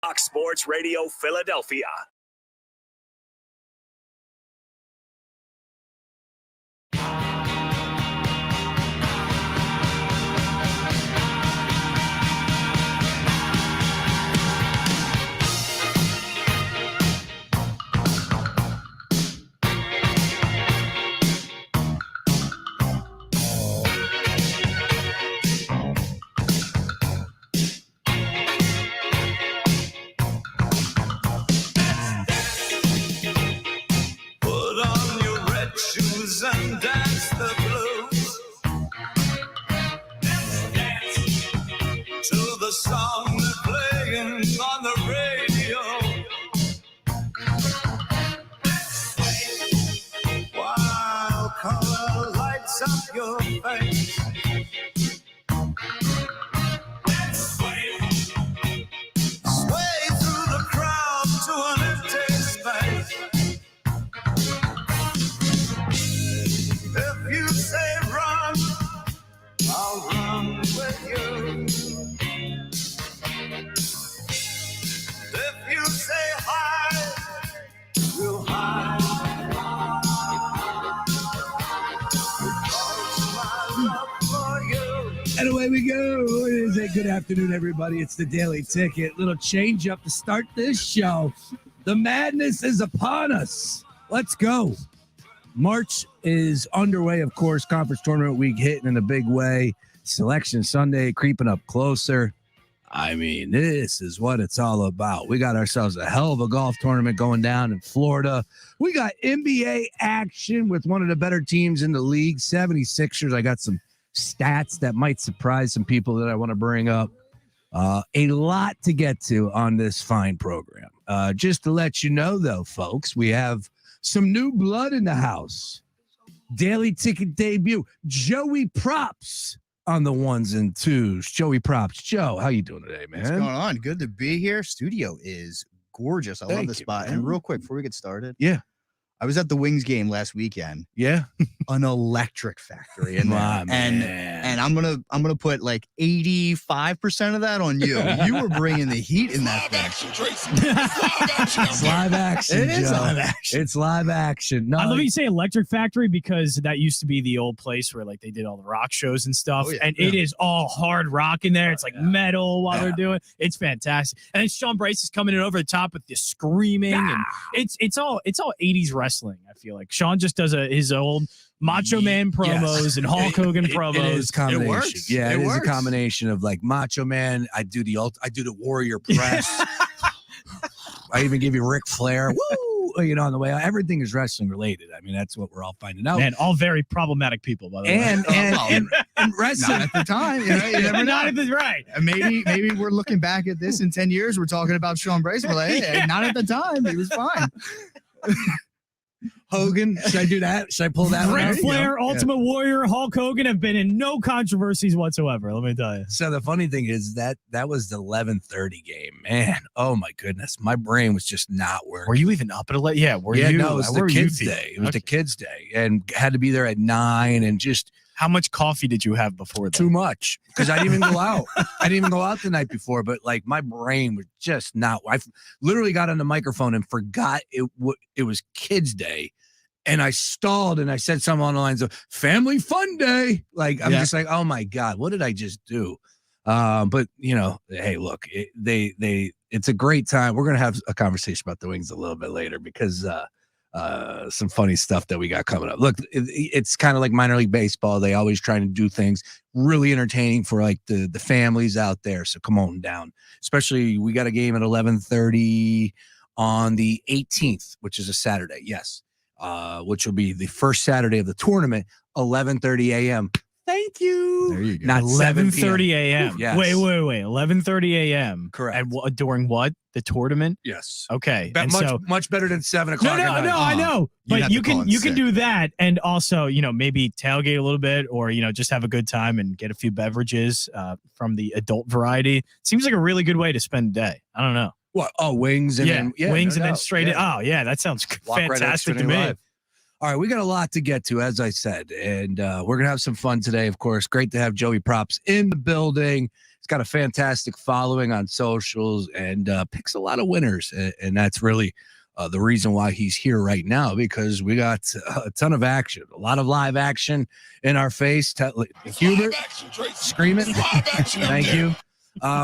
Fox Sports Radio Philadelphia. And dance the blues. Dance to the song that's playing on the radio. While color lights up your face. Sway through the crowd to an empty space. If you say run, I'll run with you. If you say hide, we'll hide. Because my love for you. And away we go. It is a good afternoon, everybody. It's the Daily Ticket. Little change up to start this show. The madness is upon us. Let's go. March is underway, of course. Conference tournament week hitting in a big way. Selection Sunday creeping up closer. I mean, this is what it's all about. We got ourselves a hell of a golf tournament going down in Florida. We got NBA action with one of the better teams in the league, 76ers. I got some stats that might surprise some people that I want to bring up. A lot to get to on this fine program. Just to let you know, though, folks, we have some new blood in the house. Daily Ticket debut. Joey Props on the ones and twos. Joey Props. Joe, how you doing today, man? What's going on? Good to be here. Studio is gorgeous. I love the spot. And real quick, before we get started. Yeah. I was at the Wings game last weekend. Yeah. An electric factory in there. And I'm gonna put like 85% of that on you. You were bringing the heat in that thing. Tracy. It's live action. It is Joe. live action. It's live action. No, I love you say Electric Factory because that used to be the old place where like they did all the rock shows and stuff. Oh, yeah. And it is all hard rock in there. It's like metal while they're doing. It's fantastic. And then Sean Bryce is coming in over the top with the screaming. And it's all 80s wrestling. I feel like Sean just does his old Macho Man promos and Hulk Hogan promos. It is combination. It works. Yeah, It is a works. combination of like Macho Man. I do the Warrior Press. I even give you Ric Flair. Woo! On the way out. Everything is wrestling related. I mean, that's what we're all finding out. Man, all very problematic people, by the way. And wrestling. Not at the time. You never know. Not at the right. And maybe we're looking back at this in 10 years. We're talking about Sean Bryce. We're like, hey, not at the time. He was fine. Hogan, should I do that? Should I pull that one Ric out? Flair, Ultimate Warrior, Hulk Hogan have been in no controversies whatsoever. Let me tell you. So the funny thing is that was the 11:30 game. Man, oh my goodness, my brain was just not working. Were you even up at 11? Yeah, were you? No, it was the kids' day. It was the kids' day, and had to be there at 9, and just how much coffee did you have before that? too much because I didn't even go out. I didn't even go out the night before, but like my brain was just not. I literally got on the microphone and forgot it was kids' day. And I stalled and I said something on the lines of family fun day. Like, I'm just like, oh my God, what did I just do? But hey, look, it's a great time. We're going to have a conversation about the Wings a little bit later because some funny stuff that we got coming up. Look, it's kind of like minor league baseball. They always trying to do things really entertaining for like the families out there. So come on down, especially we got a game at 11:30 on the 18th, which is a Saturday. Yes. Which will be the first Saturday of the tournament, 11:30 a.m. Thank you. There you go. Not 11:30 a.m. Yes. Wait. 11:30 a.m. Correct. And during what? The tournament? Yes. Okay. But much better than 7 o'clock. No, I know. But you can sick. do that and also, maybe tailgate a little bit or, just have a good time and get a few beverages from the adult variety. Seems like a really good way to spend the day. I don't know. What? Oh, wings and then, wings no and then doubt. straight in. Oh, yeah, that sounds Walk right out fantastic to Xfinity me. Live. All right, we got a lot to get to, as I said, and we're going to have some fun today, of course. Great to have Joey Props in the building. It's got a fantastic following on socials and picks a lot of winners. And that's really the reason why he's here right now, because we got a ton of action, a lot of live action in our face. Hubert, screaming. Thank you.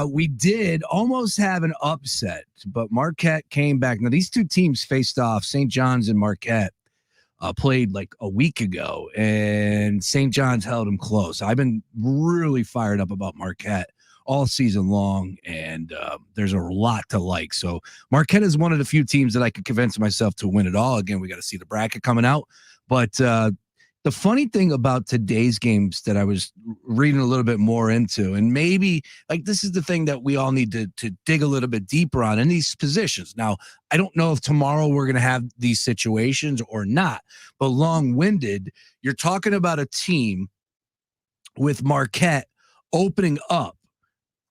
We did almost have an upset, but Marquette came back. Now, these two teams faced off, St. John's and Marquette. Played like a week ago, and St. John's held him close. I've been really fired up about Marquette all season long, and there's a lot to like. So Marquette is one of the few teams that I could convince myself to win it all. Again, we got to see the bracket coming out. But the funny thing about today's games that I was reading a little bit more into, and maybe like this is the thing that we all need to dig a little bit deeper on in these positions. Now, I don't know if tomorrow we're going to have these situations or not, but long-winded, you're talking about a team with Marquette opening up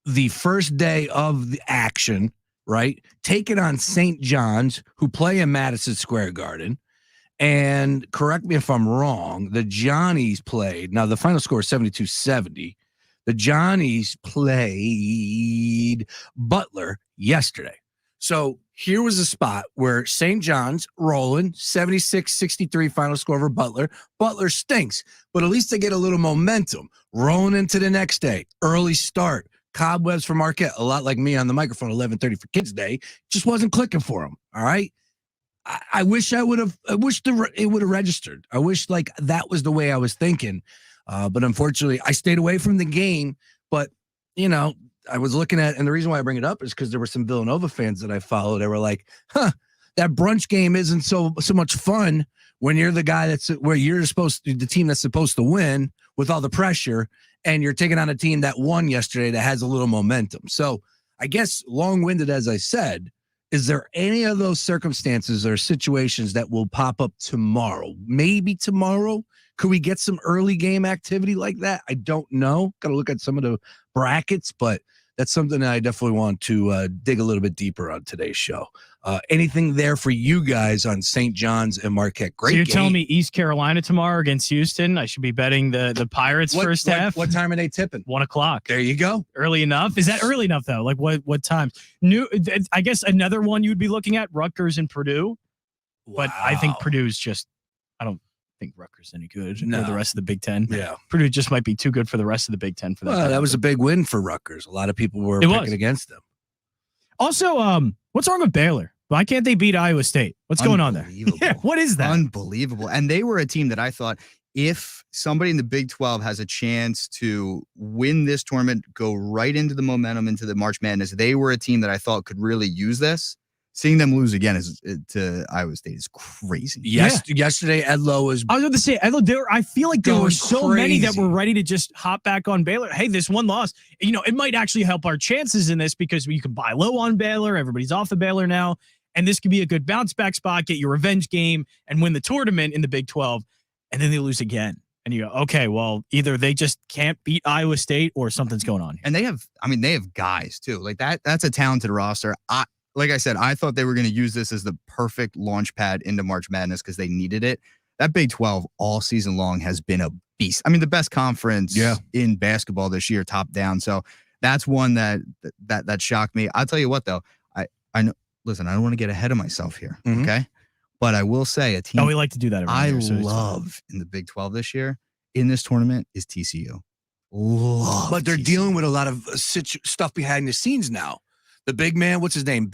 the first day of the action, right? Taking on St. John's, who play in Madison Square Garden. And correct me if I'm wrong, the Johnnies played. Now, the final score is 72-70. The Johnnies played Butler yesterday. So here was a spot where St. John's rolling, 76-63 final score over Butler. Butler stinks, but at least they get a little momentum. Rolling into the next day, early start. Cobwebs for Marquette, a lot like me on the microphone, 11:30 for Kids Day. Just wasn't clicking for them, all right? I wish it would have registered. I wish like that was the way I was thinking. But unfortunately I stayed away from the game, but you know, I was looking at, and the reason why I bring it up is because there were some Villanova fans that I follow. They were like, that brunch game isn't so much fun when you're the guy where you're the team that's supposed to win with all the pressure, and you're taking on a team that won yesterday that has a little momentum. So I guess long-winded, as I said, is there any of those circumstances or situations that will pop up tomorrow? Maybe tomorrow? Could we get some early game activity like that? I don't know. Got to look at some of the brackets, but that's something that I definitely want to dig a little bit deeper on today's show. Anything there for you guys on St. John's and Marquette? Great. So you're game. telling me East Carolina tomorrow against Houston? I should be betting the Pirates first half. What time are they tipping? 1:00. There you go. Early enough? Is that early enough though? Like what time? I guess another one you'd be looking at, Rutgers and Purdue. Wow. But I think Purdue's I don't think Rutgers any good for the rest of the Big Ten. Yeah. Purdue just might be too good for the rest of the Big Ten for that. Well, that was a big win for Rutgers. A lot of people were picking against them. Also, what's wrong with Baylor? Why can't they beat Iowa State? What's going on there? Yeah, what is that? Unbelievable. And they were a team that I thought if somebody in the Big 12 has a chance to win this tournament, go right into the momentum, into the March Madness, they were a team that I thought could really use this. Seeing them lose again to Iowa State is crazy. Yesterday, Ed Lowe was. I was going to say, I feel like there were so many that crazy. were ready to just hop back on Baylor. Hey, this one loss, it might actually help our chances in this because you can buy low on Baylor. Everybody's off of Baylor now. And this could be a good bounce back spot, get your revenge game and win the tournament in the Big 12. And then they lose again. And you go, okay, well, either they just can't beat Iowa State or something's going on here. And they have guys too. Like that's a talented roster. Like I said, I thought they were going to use this as the perfect launch pad into March Madness because they needed it. That Big 12 all season long has been a beast. I mean, the best conference in basketball this year, top down. So that's one that shocked me. I'll tell you what, though. I know. Listen, I don't want to get ahead of myself here, okay? But I will say a team we like to do that every year, love in the Big 12 this year in this tournament is TCU. But they're dealing with a lot of stuff behind the scenes now. The big man, what's his name?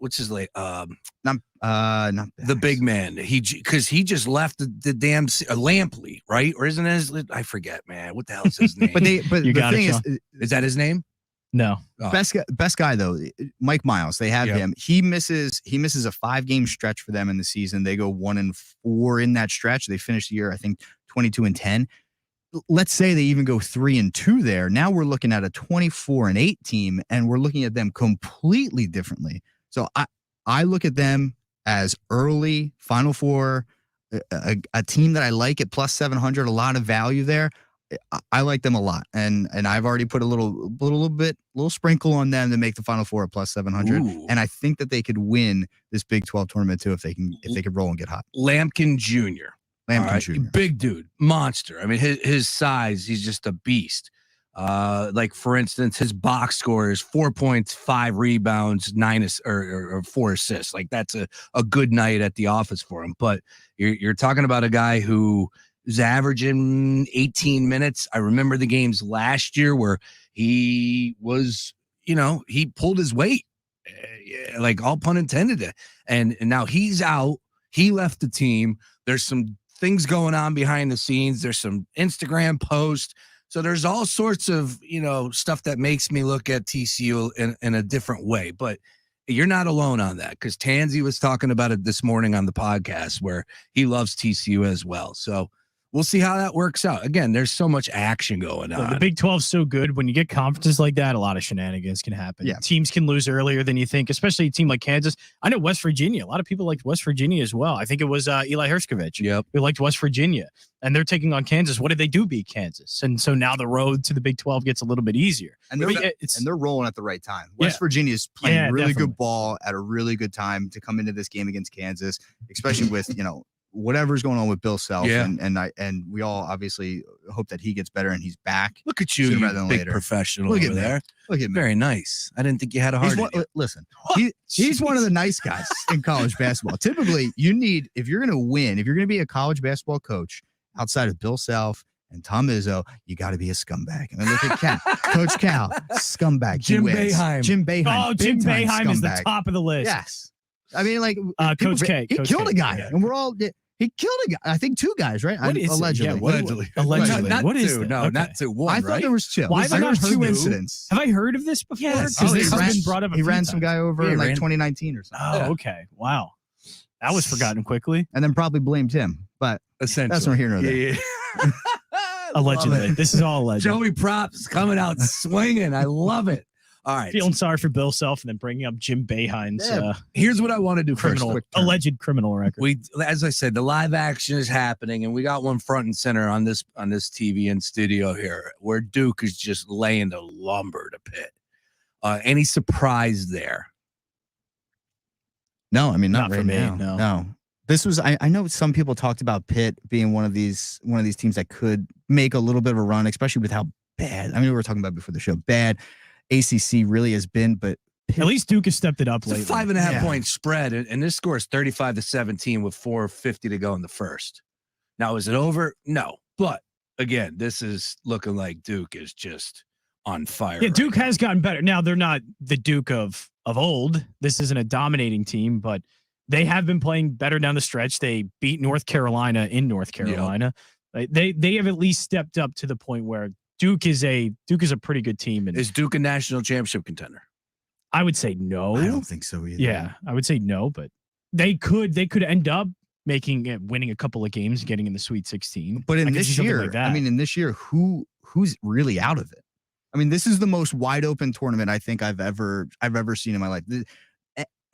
What's his name? Not the big man. Because he just left the damn Lampley, right? Or isn't it? I forget, man. What the hell is his name? but the thing is that his name? No. Oh. Best guy though, Mike Miles. They have him. He misses a 5-game stretch for them in the season. They go 1-4 in that stretch. They finish the year, I think, 22-10. Let's say they even go 3-2 there. Now we're looking at a 24-8 team, and we're looking at them completely differently. So I look at them as early Final Four, a team that I like at plus 700, a lot of value there. I like them a lot, and I've already put a little sprinkle on them to make the Final Four at plus 700. Ooh. And I think that they could win this Big 12 tournament too if they could roll and get hot. Lampkin Jr. Jr. Big dude, monster. I mean, his size, he's just a beast. Like for instance, his box score is 4 points, 5 rebounds, 4 assists. Like that's a good night at the office for him. But you're talking about a guy who is averaging 18 minutes. I remember the games last year where he was, he pulled his weight, like all pun intended. And now he's out. He left the team. There's some things going on behind the scenes. There's some Instagram posts. So there's all sorts of, stuff that makes me look at TCU in a different way. But you're not alone on that, because Tansy was talking about it this morning on the podcast where he loves TCU as well. So we'll see how that works out. Again, there's so much action going on. The Big 12 is so good. When you get conferences like that, a lot of shenanigans can happen. Yeah. Teams can lose earlier than you think, especially a team like Kansas. I know West Virginia. A lot of people liked West Virginia as well. I think it was Eli Herskovich who liked West Virginia. And they're taking on Kansas. What did they do? Beat Kansas. And so now the road to the Big 12 gets a little bit easier. And they're rolling at the right time. West Virginia is playing really good ball at a really good time to come into this game against Kansas, especially with, whatever's going on with Bill Self. Yeah. And we all obviously hope that he gets better and he's back. Look at you, sooner rather than big later. professional Look over at me. there. Look at me. Very nice. I didn't think you had a heart. Listen, he's one of the nice guys in college basketball. Typically, if you're going to win, if you're going to be a college basketball coach outside of Bill Self and Tom Izzo, you got to be a scumbag. And look at Cal, Coach Cal, scumbag. Jim Boeheim. Jim Boeheim is the top of the list. Yes. I mean, like Coach K. He killed a guy, and we're all. He killed a guy. I think 2 guys, right? Allegedly. Allegedly. Not What is two. it? No, not 2. 1. I thought there was 2. Why have I there not was 2 heard incidents? Have I heard of this before? Yes. Because this has been brought up. He ran some guy over in like 2019 or something. Oh, okay. Wow. That was forgotten quickly. And then probably blamed him. But Essentially. that's not here nor there. Yeah. Allegedly. This is all alleged. Joey Props coming out swinging. I love it. All right. Feeling sorry for Bill Self and then bringing up Jim Boeheim's Here's what I want to do alleged criminal record. As I said, the live action is happening, and we got one front and center on this TV in studio here, where Duke is just laying the lumber to Pitt. Any surprise there? No, I mean not for right me. now. No. This was I know some people talked about Pitt being one of these teams that could make a little bit of a run, especially with how bad. I mean, we were talking about before the show. Bad ACC really has been, but Pitt, at least Duke has stepped it up it's lately. a 5.5 point spread, and this score is 35-17 with 4:50 to go in the first. Now, is it over? No, but again, this is looking like Duke is just on fire. Yeah, Duke has gotten better. Now they're not the Duke of old. This isn't a dominating team, but they have been playing better down the stretch. They beat North Carolina in North Carolina. Yep. They have at least stepped up to the point where Duke is a pretty good team. And is Duke a national championship contender? I would say no. I don't think so either. Yeah, I would say no, but they could end up winning a couple of games, getting in the Sweet 16. But in this year, who's really out of it? I mean, this is the most wide open tournament I think I've ever seen in my life.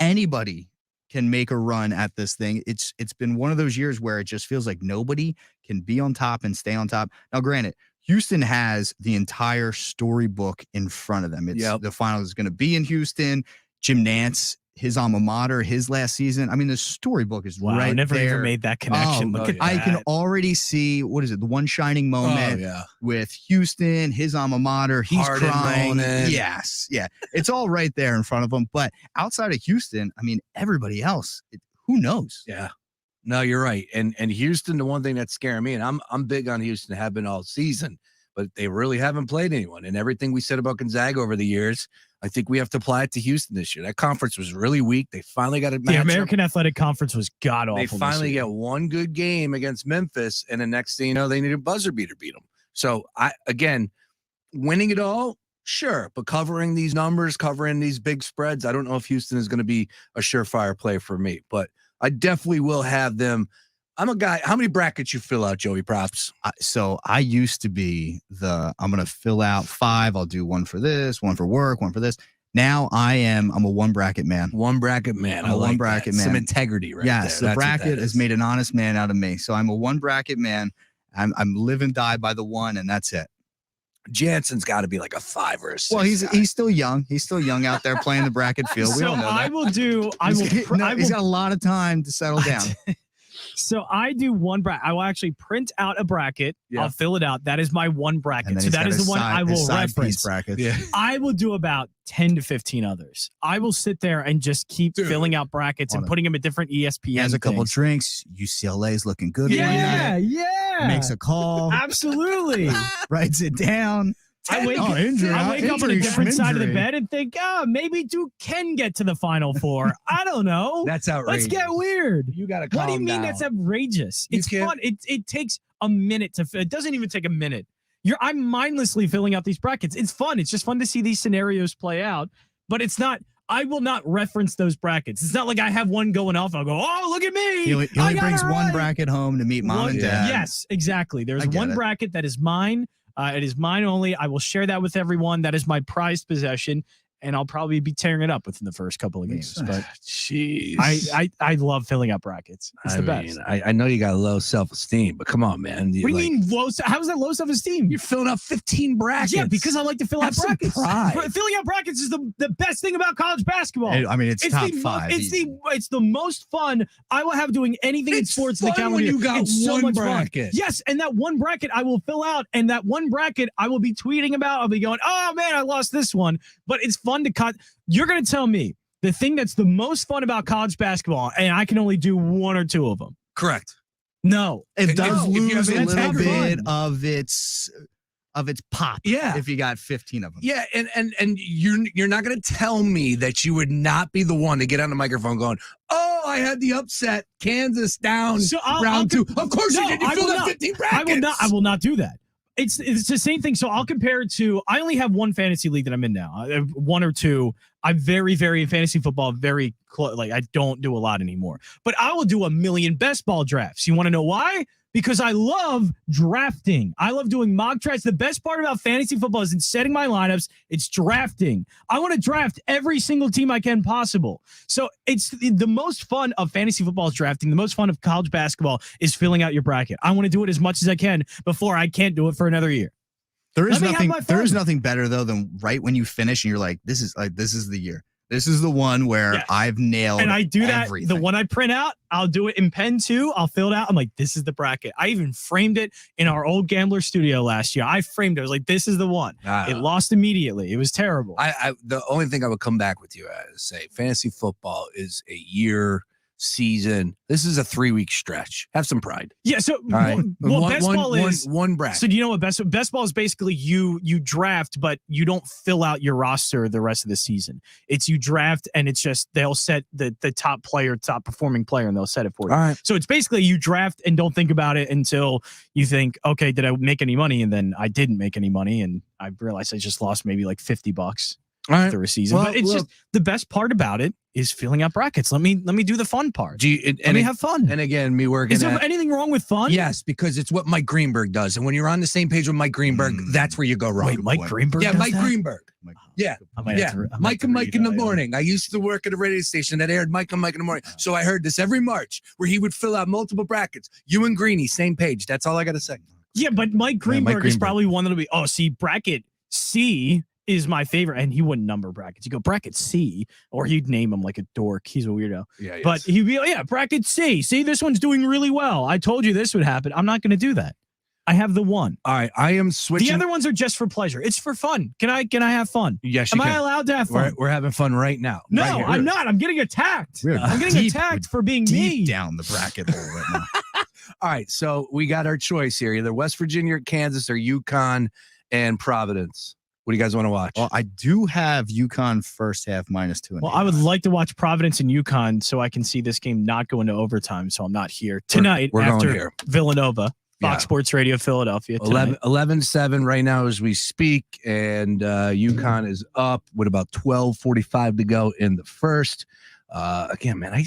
Anybody can make a run at this thing. It's been one of those years where it just feels like nobody can be on top and stay on top. Now, granted, Houston has the entire storybook in front of them. The final is going to be in Houston. Jim Nantz, his alma mater, his last season. I mean, the storybook is right there. I never even made that connection. I can already see, what is it, the one shining moment with Houston, his alma mater. He's Harden crying. rolling. Yes. Yeah. It's all right there in front of him. But outside of Houston, I mean, everybody else, who knows? Yeah. No, you're right. And Houston, the one thing that's scaring me, and I'm big on Houston, have been all season, but they really haven't played anyone. And everything we said about Gonzaga over the years, I think we have to apply it to Houston this year. That conference was really weak. They finally got it. The American Athletic Conference was god awful. They finally get one good game against Memphis, and the next thing you know, they need a buzzer beater beat them. So winning it all, sure, but covering these numbers, covering these big spreads, I don't know if Houston is going to be a surefire play for me, but I definitely will have them. I'm a guy. How many brackets you fill out, Joey Props? So I used to be I'm going to fill out 5. I'll do one for this, one for work, one for this. Now I'm a one bracket man. One bracket man. I'm a one bracket man. Some integrity right yes, there. The bracket has made an honest man out of me. So I'm a one bracket man. I'm live and die by the one, and that's it. Jansen's got to be like a 5 or a 6. Well, he's still young. He's still young out there playing the bracket field. We all know that. He's got a lot of time to settle down. So I do one bracket. I will actually print out a bracket. Yeah. I'll fill it out. That is my one And bracket. then So he's that got is his the one side- I his will side piece reference. brackets. Yeah. I will do about 10 to 15 others. I will sit there and just keep Dude. filling out brackets and Hold on. putting them at different ESPN He has a couple things. drinks. UCLA is looking good. Yeah, one. yeah. Makes a call. Absolutely. Writes it down. I wake, Oh, injury, I wake up on a injury, different side of the injury. bed and think, maybe Duke can get to the Final Four. I don't know. That's outrageous. Let's get weird. You got to calm What do you mean down. that's outrageous? You It's can't- fun. It takes a minute to. It doesn't even take a minute. I'm mindlessly filling out these brackets. It's fun. It's just fun to see these scenarios play out. But it's not. I will not reference those brackets. It's not like I have one going off. I'll go, oh, look at me. He only I got brings it one right. bracket home to meet mom and dad. Yes, exactly. There's I get one it. bracket that is mine. It is mine only. I will share that with everyone. That is my prized possession, and I'll probably be tearing it up within the first couple of games. But Jeez. I love filling out brackets. It's the best. I know you got low self-esteem, but come on, man. What do you mean low? How is that low self-esteem? You're filling out 15 brackets. Yeah, because I like to fill Have out some brackets. pride. Filling out brackets is the best thing about college basketball. I mean, it's top the five. it's the most fun I will have doing anything in It's sports in the fun calendar when year. you got It's so one much bracket. fun. Yes, and that one bracket I will fill out, and that one bracket I will be tweeting about. I'll be going, oh man, I lost this one. But it's fun to cut. You're gonna tell me the thing that's the most fun about college basketball, and I can only do one or two of them. Correct. No, It does if you lose have a little integrity. bit of its pop. Yeah. If you got 15 of them. Yeah, and you're not going to tell me that you would not be the one to get on the microphone going, oh, I had the upset, Kansas down So round two. Of course No, you did. You I filled will out not. 15 brackets. I will not do that. It's the same thing. So I'll compare it to. I only have one fantasy league that I'm in now. I have one or two. I'm very in fantasy football. Very close. Like I don't do a lot anymore. But I will do a million best ball drafts. You want to know why? Because I love drafting. I love doing mock drafts. The best part about fantasy football is in setting my lineups. It's drafting. I want to draft every single team I can possible. So it's the most fun of fantasy football is drafting. The most fun of college basketball is filling out your bracket. I want to do it as much as I can before I can't do it for another year. There is Let me have nothing. my There is fun. nothing better though than right when you finish and you're like, this is the year. This is the one where Yes. I've nailed. And I do that. everything. The one I print out, I'll do it in pen too. I'll fill it out. I'm like, this is the bracket. I even framed it in our old Gambler studio last year. I framed it. I was like, this is the one. It lost immediately. It was terrible. I the only thing I would come back with you at is say fantasy football is a year season. This is a 3-week stretch. Have some pride. Yeah. So, All right. well, best ball is. one bracket. So do you know what best ball is basically you draft, but you don't fill out your roster the rest of the season. It's you draft and it's just they'll set the top performing player and they'll set it for you. All right. So it's basically you draft and don't think about it until you think, okay, did I make any money? And then I didn't make any money and I realized I just lost maybe like $50 All right. through a season. Well, but it's just the best part about it is filling out brackets. Let me do the fun part. Let me have fun. And again, me working Is there at, anything wrong with fun? yes, because it's what Mike Greenberg does. And when you're on the same page with Mike Greenberg, that's where you go wrong. Wait, Mike point. Greenberg? Yeah, does Mike that? Greenberg. Yeah. I might Yeah, have to- I might Mike have and to Mike read in the that, yeah. morning. I used to work at a radio station that aired Mike and Mike in the morning. So I heard this every March where he would fill out multiple brackets. You and Greeny, same page. That's all I got to say. Yeah, but Mike Greenberg is Greenberg. probably one that'll be, see, bracket C is my favorite. And he wouldn't number brackets. You go bracket C, or he'd name him like a dork. He's a weirdo. Yeah. But he'd be like, yeah, bracket C. See, this one's doing really well. I told you this would happen. I'm not going to do that. I have the one. all right, I am switching. The other ones are just for pleasure. It's for fun. Can I have fun? Yes, Am you I can. allowed to have fun? We're having fun right now. No, Right here. I'm not. I'm getting attacked. We're I'm getting deep- attacked for being deep me. down the bracket hole right now. All right, so we got our choice here: either West Virginia, or Kansas, or UConn and Providence. What do you guys want to watch? Well, I do have UConn first half -2. Well, I would like to watch Providence and UConn so I can see this game not go into overtime. So I'm not here tonight we're going after here. Villanova, Fox Yeah. Sports Radio, Philadelphia. tonight. 11-7 right now as we speak, and UConn is up with about 12:45 to go in the first. Again, man, I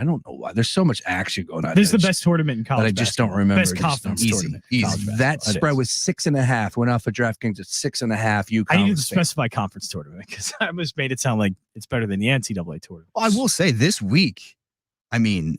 don't know why. There's so much action going on. This is the that I best tournament in college. that I just don't remember. Best Just conference easy, tournament. easy. College That basketball. It spread is. was 6.5. Went off of DraftKings at 6.5. UConn. I needed to was favored. specify conference tournament because I almost made it sound like it's better than the NCAA tournament. Well, I will say this week, I mean,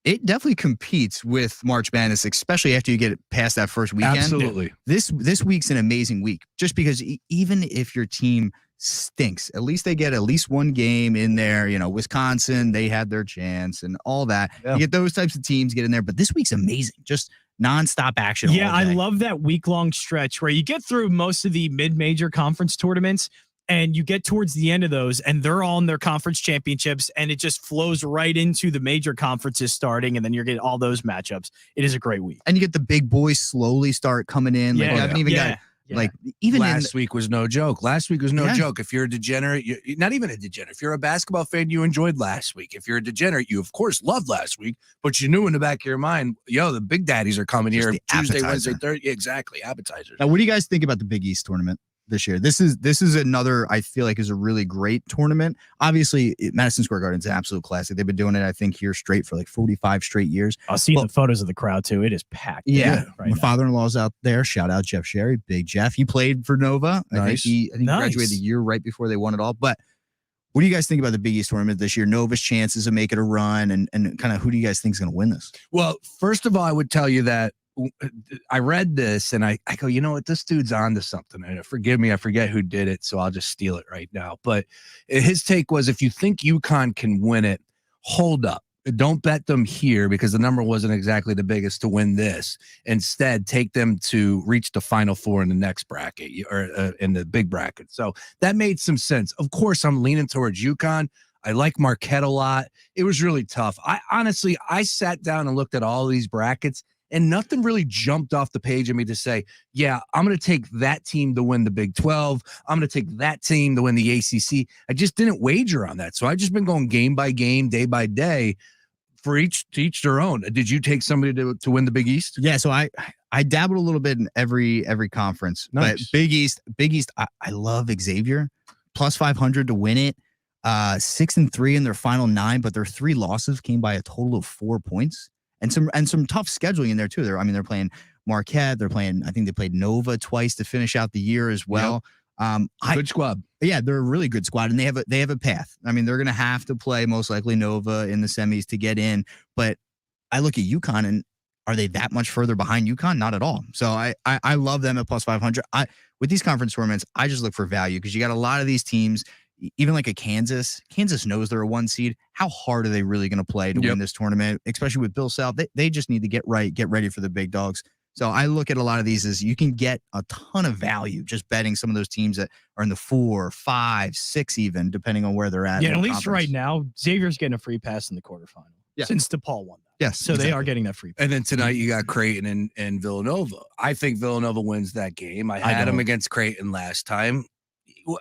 it definitely competes with March Madness, especially after you get past that first weekend. Absolutely. This week's an amazing week, just because even if your team stinks. At least they get at least one game in there. Wisconsin, they had their chance and all that. Yeah. You get those types of teams get in there. But this week's amazing. Just nonstop action. Yeah, all day. I love that week-long stretch where you get through most of the mid-major conference tournaments and you get towards the end of those and they're all in their conference championships and it just flows right into the major conferences starting and then you're getting all those matchups. It is a great week. And you get the big boys slowly start coming in. Like, you haven't even got like even last week was no joke. Last week was no joke. If you're a degenerate, you're not even a degenerate. If you're a basketball fan, you enjoyed last week. If you're a degenerate, you of course loved last week, but you knew in the back of your mind, the big daddies are coming Just here the Tuesday, appetizer. Wednesday, Thursday. Exactly, appetizers. Now, what do you guys think about the Big East tournament this year? This is another, I feel like, is a really great tournament. Obviously, Madison Square Garden's an absolute classic. They've been doing it, I think, here straight for like 45 straight years. I've seen the photos of the crowd too. It is packed. Yeah, Right my now. father-in-law's out there. Shout out Jeff Sherry, Big Jeff. He played for Nova. I think he graduated the year right before they won it all. But what do you guys think about the Big East tournament this year? Nova's chances of making a run, and kind of who do you guys think is going to win this? Well, first of all, I would tell you that I read this and I go, you know what, this dude's on to something. And forgive me, I forget who did it, so I'll just steal it right now. But his take was, if you think UConn can win it, hold up. Don't bet them here because the number wasn't exactly the biggest to win this. Instead, take them to reach the Final Four in the next bracket or in the big bracket. So that made some sense. Of course, I'm leaning towards UConn. I like Marquette a lot. It was really tough. I sat down and looked at all these brackets and nothing really jumped off the page of me to say, yeah, I'm going to take that team to win the Big 12. I'm going to take that team to win the ACC. I just didn't wager on that. So I've just been going game by game, day by day, for to each their own. Did you take somebody to win the Big East? Yeah, so I dabbled a little bit in every conference. Nice. But Big East, I love Xavier. Plus 500 to win it. 6-3 in their final 9, but their 3 losses came by a total of 4 points. And some tough scheduling in there too. They're playing Marquette. They're playing, I think they played Nova twice to finish out the year as well. Yep. Good squad. Yeah, they're a really good squad, and they have a path. I mean, they're going to have to play most likely Nova in the semis to get in. But I look at UConn, and are they that much further behind UConn? Not at all. So I love them at plus 500. With these conference tournaments, I just look for value because you got a lot of these teams. Even like a Kansas knows they're a 1 seed. How hard are they really going to play to win this tournament? Especially with Bill Self, they just need to get ready for the big dogs. So I look at a lot of these as you can get a ton of value just betting some of those teams that are in the 4, 5, 6 even, depending on where they're at. Yeah, at least right now, Xavier's getting a free pass in the quarterfinal. Yeah. Since DePaul won that. Yes. So they are getting that free pass. And then tonight you got Creighton and Villanova. I think Villanova wins that game. I had them against Creighton last time.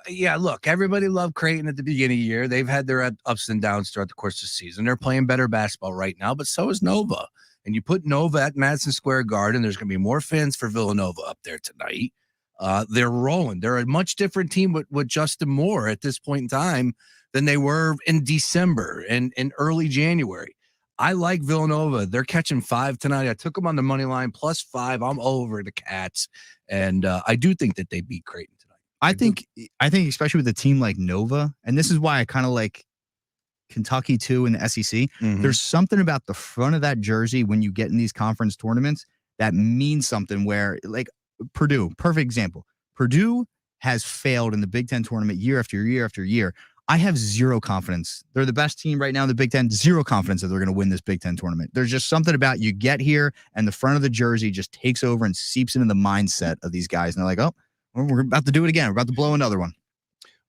Yeah, look, everybody loved Creighton at the beginning of the year. They've had their ups and downs throughout the course of the season. They're playing better basketball right now, but so is Nova. And you put Nova at Madison Square Garden, there's going to be more fans for Villanova up there tonight. They're rolling. They're a much different team with Justin Moore at this point in time than they were in December and in early January. I like Villanova. They're catching 5 tonight. I took them on the money line, plus 5. I'm over the Cats. And I do think that they beat Creighton tonight. I think especially with a team like Nova, and this is why I kind of like Kentucky too in the SEC. Mhm. There's something about the front of that jersey when you get in these conference tournaments that means something where, like Purdue, perfect example. Purdue has failed in the Big Ten tournament year after year after year. I have zero confidence. They're the best team right now in the Big Ten. Zero confidence that they're going to win this Big Ten tournament. There's just something about you get here and the front of the jersey just takes over and seeps into the mindset of these guys. And they're like, oh, we're about to do it again. We're about to blow another one.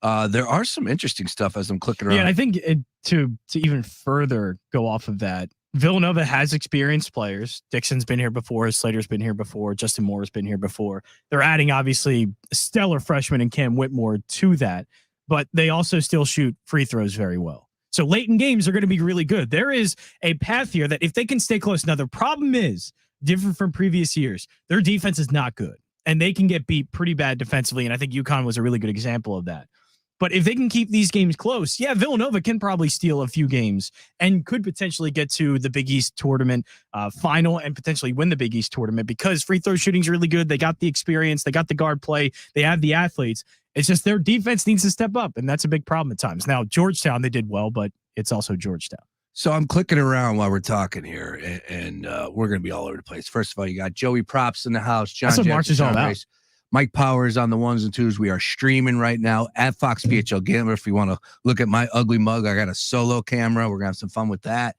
There are some interesting stuff as I'm clicking around. Yeah, and I think to even further go off of that, Villanova has experienced players. Dixon's been here before. Slater's been here before. Justin Moore's been here before. They're adding, obviously, a stellar freshman and Cam Whitmore to that, but they also still shoot free throws very well. So late in games are going to be really good. There is a path here that if they can stay close. Now, the problem is, different from previous years, their defense is not good, and they can get beat pretty bad defensively, and I think UConn was a really good example of that. But if they can keep these games close, yeah, Villanova can probably steal a few games and could potentially get to the Big East tournament final and potentially win the Big East tournament because free throw shooting is really good. They got the experience. They got the guard play. They have the athletes. It's just their defense needs to step up, and that's a big problem at times. Now, Georgetown, they did well, but it's also Georgetown. So I'm clicking around while we're talking here, and we're going to be all over the place. First of all, you got Joey Props in the house. John That's what Jackson, March is all John about. Race. Mike Powers on the ones and twos. We are streaming right now at Fox PHL Gambler. If you want to look at my ugly mug, I got a solo camera. We're going to have some fun with that.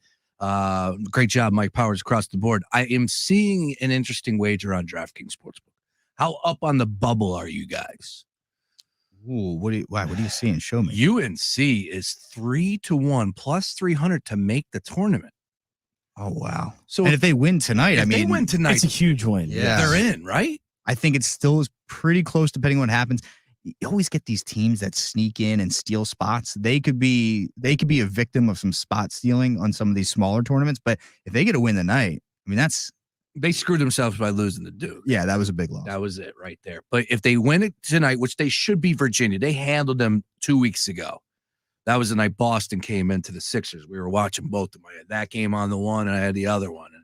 Great job, Mike Powers, across the board. I am seeing an interesting wager on DraftKings Sportsbook. How up on the bubble are you guys? Ooh, what are you seeing? Show me. UNC is 3-1 plus 300 to make the tournament. Oh, wow. So and if they win tonight, they win tonight, it's a huge win. Yeah. They're in, right? I think it still is pretty close depending on what happens. You always get these teams that sneak in and steal spots. They could be a victim of some spot stealing on some of these smaller tournaments. But if they get a win tonight, I mean, They screwed themselves by losing the Duke. Yeah, that was a big loss. That was it right there. But if they win it tonight, which they should be Virginia, they handled them 2 weeks ago. That was the night Boston came into the Sixers. We were watching both of them. I had that game on the one, and I had the other one. And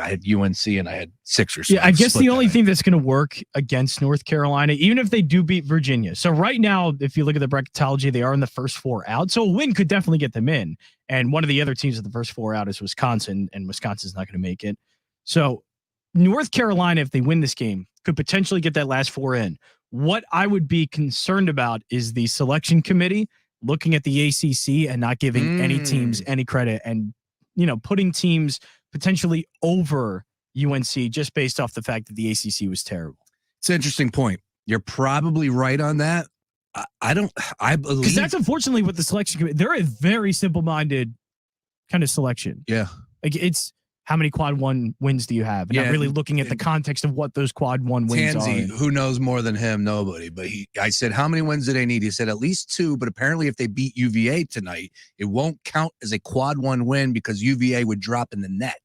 I had UNC and I had Sixers. Yeah, I guess the only thing that's going to work against North Carolina, even if they do beat Virginia. So right now, if you look at the bracketology, they are in the first 4 out. So a win could definitely get them in. And one of the other teams at the first 4 out is Wisconsin, and Wisconsin's not going to make it. So North Carolina, if they win this game, could potentially get that last 4 in. What I would be concerned about is the selection committee looking at the ACC and not giving any teams any credit and, putting teams potentially over UNC just based off the fact that the ACC was terrible. It's an interesting point. You're probably right on that. I believe, because that's unfortunately what the selection committee, they're a very simple-minded kind of selection. Yeah. Like it's how many quad 1 wins do you have? And not really looking at the context of what those quad 1 wins Tansy, are. who knows more than him? Nobody. But I said, how many wins do they need? He said at least 2, but apparently if they beat UVA tonight, it won't count as a quad 1 win because UVA would drop in the net.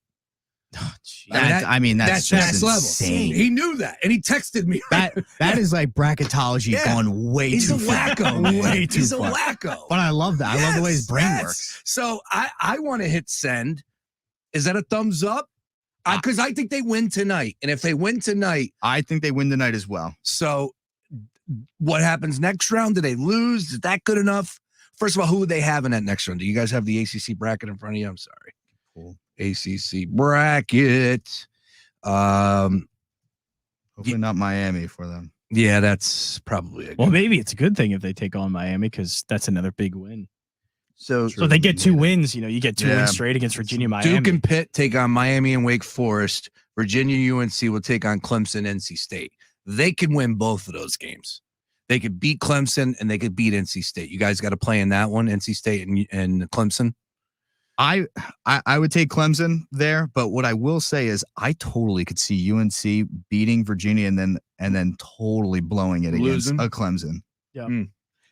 Oh, that's just insane. He knew that, and he texted me. That is like bracketology gone way He's too a far. wacko. Way too He's far. a wacko. But I love that. I love the way his brain works. So I want to hit send. Is that a thumbs up? Because I think they win tonight, and if they win tonight, I think they win tonight as well. So what happens next round? Do they lose? Is that good enough? First of all, who would they have in that next round? Do you guys have the ACC bracket in front of you? I'm sorry. Cool. ACC bracket. Hopefully not Miami for them. Yeah, that's probably a good. Well, maybe it's a good thing if they take on Miami because that's another big win. So they get 2 wins. You get 2 wins straight against Virginia, Miami. Duke and Pitt take on Miami and Wake Forest. Virginia, UNC will take on Clemson, NC State. They can win both of those games. They could beat Clemson and they could beat NC State. You guys got to play in that one, NC State and Clemson. I would take Clemson there, but what I will say is I totally could see UNC beating Virginia and then totally blowing it against a Clemson. Yeah.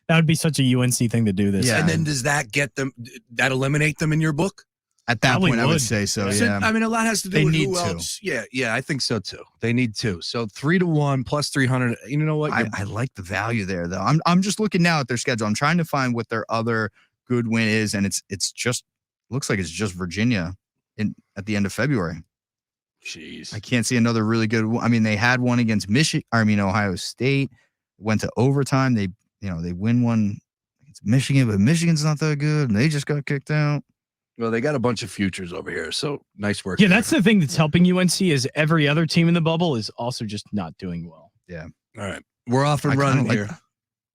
That would be such a UNC thing to do this. Yeah. And then does that get them, that eliminate them in your book? At that Probably point, I would would. say so, yeah. I mean, a lot has to do They with need who to. else. Yeah, I think so too. They need to. So 3-1 plus 300. You know what? I like the value there, though. I'm just looking now at their schedule. I'm trying to find what their other good win is, and it's just looks like it's just Virginia at the end of February. Jeez. I can't see another really good one. I mean, they had one against Ohio State, went to overtime. They win one against Michigan, but Michigan's not that good, and they just got kicked out. Well, they got a bunch of futures over here, so nice work. Yeah, that's the thing that's helping UNC is every other team in the bubble is also just not doing well. Yeah. All right. We're off and running here.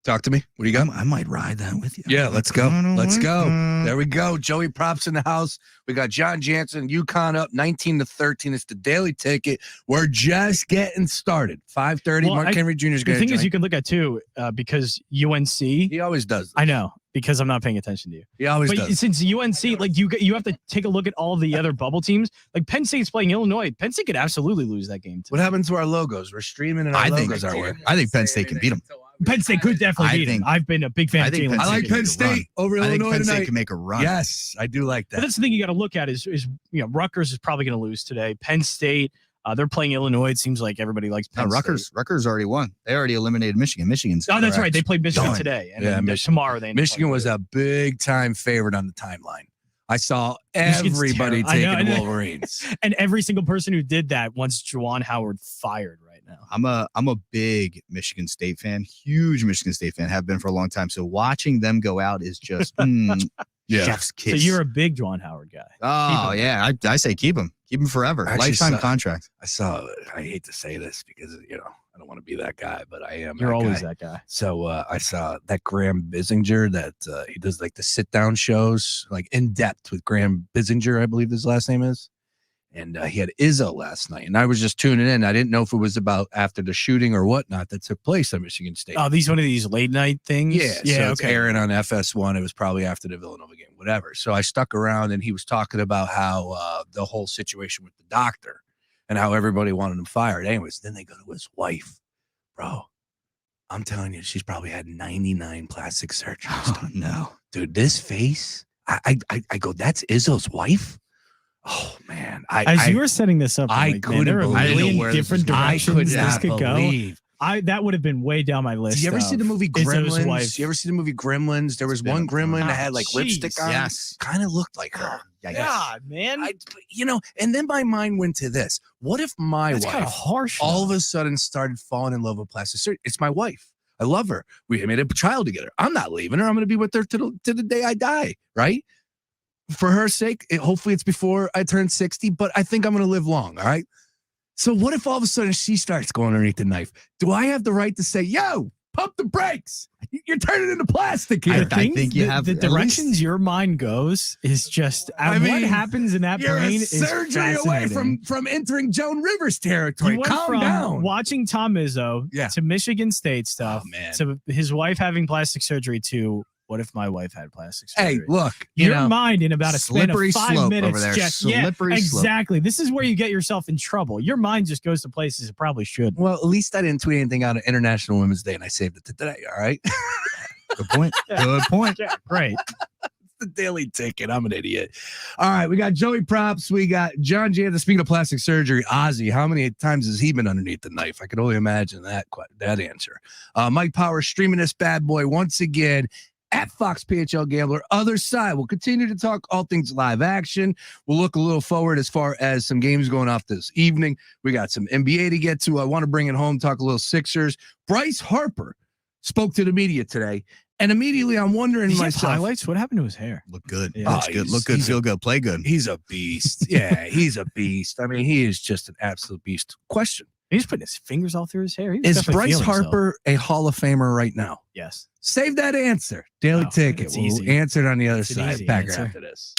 Talk to me. What do you got? I might ride that with you. Yeah, let's go. Let's go. There we go. Joey Props in the house. We got John Jansen, UConn up 19-13. It's the daily ticket. We're just getting started. 5:30. Well, Mark Henry Jr. is The going thing to is, you can look at too, because UNC. He always does. I know because I'm not paying attention to you. He always But does. since UNC, like you have to take a look at all the other bubble teams. Like Penn State's playing Illinois. Penn State could absolutely lose that game. What happened to our logos? We're streaming and our logos are working. I think Penn State can beat them. Penn State could definitely beat them. I've been a big fan of Jalen. I like Penn State over I think Illinois Penn tonight. State can make a run. Yes, I do like But that. that's the thing you got to look at is Rutgers is probably going to lose today. Penn State, they're playing Illinois. It seems like everybody likes Penn State. Rutgers already won. They already eliminated Michigan. Michigan's Oh, that's correct. right. They played Michigan Done. today, and Yeah, then tomorrow they. Michigan was a big time favorite on the timeline. I saw Michigan's everybody terrible. I know, taking I know. Wolverines. And every single person who did that wants Juwan Howard fired right now. I'm a big Michigan State fan, huge Michigan State fan, have been for a long time. So watching them go out is just Yeah. chef's So kiss. you're a big Juwan Howard guy. Oh yeah, I say keep him. Keep him forever. I actually Lifetime saw- contract. I hate to say this because, I don't want to be that guy, but I am. You're that always guy. that guy. So I saw that Graham Bissinger that he does like the sit down shows, like in depth with Graham Bissinger, I believe his last name is. And he had Izzo last night, and I was just tuning in. I didn't know if it was about after the shooting or whatnot that took place at Michigan State. Oh, these one of these late night things? Yeah, so it's airing on FS1. It was probably after the Villanova game, whatever. So I stuck around, and he was talking about how the whole situation with the doctor and how everybody wanted him fired. Anyways, then they go to his wife. Bro, I'm telling you, she's probably had 99 plastic surgeries. Oh, no. Dude, this face, I go, that's Izzo's wife? Oh, man. As you were setting this up, I I'm like, couldn't there are a believe- I didn't know million where this different was going. directions this could go. believe. That would have been way down my list. Did you ever see the movie Izzo's Gremlins? wife. You ever see the movie Gremlins? There was been one a- gremlin that had like jeez. lipstick on. Yes. Kind of looked like her. God, man. And then my mind went to this. What if my That's kind of wife harsh. all of a sudden started falling in love with plastic surgery? It's my wife. I love her. We made a child together. I'm not leaving her. I'm going to be with her to the day I die, right? For her sake, hopefully it's before I turn 60, but I think I'm going to live long, all right? So what if all of a sudden she starts going underneath the knife? Do I have the right to say, yo, pump the brakes? You're turning into plastic here. I think you have the at least- directions your mind goes is just what happens in that You're brain a is surgery away fascinating. from entering Joan Rivers territory. You went Calm from down. watching Tom Izzo to Michigan State stuff Oh, man. to his wife having plastic surgery to what if my wife had plastic surgery? Hey, look, Your mind in about a span of slippery 5 slope minutes over there. just Slippery slope. exactly. This is where you get yourself in trouble. Your mind just goes to places it probably shouldn't. Well, at least I didn't tweet anything out on International Women's Day, and I saved it to today. All right. Good point. Good point. Yeah, great. The Daily Ticket. I'm an idiot. All right, we got Joey Props. We got John Jansen. Speaking of plastic surgery, Ozzy. How many times has he been underneath the knife? I can only imagine that answer. Mike Power streaming this bad boy once again at Fox PHL Gambler. Other side, we'll continue to talk all things live action. We'll look a little forward as far as some games going off this evening. We got some NBA to get to. I want to bring it home, talk a little Sixers. Bryce Harper spoke to the media today. And immediately I'm wondering Did he have myself. highlights? What happened to his hair? Look good. Yeah. Looks good. Look good. Feel good. Play good. He's a beast. Yeah, he's a beast. I mean, he is just an absolute beast. Question. He's putting his fingers all through his hair. He was Is definitely Bryce feeling himself. Harper a Hall of Famer right now? Yes. Save that answer. Daily No, Ticket. it's We'll easy. answer it on the other It's an side. easy Back answer. after this.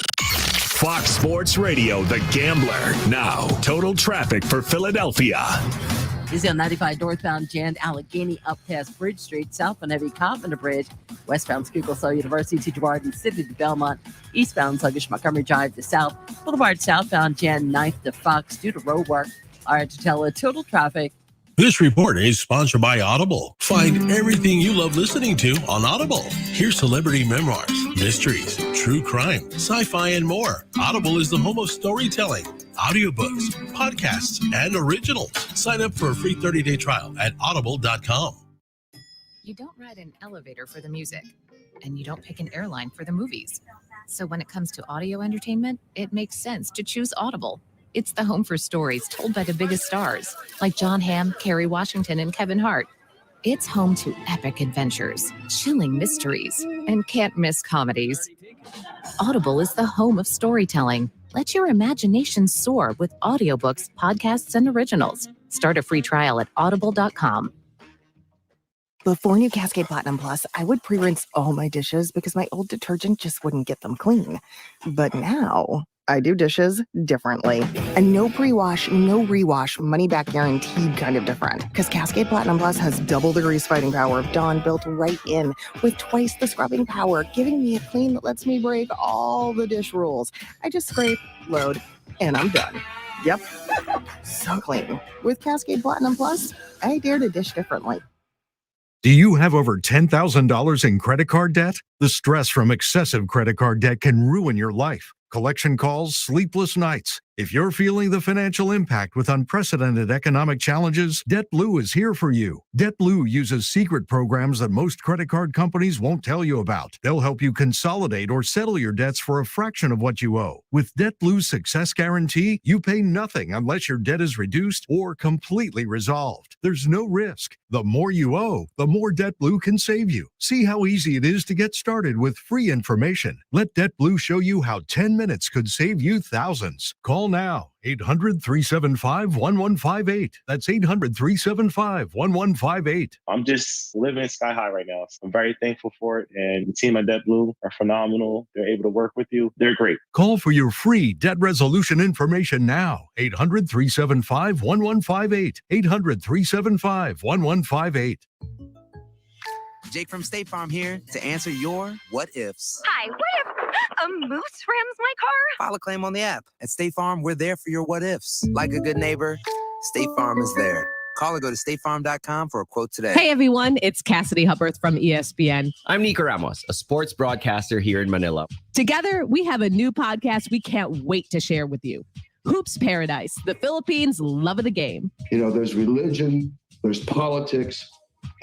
Fox Sports Radio, The Gambler. Now, total traffic for Philadelphia. Busy on 95 northbound Jan Allegheny up past Bridge Street, southbound Heavy Coffin Bridge, westbound Schuylkill University to Girard City to Belmont, eastbound sluggish Montgomery Drive to South, Boulevard southbound Jan 9th to Fox due to road work. Argentella total traffic. This report is sponsored by Audible. Find everything you love listening to on Audible. Hear celebrity memoirs, mysteries, true crime, sci-fi, and more. Audible is the home of storytelling, audiobooks, podcasts, and originals. Sign up for a free 30-day trial at audible.com. You don't ride an elevator for the music, and you don't pick an airline for the movies. So when it comes to audio entertainment, it makes sense to choose Audible. It's the home for stories told by the biggest stars, like John Hamm, Kerry Washington, and Kevin Hart. It's home to epic adventures, chilling mysteries, and can't-miss comedies. Audible is the home of storytelling. Let your imagination soar with audiobooks, podcasts, and originals. Start a free trial at audible.com. Before new Cascade Platinum Plus, I would pre-rinse all my dishes because my old detergent just wouldn't get them clean. But now, I do dishes differently. And no pre-wash, no rewash, money-back guaranteed kind of different. Because Cascade Platinum Plus has double the grease-fighting power of Dawn built right in, with twice the scrubbing power, giving me a clean that lets me break all the dish rules. I just scrape, load, and I'm done. Yep. So clean. With Cascade Platinum Plus, I dare to dish differently. Do you have over $10,000 in credit card debt? The stress from excessive credit card debt can ruin your life. Collection calls, sleepless nights. If you're feeling the financial impact with unprecedented economic challenges, DebtBlue is here for you. DebtBlue uses secret programs that most credit card companies won't tell you about. They'll help you consolidate or settle your debts for a fraction of what you owe. With DebtBlue's Success Guarantee, you pay nothing unless your debt is reduced or completely resolved. There's no risk. The more you owe, the more DebtBlue can save you. See how easy it is to get started with free information. Let DebtBlue show you how $10 minutes could save you thousands. Call now. 800-375-1158. That's 800-375-1158. I'm just living sky high right now. So I'm very thankful for it. And the team at JetBlue are phenomenal. They're able to work with you. They're great. Call for your free debt resolution information now. 800-375-1158. 800-375-1158. Jake from State Farm here to answer your what ifs. Hi, what if a moose rams my car? File a claim on the app. At State Farm, we're there for your what ifs. Like a good neighbor, State Farm is there. Call or go to statefarm.com for a quote today. Hey everyone, it's Cassidy Hubbarth from ESPN. I'm Nico Ramos, a sports broadcaster here in Manila. Together, we have a new podcast we can't wait to share with you. Hoops Paradise, the Philippines' love of the game. You know, there's religion, there's politics,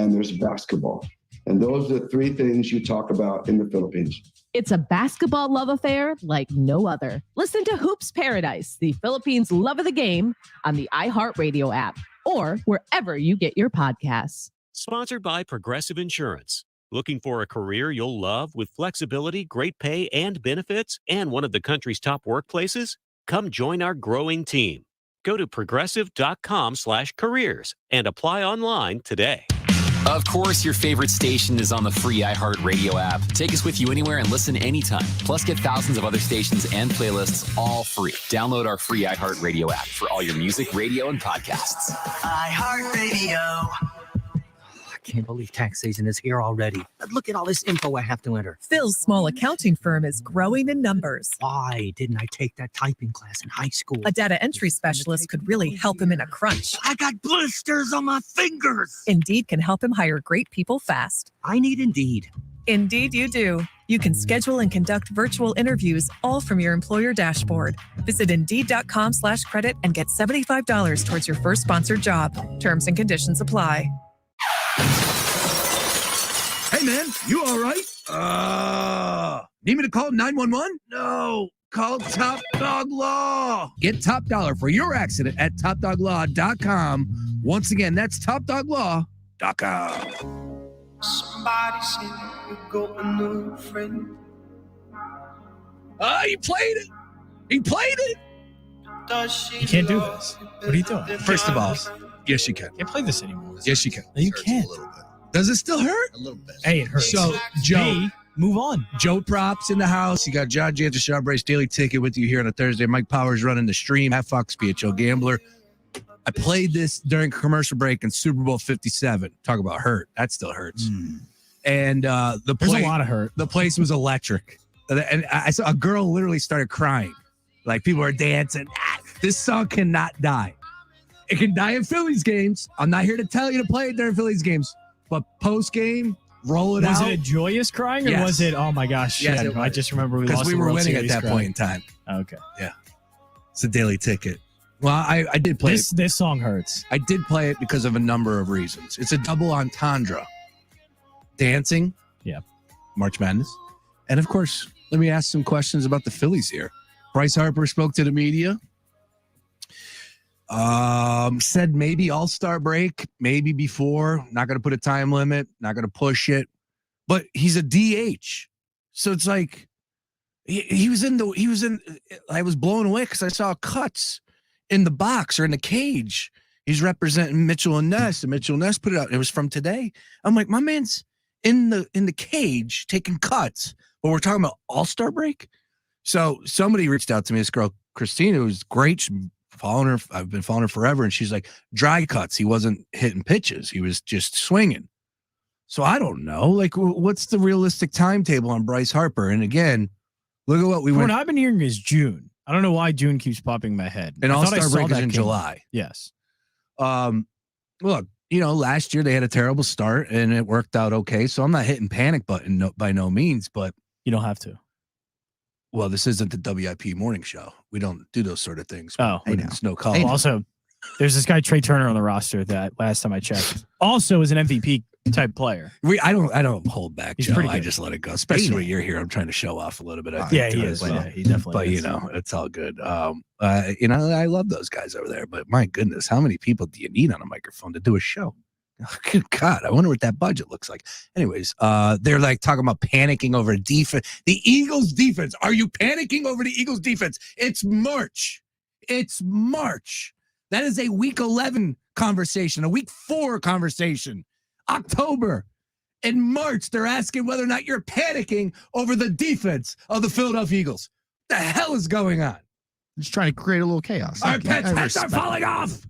and there's basketball. And those are the three things you talk about in the Philippines. It's a basketball love affair like no other. Listen to Hoops Paradise, the Philippines' love of the game, on the iHeartRadio app or wherever you get your podcasts. Sponsored by Progressive Insurance. Looking for a career you'll love with flexibility, great pay, and benefits, and one of the country's top workplaces? Come join our growing team. Go to progressive.com/careers and apply online today. Of course, your favorite station is on the free iHeartRadio app. Take us with you anywhere and listen anytime. Plus, get thousands of other stations and playlists all free. Download our free iHeartRadio app for all your music, radio, and podcasts. iHeartRadio. I can't believe tax season is here already. Look at all this info I have to enter. Phil's small accounting firm is growing in numbers. Why didn't I take that typing class in high school? A data entry specialist could really help him in a crunch. I got blisters on my fingers. Indeed can help him hire great people fast. I need Indeed. Indeed you do. You can schedule and conduct virtual interviews all from your employer dashboard. Visit Indeed.com/credit and get $75 towards your first sponsored job. Terms and conditions apply. Hey, man, you all right? Need me to call 911? No, call Top Dog Law. Get top dollar for your accident at topdoglaw.com. Once again, that's topdoglaw.com. Somebody said you got a new friend. He played it. He played it. You can't do this. What are you doing? First of all, yes, you can. Can't play this anymore. Yes, you can. No, you can't. Does it still hurt? A little bit. Hey, it hurts. So, Joe, Hey, move on. Joe Props in the house. You got John Jantis, Sean Brace, Daily Ticket with you here on a Thursday. Mike Powers running the stream at Fox BHO Gambler. I played this during commercial break in Super Bowl 57. Talk about hurt. That still hurts. And There's a lot of hurt. The place was electric. And I saw a girl literally started crying. Like people are dancing. This song cannot die. It can die in Phillies games. I'm not here to tell you to play it during Phillies games. But post game, roll it out. Was it a joyous crying or Yes. was it, oh my gosh, Yes, shit, it I was. just remember we Because lost we the were World winning at Series that crying. point in time. Okay. Yeah. It's a Daily Ticket. Well, I did play it. This song hurts. I did play it because of a number of reasons. It's a double entendre. Dancing. Yeah. March Madness. And of course, let me ask some questions about the Phillies here. Bryce Harper spoke to the media. Said maybe All-Star break, maybe before. Not going to put a time limit. Not going to push it. But he's a DH. So it's like he was in. I was blown away because I saw cuts in the box or in the cage. He's representing Mitchell and Ness, and Mitchell and Ness put it out. It was from today. I'm like, my man's in the cage taking cuts, but we're talking about All-Star break. So somebody reached out to me, this girl Christina, who's great. She's following her. I've been following her forever, and she's like, dry cuts. He wasn't hitting pitches. He was just swinging. So I don't know. Like, what's the realistic timetable on Bryce Harper? And again, look at what we went. What I've been hearing is June. I don't know why June keeps popping in my head. And I thought I All-Star saw break is that in came- July. Yes. Look, last year they had a terrible start and it worked out okay. So I'm not hitting panic button by no means, but you don't have to. Well, this isn't the WIP morning show. We don't do those sort of things. Oh, when it's no call. Also, there's this guy Trey Turner on the roster that last time I checked also is an MVP type player. I don't hold back. He's Joe. pretty I good. just let it go. Especially when you're here, I'm trying to show off a little bit. I think, Yeah, too, he as is. well. Yeah, he definitely is. But it's all good. I love those guys over there. But my goodness, how many people do you need on a microphone to do a show? Good God, I wonder what that budget looks like. Anyways, they're like talking about panicking over defense. The Eagles defense. Are you panicking over the Eagles defense? It's March. It's March. That is a week 11 conversation, a week 4 conversation. October. In March, they're asking whether or not you're panicking over the defense of the Philadelphia Eagles. What the hell is going on? Just trying to create a little chaos. Our pets are falling off.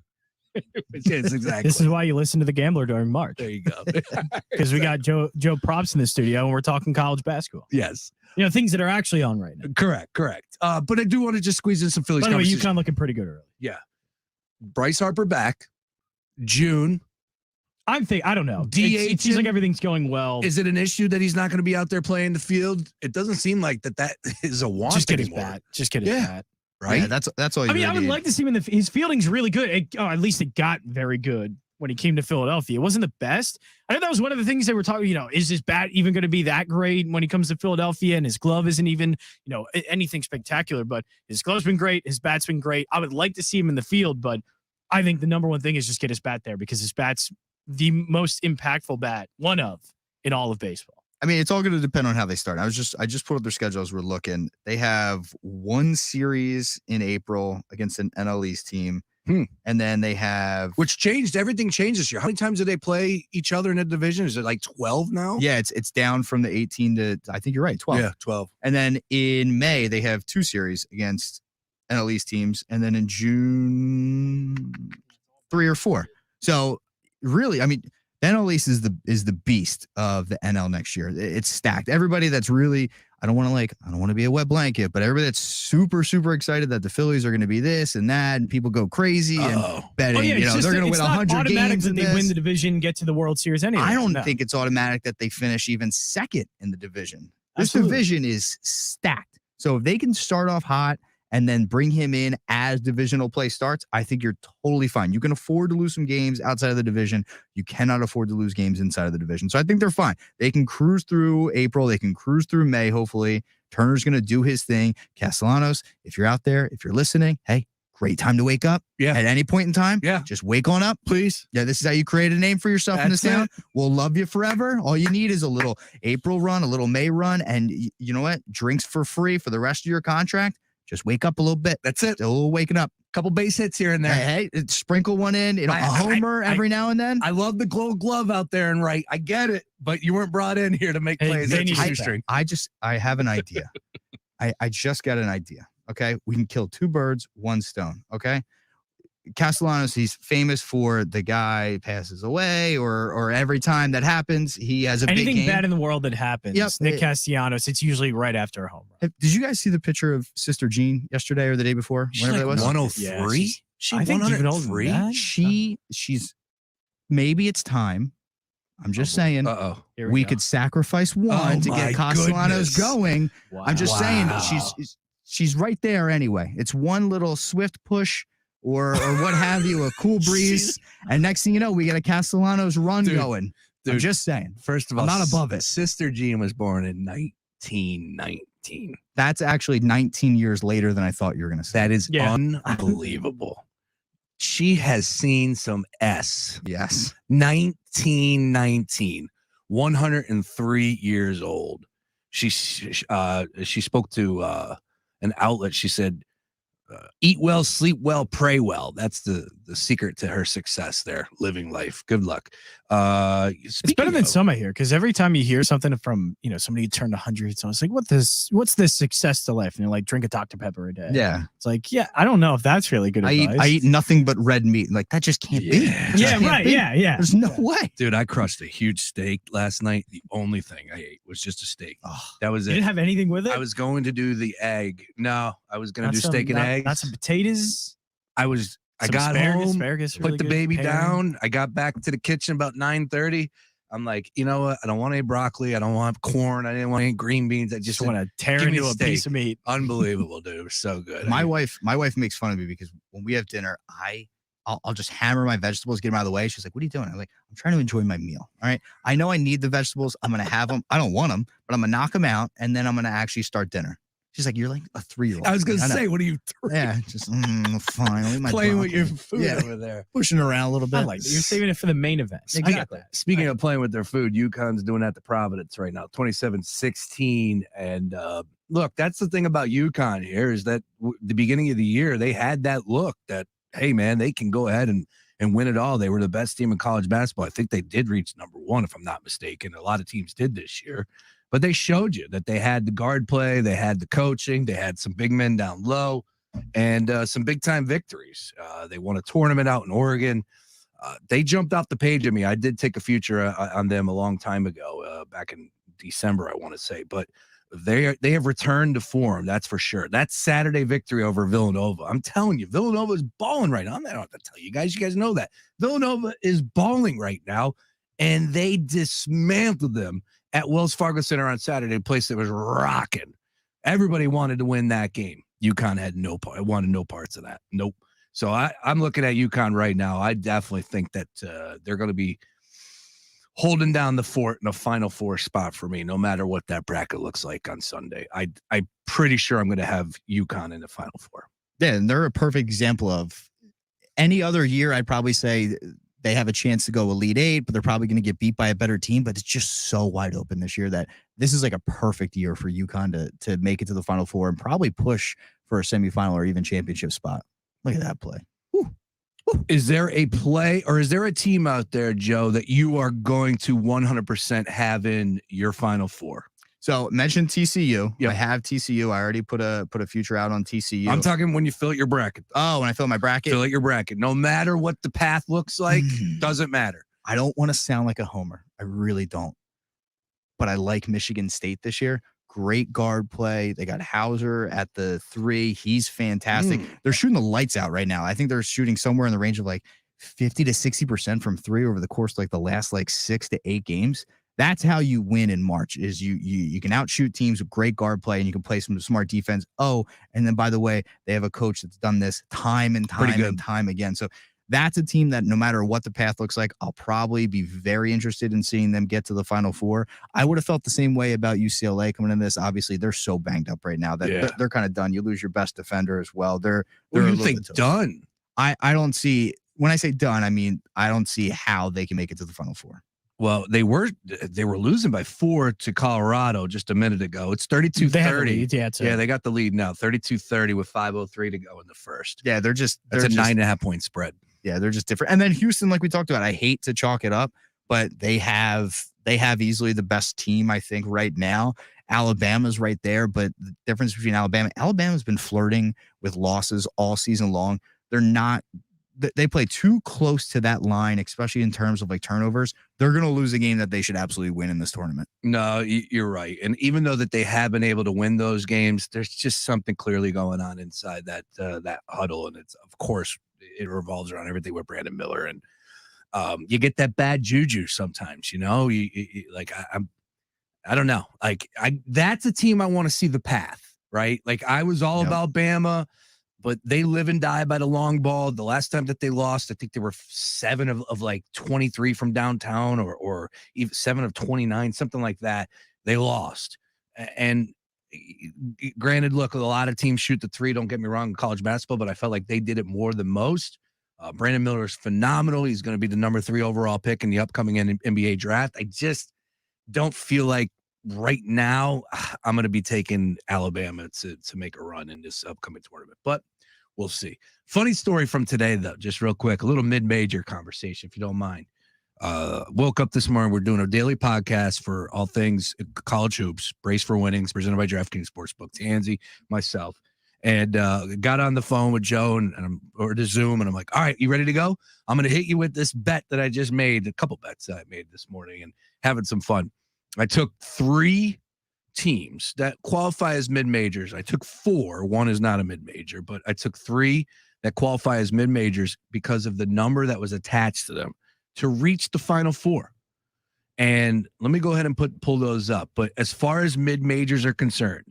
Yes, exactly. This is why you listen to The Gambler during March. There you go. Because we got Joe Props in the studio and we're talking college basketball. Yes. Things that are actually on right now. Correct. But I do want to just squeeze in some Phillies By the way, conversation. UConn looking pretty good early. Yeah. Bryce Harper back. June. I don't know. It seems like everything's going well. Is it an issue that he's not going to be out there playing the field? It doesn't seem like that is a want Just get anymore. his bat. Just get his bat. Right? Yeah, that's all you I would like to see him his fielding's really good. At least it got very good when he came to Philadelphia. It wasn't the best. I think that was one of the things they were talking, is his bat even going to be that great when he comes to Philadelphia? And his glove isn't even, anything spectacular, but his glove's been great. His bat's been great. I would like to see him in the field, but I think the number one thing is just get his bat there because his bat's the most impactful bat, one of, in all of baseball. I mean, it's all going to depend on how they start. I just put up their schedules. We're looking. They have one series in April against an NL East team. And then they have, which changed. Everything changed this year. How many times do they play each other in a division? Is it like 12 now? Yeah, it's down from the 18 to, I think you're right, 12. Yeah, 12. And then in May, they have 2 series against NL East teams. And then in June, 3 or 4. So really, I mean, the NL East is the beast of the NL next year. It's stacked. Everybody that's really, I don't want to be a wet blanket, but everybody that's super, super excited that the Phillies are going to be this and that, and people go crazy and betting, they're going to win 100 games. That they win the division, get to the World Series anyway. I don't think it's automatic that they finish even second in the division. This Absolutely. division is stacked. So if they can start off hot and then bring him in as divisional play starts, I think you're totally fine. You can afford to lose some games outside of the division. You cannot afford to lose games inside of the division. So I think they're fine. They can cruise through April. They can cruise through May, hopefully. Turner's going to do his thing. Castellanos, if you're out there, if you're listening, hey, great time to wake up. Yeah. At any point in time. Yeah. Just wake on up. Please. Yeah, this is how you create a name for yourself in this That's town. We'll love you forever. All you need is a little April run, a little May run, and you know what? Drinks for free for the rest of your contract. Just wake up a little bit. That's it. A little waking up. Couple base hits here and there. Hey, sprinkle one in. A homer every now and then. I love the Gold Glove out there and right. I get it, but you weren't brought in here to make plays. I have an idea. I just got an idea. Okay, we can kill 2 birds, 1 stone. Okay. Castellanos, he's famous for the guy passes away, or every time that happens, he has a anything big game. bad in the world that happens. Yep. Nick Castellanos, it's usually right after a home run. Did you guys see the picture of Sister Jean yesterday or the day before? She's Whenever like it was. 103. Yeah, She I think even older 103. than that. She's maybe it's time. I'm just saying. We could sacrifice one to get Castellanos going. Wow. I'm just saying she's right there anyway. It's one little swift push or what have you, a cool breeze, and next thing you know, we get a Castellanos run going. I'm just saying. First of all, I'm not above it. Sister Jean was born in 1919. That's actually 19 years later than I thought you were going to say. That is unbelievable. She has seen some S. Yes. 1919, 103 years old. She spoke to an outlet. She said, eat well, sleep well, pray well. That's the secret to her success there, living life. Good luck. It's better than some I hear, because every time you hear something from somebody who turned 100, it's like, what's this success to life? And you're like, drink a Dr. Pepper a day. Yeah. It's like, I don't know if that's really good advice. I eat nothing but red meat. Like, that just can't be. Yeah, right. Yeah. There's no way. Dude, I crushed a huge steak last night. The only thing I ate was just a steak. That was it. You didn't have anything with it? I was going to do the egg. No, I was going to do steak and eggs. Not some potatoes. I got asparagus, home, really put the good baby pairing. down. I got back to the kitchen about 9:30. I'm like, you know what? I don't want any broccoli. I don't want corn. I didn't want any green beans. I just want to tear give me into a steak. piece of meat. Unbelievable, dude. It was so good. My wife makes fun of me because when we have dinner, I'll just hammer my vegetables, get them out of the way. She's like, what are you doing? I'm like, I'm trying to enjoy my meal. All right. I know I need the vegetables. I'm going to have them. I don't want them, but I'm going to knock them out. And then I'm going to actually start dinner. She's like, you're like a 3-year-old. I was going to I know. say, what are you Yeah, just fine. I'll eat my Playing with your broccoli. food over there. Pushing around a little bit. I like that. You're saving it for the main event. I got that. Speaking of playing with their food, UConn's doing that to Providence right now, 27-16. And look, that's the thing about UConn here is that the beginning of the year, they had that look that, hey, man, they can go ahead and win it all. They were the best team in college basketball. I think they did reach number 1, if I'm not mistaken. A lot of teams did this year. But they showed you that they had the guard play, they had the coaching, they had some big men down low, and some big-time victories. They won a tournament out in Oregon. They jumped off the page at me. I did take a future on them a long time ago, back in December, I want to say. But they have returned to form, that's for sure. That Saturday victory over Villanova, I'm telling you, Villanova is balling right now. I don't have to tell you guys. You guys know that. Villanova is balling right now, and they dismantled them at Wells Fargo Center on Saturday, a place that was rocking. Everybody wanted to win that game. UConn had wanted no parts of that. Nope. So I'm looking at UConn right now. I definitely think that they're going to be holding down the fort in a Final Four spot for me, no matter what that bracket looks like on Sunday. I'm pretty sure I'm going to have UConn in the Final Four. Yeah, and they're a perfect example of any other year. I'd probably say they have a chance to go Elite Eight, but they're probably going to get beat by a better team. But it's just so wide open this year that this is like a perfect year for UConn to make it to the Final Four and probably push for a semifinal or even championship spot. Look at that play. Is there a play or is there a team out there, Joe, that you are going to 100% have in your Final Four? So mention TCU. Yep. I have TCU. I already put a future out on TCU. I'm talking when you fill out your bracket. Oh, when I fill my bracket? Fill out your bracket. No matter what the path looks like, doesn't matter. I don't want to sound like a homer. I really don't. But I like Michigan State this year. Great guard play. They got Hauser at the 3. He's fantastic. They're shooting the lights out right now. I think they're shooting somewhere in the range of like 50 to 60% from 3 over the course of like the last like 6 to 8 games. That's how you win in March is you can outshoot teams with great guard play and you can play some smart defense. Oh, and then by the way, they have a coach that's done this time and time and time again. So that's a team that no matter what the path looks like, I'll probably be very interested in seeing them get to the Final Four. I would have felt the same way about UCLA coming in this. Obviously, they're so banged up right now that they're kind of done. You lose your best defender as well. They're you think done? I don't see, when I say done, I mean, I don't see how they can make it to the Final Four. Well, they were losing by 4 to Colorado just a minute ago. It's 32-30. Yeah, they got the lead now, 32-30 with 5:03 to go in the first. Yeah, that's a 9.5 point spread. Yeah, they're just different. And then Houston, like we talked about, I hate to chalk it up, but they have easily the best team, I think, right now. Alabama's right there, but the difference between Alabama's been flirting with losses all season long. They play too close to that line, especially in terms of like turnovers. They're going to lose a game that they should absolutely win in this tournament. No, you're right. And even though that they have been able to win those games, there's just something clearly going on inside that huddle. And it's, of course, it revolves around everything with Brandon Miller. And you get that bad juju sometimes, you know, I don't know. That's a team I want to see the path, right? Like I was all about Bama, but they live and die by the long ball. The last time that they lost, I think they were 7 of like 23 from downtown or even 7 of 29, something like that. They lost. And granted, look, a lot of teams shoot the 3, don't get me wrong, in college basketball, but I felt like they did it more than most. Brandon Miller is phenomenal. He's going to be the number 3 overall pick in the upcoming NBA draft. I just don't feel like right now I'm going to be taking Alabama to make a run in this upcoming tournament, but we'll see. Funny story from today, though, just real quick, a little mid-major conversation, if you don't mind. Woke up this morning. We're doing a daily podcast for all things college hoops, Brace for Winnings, presented by DraftKings Sportsbook. Tansy, myself, and got on the phone with Joe or to Zoom, and I'm like, all right, you ready to go? I'm going to hit you with this bet that I just made, a couple bets that I made this morning, and having some fun. I took 3 teams that qualify as mid-majors. I took 4. One is not a mid-major, but I took 3 that qualify as mid-majors because of the number that was attached to them to reach the Final Four. And let me go ahead and pull those up. But as far as mid-majors are concerned,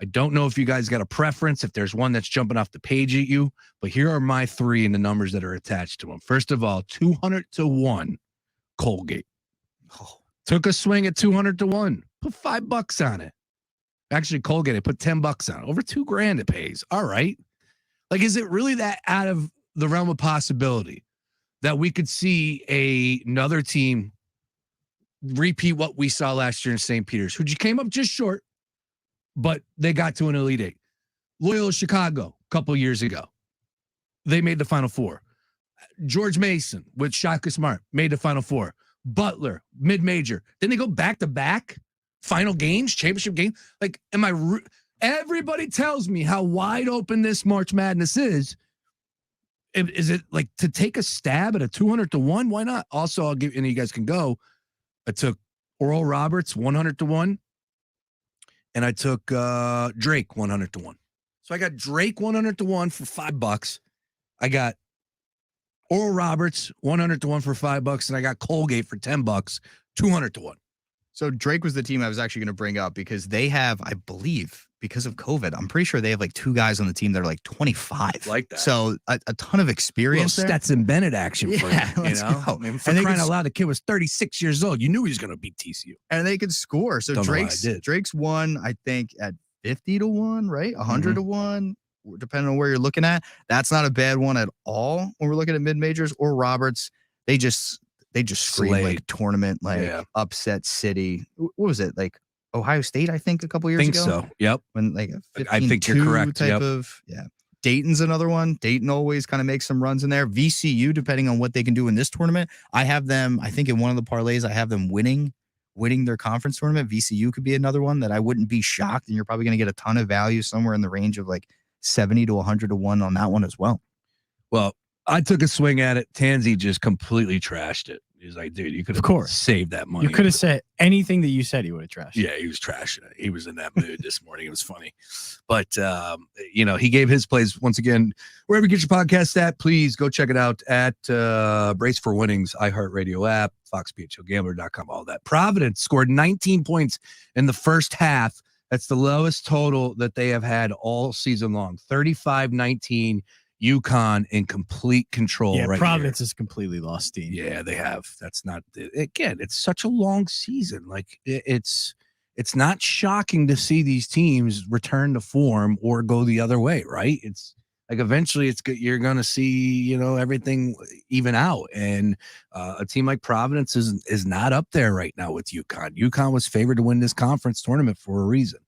I don't know if you guys got a preference, if there's one that's jumping off the page at you, but here are my 3 and the numbers that are attached to them. First of all, 200-1 Colgate. Took a swing at 200-1. Put $5 on it. Actually, Colgate, I put $10 on it. Over $2,000 it pays. All right. Like, is it really that out of the realm of possibility that we could see another team repeat what we saw last year in St. Peter's, who came up just short, but they got to an Elite Eight? Loyola Chicago a couple years ago, they made the Final Four. George Mason with Shaka Smart made the Final Four. Butler, mid-major. Then they go back-to-back final games, championship game. Like, everybody tells me how wide open this March Madness is. Is it like to take a stab at a 200-1? Why not? Also, I'll give, and you guys can go. I took Oral Roberts 100-1, and I took Drake 100-1. So I got Drake 100-1 for $5. I got Oral Roberts 100-1 for $5, and I got Colgate for $10, 200-1. So Drake was the team I was actually going to bring up because they have, I believe, because of COVID, I'm pretty sure they have like 2 guys on the team that are like 25. Like that. So a ton of experience. Little Stetson Bennett action for Yeah, you. let's know? go. I mean, for And they crying could out loud, the kid was 36 years old. You knew he was going to beat TCU. And they could score. So Don't know why I did. Drake's won, I think, at 50-1, right? 100-1, depending on where you're looking at. That's not a bad one at all when we're looking at mid-majors. Or Roberts, they just scream Slayed. like tournament, like upset city. What was it? Like Ohio State, I think, a couple years ago. So. Yep. When like a I think you're 15-2 correct. type Yep. of, Dayton's another one. Dayton always kind of makes some runs in there. VCU, depending on what they can do in this tournament. I have them, I think in one of the parlays, I have them winning their conference tournament. VCU could be another one that I wouldn't be shocked. And you're probably going to get a ton of value somewhere in the range of like 70 to 100-1 on that one as well. Well, I took a swing at it. Tansy just completely trashed it. He's like, dude, you could have saved that money. You could have said anything that you said he would have trashed. Yeah, he was trashing it. He was in that mood this morning. It was funny. But, he gave his plays once again. Wherever you get your podcast at, please go check it out at Brace for Winnings, iHeartRadio app, FoxPHLGambler.com, all that. Providence scored 19 points in the first half. That's the lowest total that they have had all season long. 35-19. UConn in complete control. Yeah, right Providence here. has completely lost steam. Yeah, they have. That's not, again, it's such a long season. Like it's not shocking to see these teams return to form or go the other way, right? It's like eventually you're going to see, everything even out. And a team like Providence is not up there right now with UConn. UConn was favored to win this conference tournament for a reason.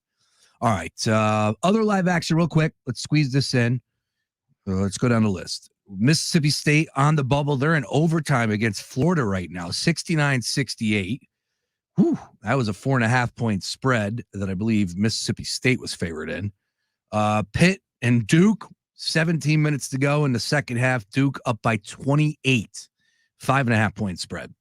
All right. Other live action real quick. Let's squeeze this in. Let's go down the list. Mississippi State on the bubble. They're in overtime against Florida right now, 69-68. Whew, that was a 4.5-point spread that I believe Mississippi State was favored in. Pitt and Duke, 17 minutes to go in the second half. Duke up by 28, 5.5-point spread.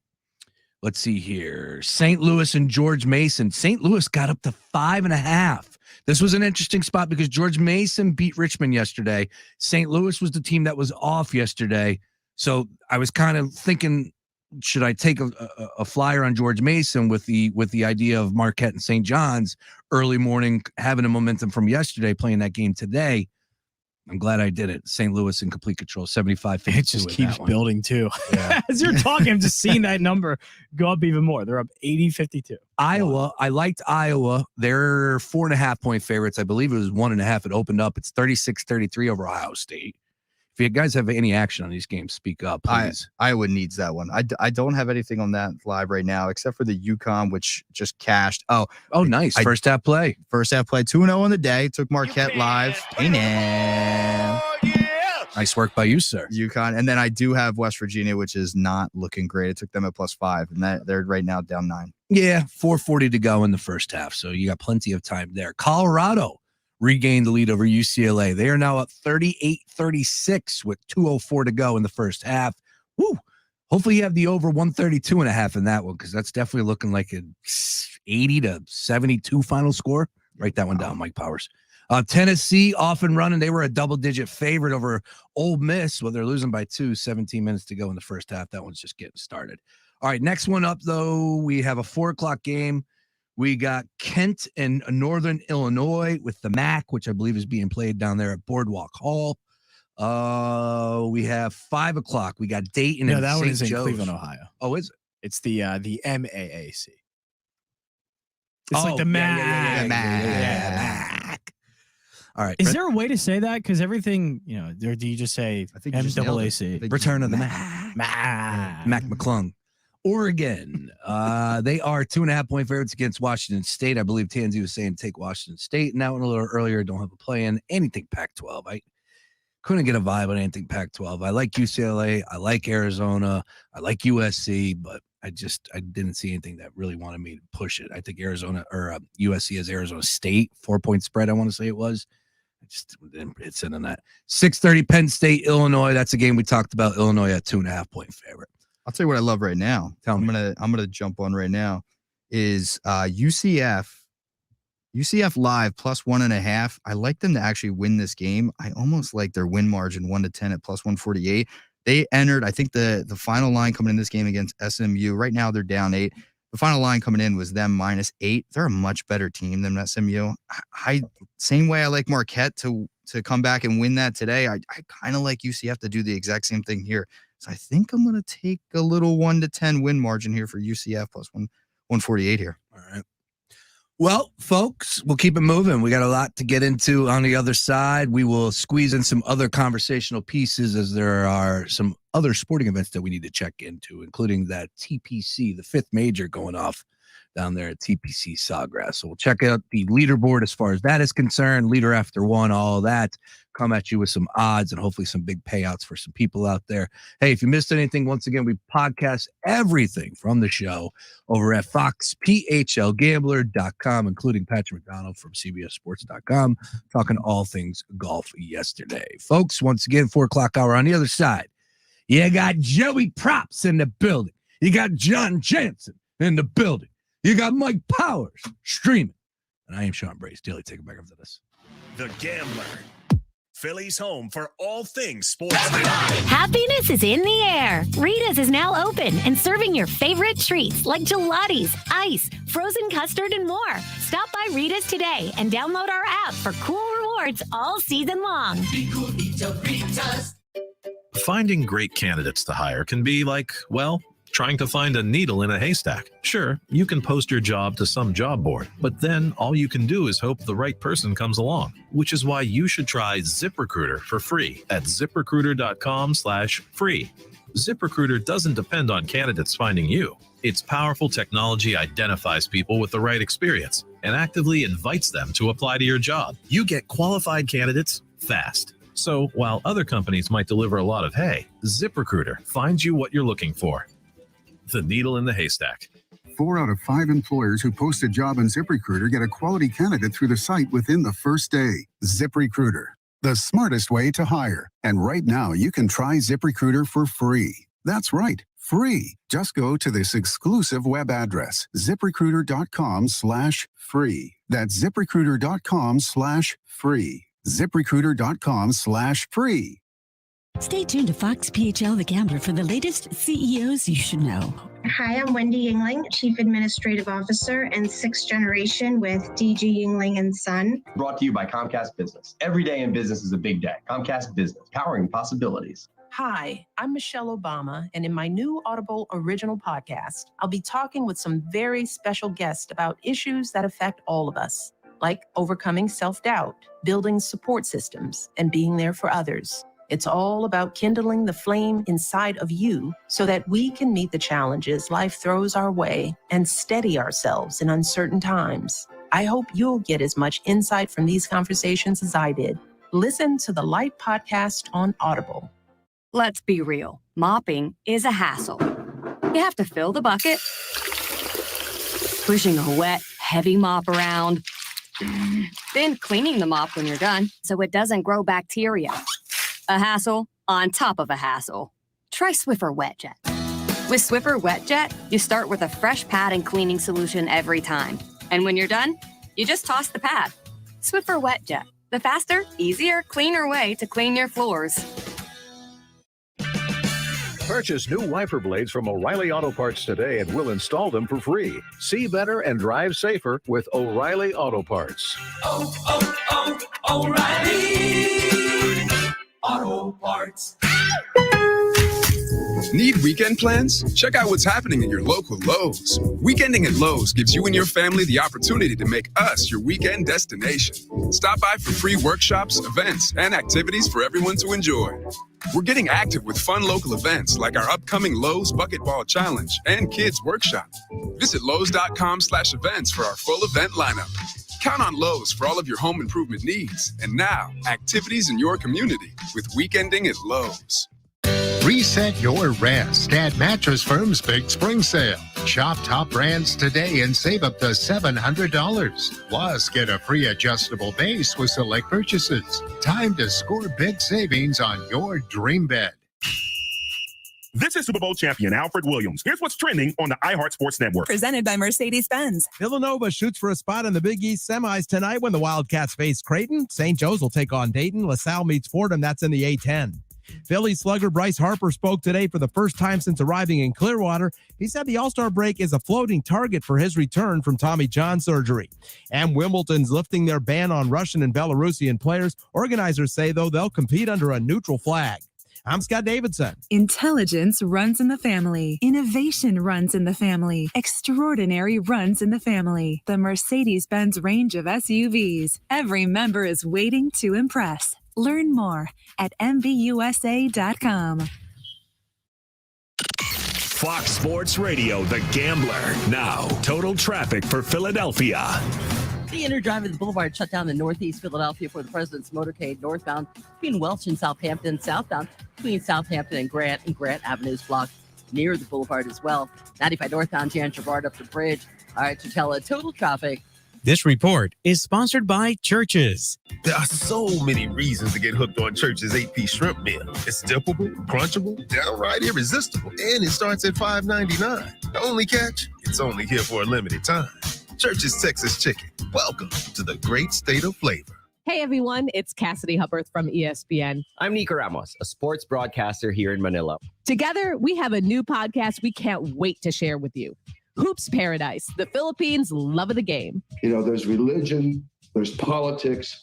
Let's see here. St. Louis and George Mason. St. Louis got up to 5.5. This was an interesting spot because George Mason beat Richmond yesterday. St. Louis was the team that was off yesterday. So I was kind of thinking, should I take a flyer on George Mason with the idea of Marquette and St. John's early morning, having a momentum from yesterday, playing that game today? I'm glad I did it. St. Louis in complete control, 75-52. It just keeps building too. Yeah. As you're talking, I'm just seeing that number go up even more. They're up 80-52. Iowa, I liked Iowa. They're 4.5-point favorites. I believe it was 1.5. It opened up. It's 36-33 over Ohio State. If you guys have any action on these games, speak up, please. Iowa needs that one. I don't have anything on that live right now except for the UConn, which just cashed. Oh, nice. First half play. 2-0 on the day. Took Marquette live. Hey, now. Nice work by you, sir. UConn. And then I do have West Virginia, which is not looking great. I took them at +5, and they're right now down 9. Yeah, 4:40 to go in the first half, so you got plenty of time there. Colorado regained the lead over UCLA. They are now up 38-36 with 2:04 to go in the first half. Woo! Hopefully you have the over 132.5 in that one, because that's definitely looking like an 80-72 final score. Write that one down, Mike Powers. Tennessee off and running. They were a double-digit favorite over Ole Miss. Well, they're losing by 2, 17 minutes to go in the first half. That one's just getting started. All right, next one up, though, we have a 4:00 game. We got Kent and Northern Illinois with the MAC, which I believe is being played down there at Boardwalk Hall. We have 5:00. We got Dayton and that St. one is in Joe's. Cleveland, Ohio. Oh, is it? It's the MAAC. It's like the Mac. Mac. All right. Is there a way to say that? Because everything, or do you just say I think you just nailed it. MAAC? Return of the Mac. Mac McClung. Oregon. They are 2.5-point favorites against Washington State. I believe Tansy was saying take Washington State. Now, a little earlier, don't have a play in anything Pac-12. I couldn't get a vibe on anything Pac-12. I like UCLA. I like Arizona. I like USC, but I didn't see anything that really wanted me to push it. I think Arizona or USC has Arizona State 4-point spread. I want to say it was. I just didn't hit in on that. 6:30 Penn State, Illinois. That's a game we talked about. Illinois at 2.5-point favorite. I'll tell you what I love right now. I'm gonna jump on right now. Is UCF live plus 1.5. I like them to actually win this game. I almost like their win margin 1-10 at plus 148. They entered, I think the final line coming in this game against SMU. Right now they're down 8. The final line coming in was them -8. They're a much better team than SMU. Same way I like Marquette to come back and win that today. I kind of like UCF to do the exact same thing here. So I think I'm going to take a little 1-10 win margin here for UCF plus 148 here. All right. Well, folks, we'll keep it moving. We got a lot to get into on the other side. We will squeeze in some other conversational pieces as there are some other sporting events that we need to check into, including that TPC, the 5th major going off down there at TPC Sawgrass. So we'll check out the leaderboard as far as that is concerned, leader after one, all that. Come at you with some odds and hopefully some big payouts for some people out there. Hey, if you missed anything, once again, we podcast everything from the show over at foxphlgambler.com, including Patrick McDonald from CBSSports.com, talking all things golf yesterday. Folks, once again, 4 o'clock hour on the other side. You got Joey Props in the building. You got John Jansen in the building. You got Mike Powers streaming. And I am Sean Brace. Daily, take it back after this. The Gambler. Philly's home for all things sports. Happiness is in the air. Rita's is now open and serving your favorite treats like gelatis, ice, frozen custard, and more. Stop by Rita's today and download our app for cool rewards all season long. Finding great candidates to hire can be like, well, trying to find a needle in a haystack. Sure, you can post your job to some job board, but then all you can do is hope the right person comes along, which is why you should try ZipRecruiter for free at ZipRecruiter.com/free. ZipRecruiter doesn't depend on candidates finding you. Its powerful technology identifies people with the right experience and actively invites them to apply to your job. You get qualified candidates fast. So while other companies might deliver a lot of hay, ZipRecruiter finds you what you're looking for. The needle in the haystack. 4 out of 5 employers who post a job on ZipRecruiter get a quality candidate through the site within the first day. ZipRecruiter, the smartest way to hire. And right now, you can try ZipRecruiter for free. That's right, free. Just go to this exclusive web address, ZipRecruiter.com/free. That's ZipRecruiter.com/free. ZipRecruiter.com/free. Stay tuned to Fox PHL The Gambler for the latest CEOs you should know. Hi, I'm Wendy Yingling, Chief Administrative Officer and 6th generation with DG Yingling & Son. Brought to you by Comcast Business. Every day in business is a big day. Comcast Business, powering possibilities. Hi, I'm Michelle Obama, and in my new Audible original podcast, I'll be talking with some very special guests about issues that affect all of us, like overcoming self-doubt, building support systems, and being there for others. It's all about kindling the flame inside of you so that we can meet the challenges life throws our way and steady ourselves in uncertain times. I hope you'll get as much insight from these conversations as I did. Listen to the Light Podcast on Audible. Let's be real. Mopping is a hassle. You have to fill the bucket, pushing a wet, heavy mop around, then cleaning the mop when you're done so it doesn't grow bacteria. A hassle on top of a hassle. Try Swiffer Wet Jet. With Swiffer Wet Jet, you start with a fresh pad and cleaning solution every time. And when you're done, you just toss the pad. Swiffer Wet Jet, the faster, easier, cleaner way to clean your floors. Purchase new wiper blades from O'Reilly Auto Parts today and we'll install them for free. See better and drive safer with O'Reilly Auto Parts. O'Reilly Auto Parts. Need weekend plans? Check out what's happening at your local Lowe's. Weekending at Lowe's gives you and your family the opportunity to make us your weekend destination. Stop by for free workshops, events, and activities for everyone to enjoy. We're getting active with fun local events like our upcoming Lowe's Bucket Ball Challenge and Kids Workshop. Visit Lowe's.com/events for our full event lineup. Count on Lowe's for all of your home improvement needs. And now, activities in your community with Weekending at Lowe's. Reset your rest at Mattress Firm's Big Spring Sale. Shop top brands today and save up to $700. Plus, get a free adjustable base with select purchases. Time to score big savings on your dream bed. This is Super Bowl champion Alfred Williams. Here's what's trending on the iHeart Sports Network. Presented by Mercedes-Benz. Villanova shoots for a spot in the Big East semis tonight when the Wildcats face Creighton. St. Joe's will take on Dayton. LaSalle meets Fordham. That's in the A-10. Philly slugger Bryce Harper spoke today for the first time since arriving in Clearwater. He said the All-Star break is a floating target for his return from Tommy John surgery. And Wimbledon's lifting their ban on Russian and Belarusian players. Organizers say, though, they'll compete under a neutral flag. I'm Scott Davidson. Intelligence runs in the family. Innovation runs in the family. Extraordinary runs in the family. The Mercedes-Benz range of SUVs. Every member is waiting to impress. Learn more at MBUSA.com. Fox Sports Radio, The Gambler. Now, total traffic for Philadelphia. The inner drive of the boulevard shut down in northeast Philadelphia for the President's Motorcade northbound between Welch and Southampton, southbound between Southampton and Grant Avenues blocked near the boulevard as well. 95 northbound Jan Gerard up the bridge. All right, to tell total traffic. This report is sponsored by Churches. There are so many reasons to get hooked on Church's 8-piece shrimp meal. It's dippable, crunchable, downright irresistible, and it starts at $5.99. The only catch, it's only here for a limited time. Church's Texas Chicken. Welcome to the great state of flavor. Hey everyone, it's Cassidy Hupperth from ESPN. I'm Nico Ramos, a sports broadcaster here in Manila. Together, we have a new podcast we can't wait to share with you. Hoops Paradise, the Philippines' love of the game. You know, there's religion, there's politics,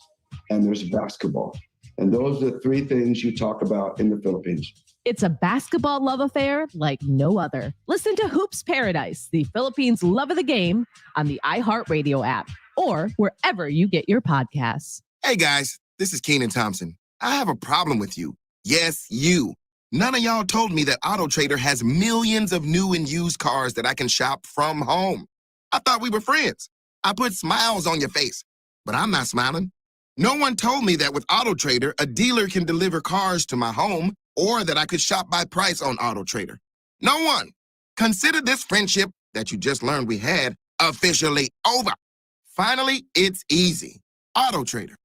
and there's basketball. And those are the three things you talk about in the Philippines. It's a basketball love affair like no other. Listen to Hoops Paradise, the Philippines' love of the game, on the iHeartRadio app or wherever you get your podcasts. Hey guys, this is Kenan Thompson. I have a problem with you. Yes, you. None of y'all told me that AutoTrader has millions of new and used cars that I can shop from home. I thought we were friends. I put smiles on your face, but I'm not smiling. No one told me that with AutoTrader, a dealer can deliver cars to my home or that I could shop by price on AutoTrader. No one. Consider this friendship that you just learned we had officially over. Finally, it's easy. AutoTrader.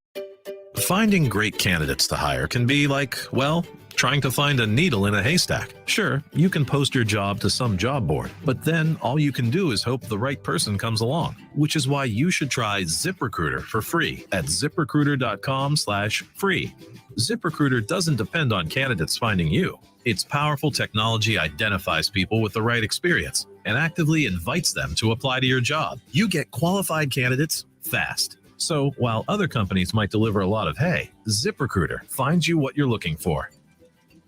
Finding great candidates to hire can be like, well, trying to find a needle in a haystack. Sure, you can post your job to some job board, but then all you can do is hope the right person comes along, which is why you should try ZipRecruiter for free at ZipRecruiter.com/free. ZipRecruiter doesn't depend on candidates finding you. Its powerful technology identifies people with the right experience and actively invites them to apply to your job. You get qualified candidates fast. So while other companies might deliver a lot of hay, ZipRecruiter finds you what you're looking for.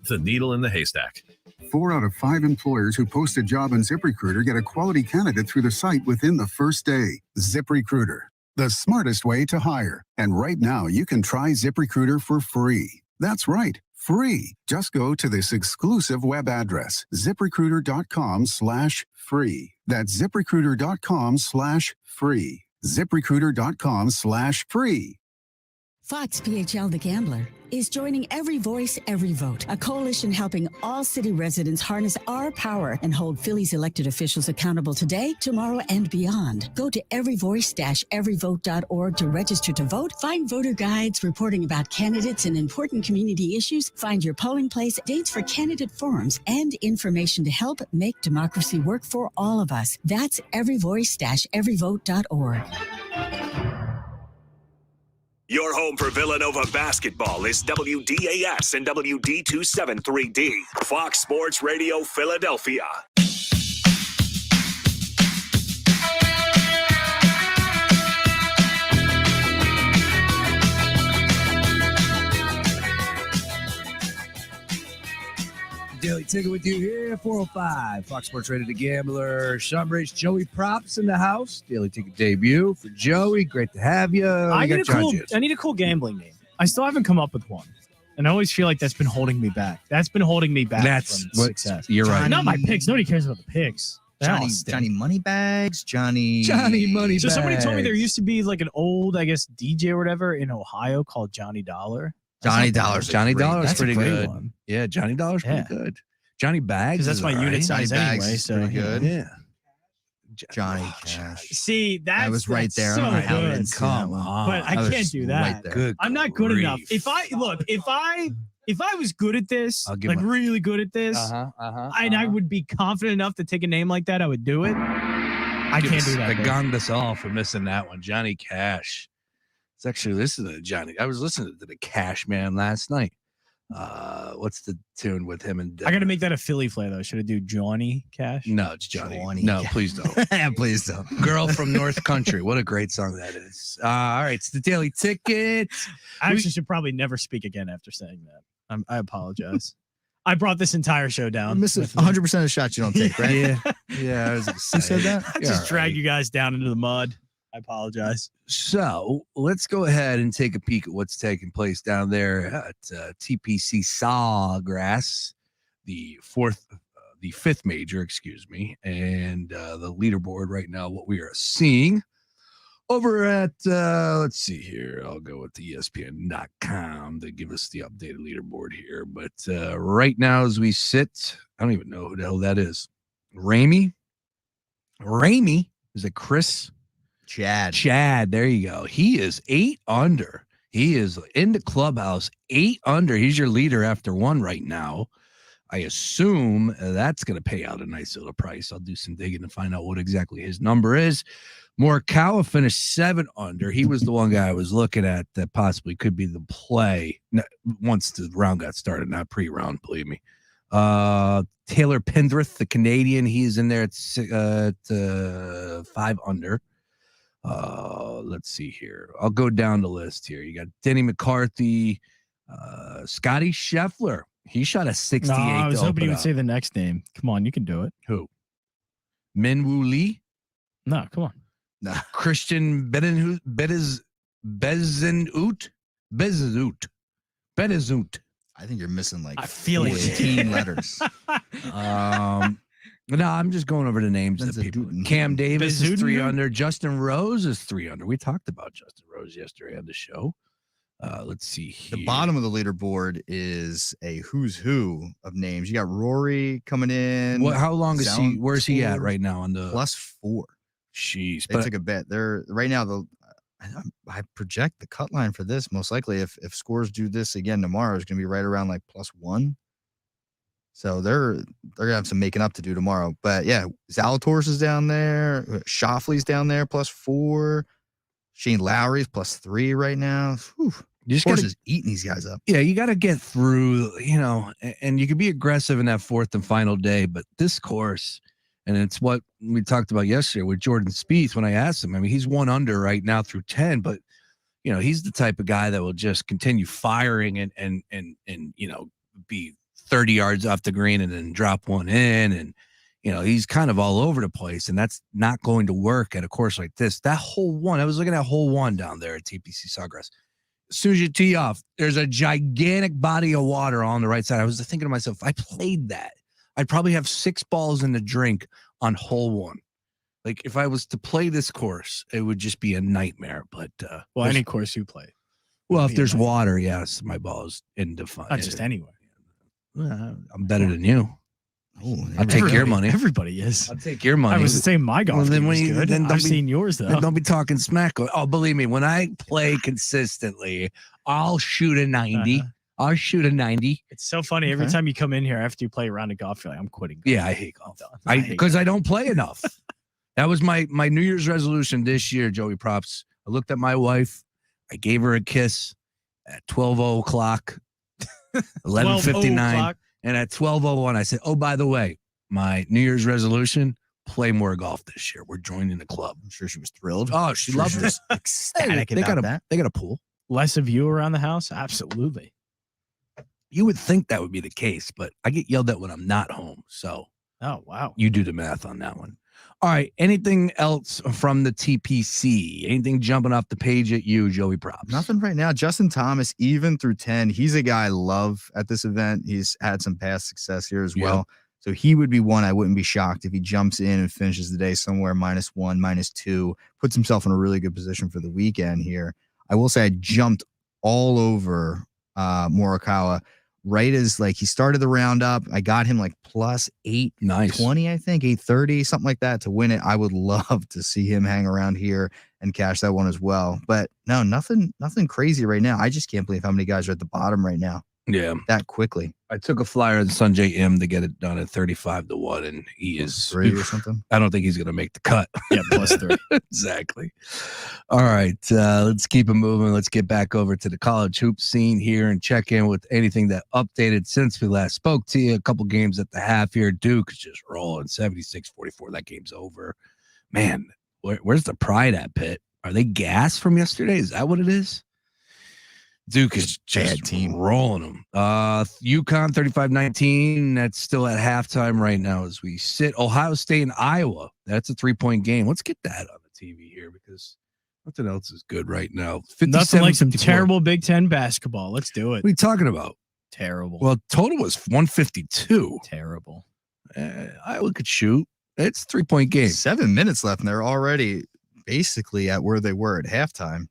The needle in the haystack. 4 out of 5 employers who post a job on ZipRecruiter get a quality candidate through the site within the first day. ZipRecruiter, the smartest way to hire. And right now, you can try ZipRecruiter for free. That's right, free. Just go to this exclusive web address, ZipRecruiter.com/free. That's ZipRecruiter.com/free. ZipRecruiter.com/free. Fox PHL The Gambler is joining Every Voice, Every Vote, a coalition helping all city residents harness our power and hold Philly's elected officials accountable today, tomorrow, and beyond. Go to everyvoice-everyvote.org to register to vote, find voter guides reporting about candidates and important community issues, find your polling place, dates for candidate forums, and information to help make democracy work for all of us. That's everyvoice-everyvote.org. Your home for Villanova basketball is WDAS and WD273D. Fox Sports Radio Philadelphia. Daily Ticket with you here, 405 Fox Sports Radio, The Gambler. Sean Brace, Joey Props in the house. Daily Ticket debut for Joey. Great to have you. I need a cool gambling name. I still haven't come up with one. And I always feel like that's been holding me back. That's from success. You're right. Not my picks. Nobody cares about the picks. Johnny Moneybags, Johnny Moneybags. So somebody told me there used to be like an old, I guess, DJ or whatever in Ohio called Johnny Dollar. Johnny Dollar's pretty good. One. Yeah, Johnny Dollar's pretty good. Johnny Bags. Because that's my unit size anyway. So pretty good. Yeah. Johnny Cash. See, that was right there. So good. Come on. But I can't do that. Good I'm not good grief. enough. If I was good at this, really good at this, and I would be confident enough to take a name like that, I would do it. I can't do that. I gonged us all for missing that one. Johnny Cash. It's actually listening to Johnny. I was listening to the Cash Man last night. What's the tune with him and I got to make that a Philly flair though. Should I do Johnny Cash? No, it's Johnny. No, please don't. Yeah, please don't. Girl from North Country. What a great song that is. All right, it's the Daily Ticket. I actually should probably never speak again after saying that. I apologize. I brought this entire show down. You're missing 100% of the shots you don't take, right? Yeah. I was Who said that? I just dragged you guys down into the mud. I apologize. So let's go ahead and take a peek at what's taking place down there at TPC Sawgrass, the fifth major, excuse me, and the leaderboard right now. What we are seeing over at let's see here. I'll go with the ESPN.com to give us the updated leaderboard here. But right now, as we sit, I don't even know who the hell that is. Ramey, is it Chris? Chad, there you go. He is 8 under. He is in the clubhouse, 8 under. He's your leader after one right now. I assume that's going to pay out a nice little price. I'll do some digging to find out what exactly his number is. Morikawa finished 7 under. He was the one guy I was looking at that possibly could be the play once the round got started, not pre-round, believe me. Taylor Pendrith, the Canadian, he's in there at 5 under. Let's see here. I'll go down the list here. You got Denny McCarthy, Scotty Scheffler. He shot a 68. No, I was hoping you would say the next name. Come on, you can do it. Who? Minwoo Lee? No, come on. No. Christian Bezenut. I think you're missing like I feel 14 letters. No, I'm just going over the names of people. Cam Davis is 3 under. Justin Rose is 3 under. We talked about Justin Rose yesterday on the show. Let's see here. The bottom of the leaderboard is a who's who of names. You got Rory coming in. How long is he? Where's he at right now on the +4? Jeez, they took a bet. They're right now. I project the cut line for this most likely if scores do this again tomorrow is going to be right around like +1. So they're gonna have some making up to do tomorrow. But yeah, Zalatoris is down there. Shoffley's down there +4. Shane Lowry's +3 right now. Whew. You just Course is eating these guys up. Yeah, you got to get through, and you can be aggressive in that fourth and final day. But this course, and it's what we talked about yesterday with Jordan Spieth when I asked him. I mean, he's 1 under right now through 10, but he's the type of guy that will just continue firing and be 30 yards off the green and then drop one in. And, he's kind of all over the place, and that's not going to work at a course like this. That hole 1, I was looking at hole 1 down there at TPC Sawgrass. As soon as you tee off, there's a gigantic body of water on the right side. I was thinking to myself, if I played that, I'd probably have 6 balls in the drink on hole 1. Like if I was to play this course, it would just be a nightmare. But any course you play. Well, if there's water, yes, my ball's in define. Not just anywhere. I'm better than you. Oh, I'll take your money. Everybody is. I'll take your money. I was saying my golf game is good. I've seen yours though. Don't be talking smack. Oh, believe me, when I play consistently, I'll shoot a 90. I'll shoot a 90. It's so funny. Every time you come in here after you play a round of golf, you're like, I'm quitting golf. Yeah, I hate golf. Because I don't play enough. That was my New Year's resolution this year, Joey Props. I looked at my wife. I gave her a kiss at 12:00, 11:59. And at 12:01, I said, oh, by the way, my New Year's resolution, play more golf this year. We're joining the club. I'm sure she was thrilled. Oh, she loved it. Ecstatic They got that. a pool. Less of you around the house? Absolutely. You would think that would be the case, but I get yelled at when I'm not home. So, oh wow, you do the math on that one. All right. Anything else from the TPC? Anything jumping off the page at you, Joey Props? Nothing right now. Justin Thomas, even through 10, he's a guy I love at this event. He's had some past success here as well. So he would be one I wouldn't be shocked if he jumps in and finishes the day somewhere -1, -2, puts himself in a really good position for the weekend here. I will say I jumped all over Morikawa right as like he started the roundup. I got him like plus 820, I think 830, something like that to win it. I would love to see him hang around here and cash that one as well. But no, nothing crazy right now. I just can't believe how many guys are at the bottom right now. Yeah, that quickly. I took a flyer on Sanjay M to get it done at 35-1, and he is 3 or something. I don't think he's going to make the cut. Yeah, +3. Exactly. All right, let's keep it moving. Let's get back over to the college hoop scene here and check in with anything that updated since we last spoke to you. A couple games at the half here. Duke is just rolling 76-44. That game's over. Man, where's the pride at, Pitt? Are they gas from yesterday? Is that what it is? Duke is just rolling them. UConn 35-19. That's still at halftime right now as we sit. Ohio State and Iowa. That's a 3-point game. Let's get that on the TV here because nothing else is good right now. Nothing like some terrible Big Ten basketball. Let's do it. What are you talking about? Terrible. Well, total was 152. Terrible. Iowa could shoot. It's a 3-point game. 7 minutes left, and they're already basically at where they were at halftime.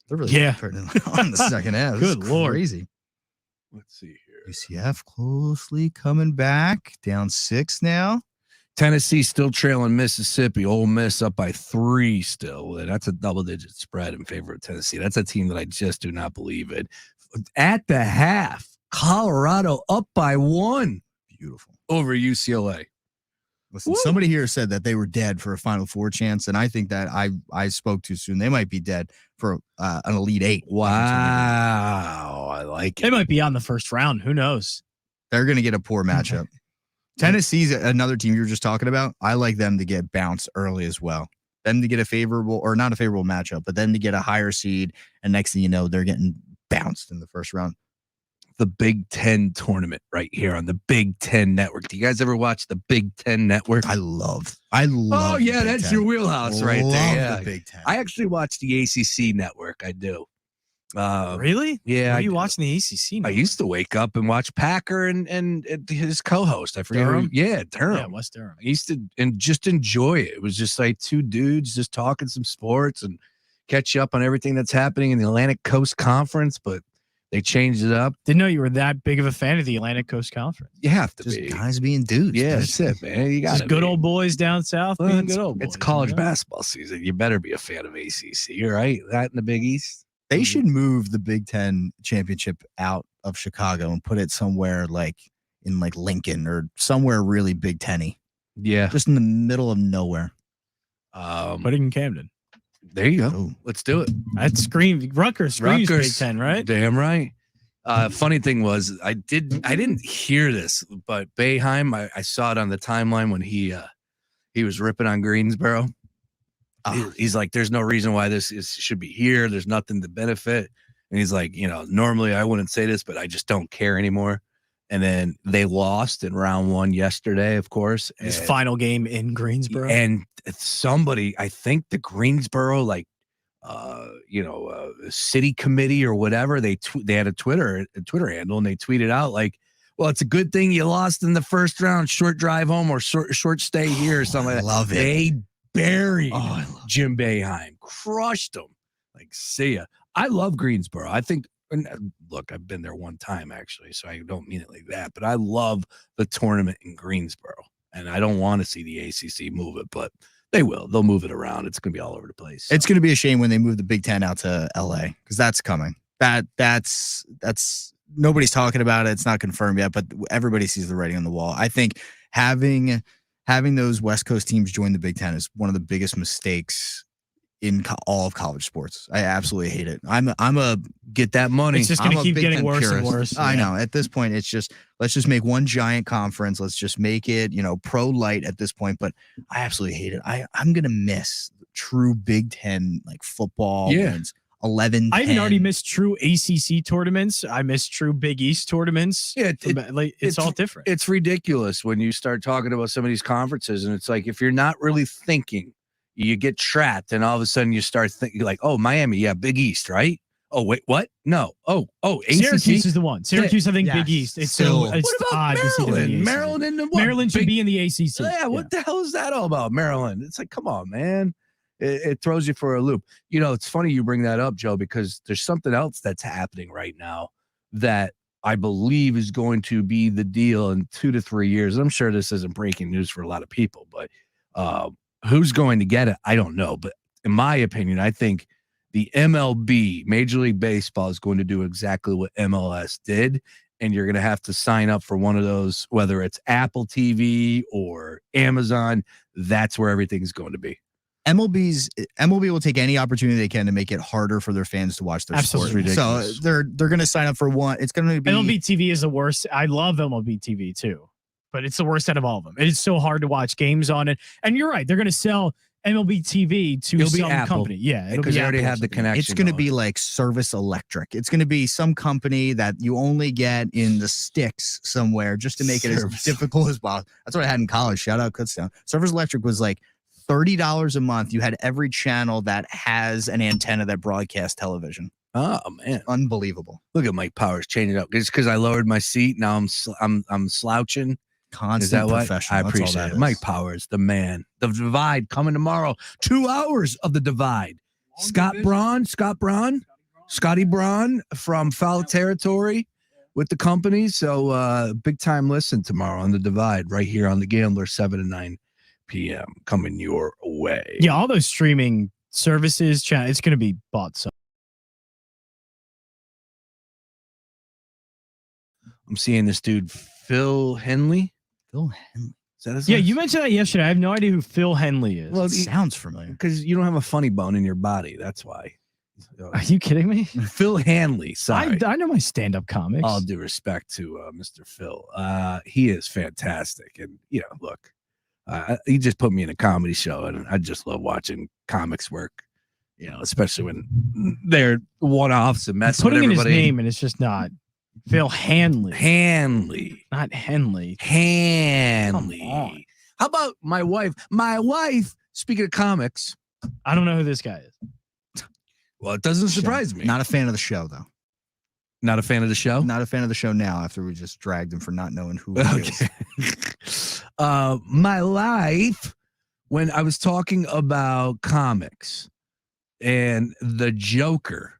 They're really turning on the second half. Good Lord. Crazy. Let's see here. UCF closely coming back. Down 6 now. Tennessee still trailing Mississippi. Ole Miss up by 3 still. That's a double-digit spread in favor of Tennessee. That's a team that I just do not believe in. At the half, Colorado up by 1. Beautiful. Over UCLA. Listen, somebody here said that they were dead for a Final Four chance, and I think that I spoke too soon. They might be dead for an Elite 8. Wow, I like it. They might be on the first round. Who knows? They're going to get a poor matchup. Tennessee's another team you were just talking about. I like them to get bounced early as well. Them to get a favorable, or not a favorable matchup, but then to get a higher seed, and next thing you know, they're getting bounced in the first round. The Big Ten tournament right here on the Big Ten Network. Do you guys ever watch the Big Ten Network? I love. Oh yeah, that's your wheelhouse right there. Yeah, the Big Ten. I actually watch the ACC Network. I do. Really? Yeah. Why are you watching the ACC Network? I used to wake up and watch Packer and his co-host. I forget. Durham? Durham. Yeah, West Durham. I used to and just enjoy it. It was just like 2 dudes just talking some sports and catch up on everything that's happening in the Atlantic Coast Conference, but they changed it up. Didn't know you were that big of a fan of the Atlantic Coast Conference. You have to Just be. guys being dudes. Yeah, that's it, man. You got Just good old boys down south being good old boys. It's college you know? basketball season. You better be a fan of ACC, right? That in the Big East. They should move the Big Ten championship out of Chicago and put it somewhere like in like Lincoln or somewhere really Big Ten-y. Yeah. Just in the middle of nowhere. Put it in Camden. There you go. Ooh. Let's do it. That's Rutgers screams Big Ten, right? Damn right. Funny thing was, I didn't hear this, but Boeheim, I saw it on the timeline when he was ripping on Greensboro. He's like, there's no reason why this should be here. There's nothing to benefit. And he's like, normally I wouldn't say this, but I just don't care anymore. And then they lost in round 1 yesterday, of course. His final game in Greensboro. And somebody, I think the Greensboro, city committee or whatever, they had a Twitter handle, and they tweeted out like, well, it's a good thing you lost in the first round, short drive home or short stay here or something like that. Love it. They buried Jim Boeheim, crushed him. Like, see ya. I love Greensboro. I think, look, I've been there one time actually, so I don't mean it like that, but I love the tournament in Greensboro, and I don't want to see the ACC move it, but they will. They'll move it around. It's going to be all over the place. So. It's going to be a shame when they move the Big Ten out to LA because that's coming. That's nobody's talking about it. It's not confirmed yet, but everybody sees the writing on the wall. I think having those West Coast teams join the Big Ten is one of the biggest mistakes in all of college sports. I absolutely hate it. I'm a get that money. It's just going to keep getting worse and worse. I know. At this point, it's just let's just make one giant conference. Let's just make it, pro light at this point. But I absolutely hate it. I'm going to miss true Big Ten like football wins 11, I 10. even already missed true ACC tournaments. I missed true Big East tournaments. Yeah, it's all different. It's ridiculous when you start talking about some of these conferences, and it's like if you're not really thinking, you get trapped, and all of a sudden you start thinking like, "Oh, Miami, yeah, Big East, right? Oh, wait, what? No. Oh, ACC? Syracuse is the one. Syracuse, I think Yes. Big East. It's Still. so it's What about odd to see them in the Maryland? ACC. Maryland in the what? Maryland should be in the ACC. Yeah, what the hell is that all about, Maryland? It's like, come on, man. It throws you for a loop. You know, it's funny you bring that up, Joe, because there's something else that's happening right now that I believe is going to be the deal in 2 to 3 years. I'm sure this isn't breaking news for a lot of people, but who's going to get it? I don't know. But in my opinion, I think the MLB, Major League Baseball, is going to do exactly what MLS did. And you're going to have to sign up for one of those, whether it's Apple TV or Amazon. That's where everything's going to be. MLB will take any opportunity they can to make it harder for their fans to watch their Absolutely sport. ridiculous. So they're going to sign up for one. It's going to be MLB TV is the worst. I love MLB TV too, but it's the worst out of all of them. It's so hard to watch games on it. And you're right. They're going to sell MLB TV to It'll be some Apple. company. Yeah. It'll Because be they already Apple or have the something. connection. It's going to going. be like Service Electric. It's going to be some company that you only get in the sticks somewhere just to make it as difficult as possible. That's what I had in college. Shout out Kutztown. Service Electric was like $30 a month. You had every channel that has an antenna that broadcasts television. Oh man, unbelievable! Look at Mike Powers changing it up. It's because I lowered my seat. Now I'm slouching. Constant Is that what? professional. I That's all appreciate that it. is. Mike Powers, the man. The Divide coming tomorrow. 2 hours of the Divide. Scotty Braun from Foul Territory with the company. So big time listen tomorrow on the Divide right here on the Gambler, 7 to 9 p.m. coming your way. Yeah, all those streaming services, it's going to be bought. So I'm seeing this dude, Phil Henley. Is that his yeah, name? you mentioned that yesterday. I have no idea who Phil Henley is. Well, sounds familiar. Because you don't have a funny bone in your body. That's why. Are you kidding me? Phil Hanley. Sorry. I know my stand-up comics. All due respect to Mr. Phil. He is fantastic. And, look, he just put me in a comedy show, and I just love watching comics work, especially when they're one-offs and messing with putting in his everybody. name, and it's just not Phil Hanley. Not Henley. Hanley. How about my wife? My wife, speaking of comics. I don't know who this guy is. Well, it doesn't surprise me. Not a fan of the show, though. Not a fan of the show? Not a fan of the show now after we just dragged him for not knowing who he is. My life, when I was talking about comics and the Joker,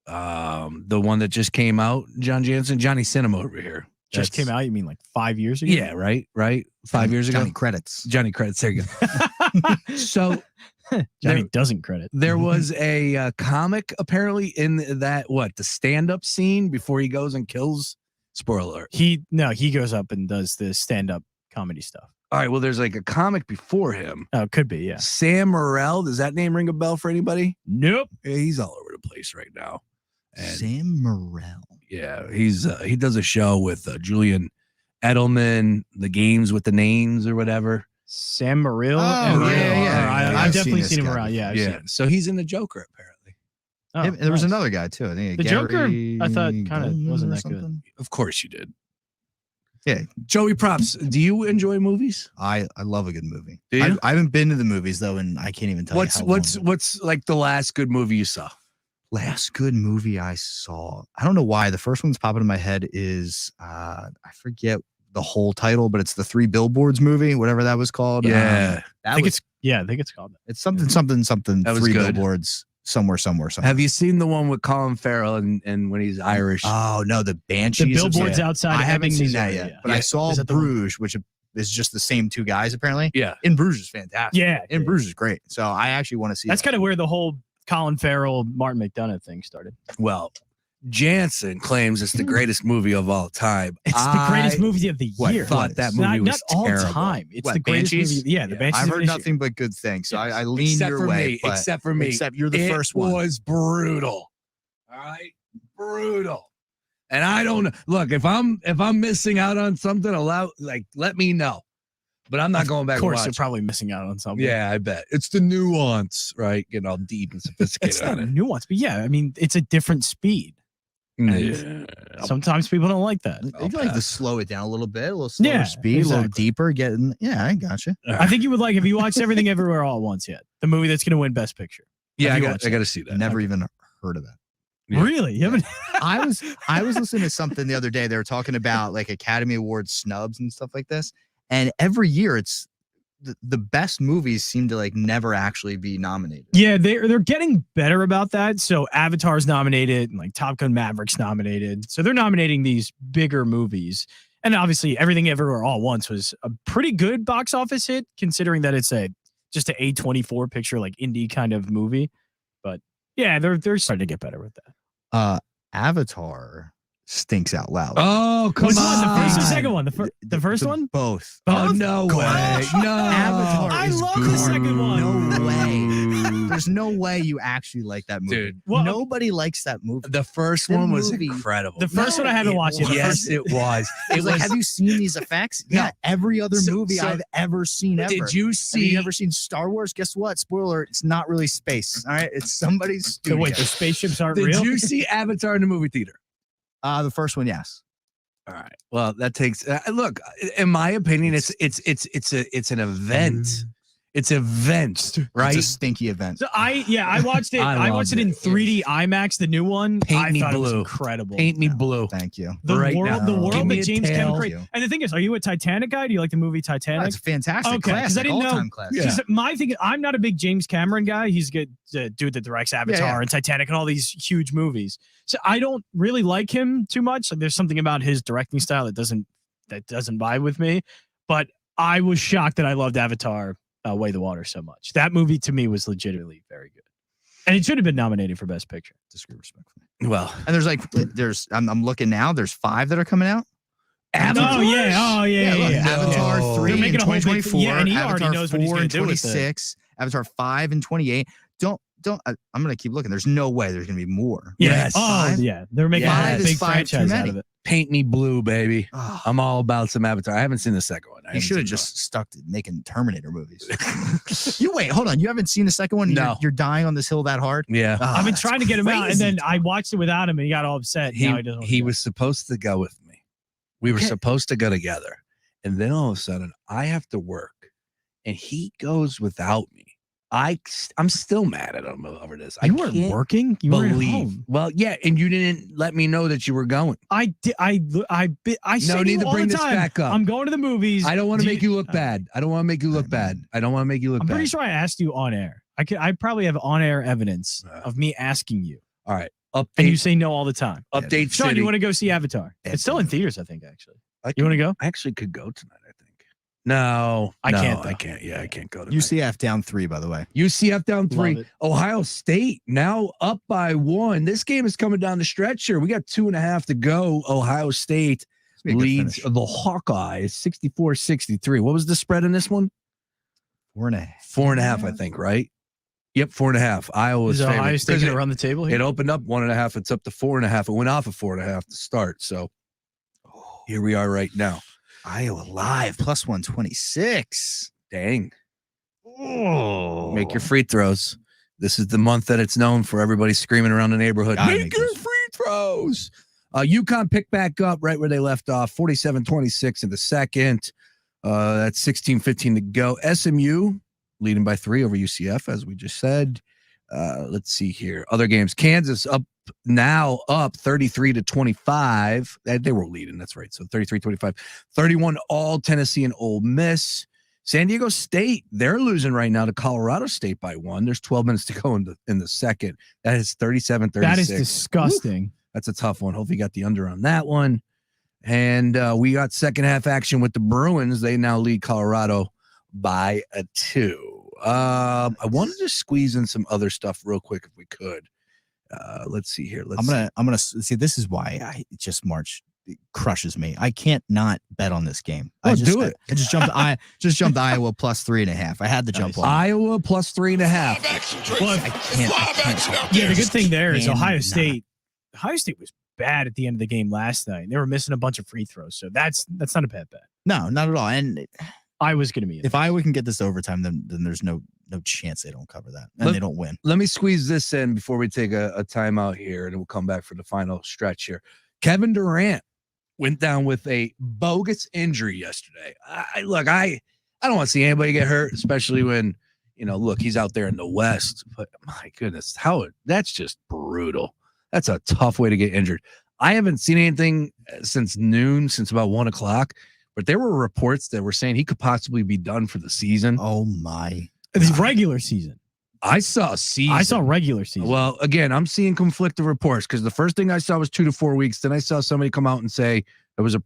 the one that just came out, Johnny Cinema over here. Just came out, you mean like 5 years ago? Yeah, right. 5 years ago. Johnny Credits. There you go. So Johnny doesn't credit. There was a comic apparently in the stand-up scene before he goes and kills. Spoiler alert. He goes up and does the stand-up comedy stuff. All right, well, there's like a comic before him. Oh, it could be, yeah. Sam Morril. Does that name ring a bell for anybody? Nope. Yeah, he's all over the place right now. And Sam Morril. yeah, he does a show with Julian Edelman, the games with the names or whatever. Sam Morril. I've definitely seen him around. Yeah, I've seen him. So he's in the Joker apparently. Yeah, there was another guy too. I think The Joker, Gary I thought, kind of Goldman wasn't or that good. something. Of course you did. Yeah, Joey Props. Do you enjoy movies? I love a good movie. Do you? I haven't been to the movies though, and I can't even tell you how long. What's like the last good movie you saw? Last good movie I saw. I don't know why. The first one that's popping in my head is I forget the whole title, but it's the 3 Billboards movie, whatever that was called. Yeah. I think it's called that. It's something. That was 3 good. Billboards somewhere. Have you seen the one with Colin Farrell and when he's Irish? Oh no, the Banshees. The Billboards outside. I haven't Ebbing, seen that Missouri, yet, yeah. but I saw Is that the one? Bruges, which is just the same 2 guys apparently. Yeah. In Bruges is fantastic. Yeah, In Bruges is great. So I actually want to see. That's kind of where the whole Colin Farrell, Martin McDonagh thing started. Well, Jansen claims it's the greatest movie of all time. It's the greatest movie of the year. I thought that movie was not all terrible. time. It's What, the greatest Banshees? movie. Yeah, the Banshees. I've of heard this nothing but good things. So I lean Except your for way. me. but- Except for me. Except you're the first one. It was brutal. All right, brutal. And I don't look if I'm missing out on something. Let me know. But I'm not going back. Of course, and they're watch. probably missing out on something. Yeah, I bet it's the nuance, right? Getting all deep and sophisticated. It's not on it. nuance, but yeah, I mean, it's a different speed. Yeah. Sometimes people don't like that. You like to slow it down a little bit, a little slower speed, a little exactly. deeper. Yeah, I gotcha. I think you would like have you watched Everything Everywhere All at Once yet? The movie that's going to win Best Picture. Yeah, Have I you got watched to see that. Never even heard of that. Yeah. Really? You haven't? I was listening to something the other day. They were talking about like Academy Award snubs and stuff like this. And every year it's the best movies seem to like never actually be nominated. Yeah, they're getting better about that. So Avatar's nominated and like Top Gun Maverick's nominated. So they're nominating these bigger movies. And obviously Everything Everywhere All at Once was a pretty good box office hit considering that it's just an A24 picture, like indie kind of movie. But yeah, they're starting to get better with that. Avatar stinks out loud. Oh, come Which on. one? The first or second one? The first one? Both. Oh, no way. No. Avatar I is love the second one. No way. There's no way you actually like that movie. Dude. Well, Nobody likes that movie. The first That one was movie- incredible. The first one I haven't watched yet. Yes, it was. It was like, have you seen these effects? Yeah, every other movie so I've ever seen ever. did you Have see- you ever seen Star Wars? Guess what? Spoiler alert, it's not really space. All right, it's somebody's So studio. wait, the spaceships aren't Did real? you see Avatar in the movie theater? The first one, yes. All right. Well, that takes. Look, in my opinion, it's an event. It's an event, right? It's a stinky event. So I watched it. I watched it in 3D IMAX, the new one. Paint me I thought it was blue. incredible. Paint me blue. Thank you. The right world, now. the Give world me that a James tail. Cameron created. And the thing is, are you a Titanic guy? Do you like the movie Titanic? That's fantastic. Okay, because I Classic, didn't know. all-time classic. Because my thing, I'm not a big James Cameron guy. He's a good dude that directs Avatar and Titanic and all these huge movies. So I don't really like him too much. Like, there's something about his directing style that doesn't vibe with me. But I was shocked that I loved Avatar: Way the Water so much. That movie to me was legitimately very good, and it should have been nominated for Best Picture. Disagree respectfully. Well, and I'm looking now. There's 5 that are coming out. Avatar. Oh yeah. Look, Avatar 3 They're in making a whole big 2024. thing. Yeah, and he Avatar already knows what he's 4 gonna in do with it. 26. Avatar 5 in 28. I'm gonna keep looking. There's no way there's gonna be more. Yes. Oh yeah. They're making a big 5 franchise too out many. of it. Paint me blue, baby. I'm all about some Avatar. I haven't seen the second one. You should have just stuck to making Terminator movies. You wait, hold on. You haven't seen the second one? No. You're dying on this hill that hard? Yeah. I've been that's trying to get him out, and crazy. then I watched it without him, and he got all upset. Now he doesn't. He was supposed to go with me. We were supposed to go together. And then all of a sudden, I have to work, and he goes without me. I'm still mad at him over this. You weren't working. You were at home. Well, yeah, and you didn't let me know that you were going. I did. I say No to need you to all bring the this time, back up. I'm going to the movies. I don't want to make you look bad. I don't want to make you look bad. I don't want to make you look I'm bad. pretty sure I asked you on air. I probably have on air evidence of me asking you. All right. Update. And you say no all the time. Update Sean, City. you want to go see Avatar? It's still in theaters, I think. Actually, You want to go? I actually could go tonight. I think. No, I can't, I though. can't. Yeah, I can't go tonight. UCF down 3, by the way. UCF down Love 3. it. Ohio State now up by 1. This game is coming down the stretch here. We got 2.5 to go. Ohio State be a good leads finish. the Hawkeyes 64-63. What was the spread in this one? 4.5. 4.5, I think, right? Yep, 4.5. Iowa's Is Ohio favorite. State 'Cause going to run the table here? It opened up 1.5. It's up to 4.5. It went off of 4.5 to start. So here we are right now. Iowa live plus 126. Dang. Oh. Make your free throws. This is the month that it's known for everybody screaming around the neighborhood. Gotta Make make your those. free throws. UConn picked back up right where they left off, 47-26 in the second. That's 16-15 to go. SMU leading by 3 over UCF, as we just said. Let's see here. Other games. Kansas up 33-25. They were leading. That's right. So 33-25. 31 all Tennessee and Ole Miss. San Diego State, they're losing right now to Colorado State by 1. There's 12 minutes to go in the second. That is 37-36. That is disgusting. Woo. That's a tough one. Hopefully you got the under on that one. And we got second half action with the Bruins. They now lead Colorado by 2. I wanted to squeeze in some other stuff real quick if we could. Let's see here. I'm gonna see. This is why March crushes me. I can't not bet on this game. Do it. I just jumped. Jumped Iowa plus 3.5. I had to jump on Iowa plus 3.5. Well, I can't. yeah, the good thing there is Ohio cannot. State. Ohio State was bad at the end of the game last night. They were missing a bunch of free throws, so that's not a bad bet. No, not at all. And Iowa's going to be in If Iowa can get this to overtime, then there's no chance they don't cover that and they don't win. Let me squeeze this in before we take a timeout here, and we'll come back for the final stretch here. Kevin Durant went down with a bogus injury yesterday. I don't want to see anybody get hurt, especially when, he's out there in the West. But my goodness, that's just brutal. That's a tough way to get injured. I haven't seen anything since noon, since about 1 o'clock, but there were reports that were saying he could possibly be done for the season. Oh my. It's regular season. I saw season. I saw regular season. Well, again, I'm seeing conflicting reports because the first thing I saw was 2 to 4 weeks. Then I saw somebody come out and say it was a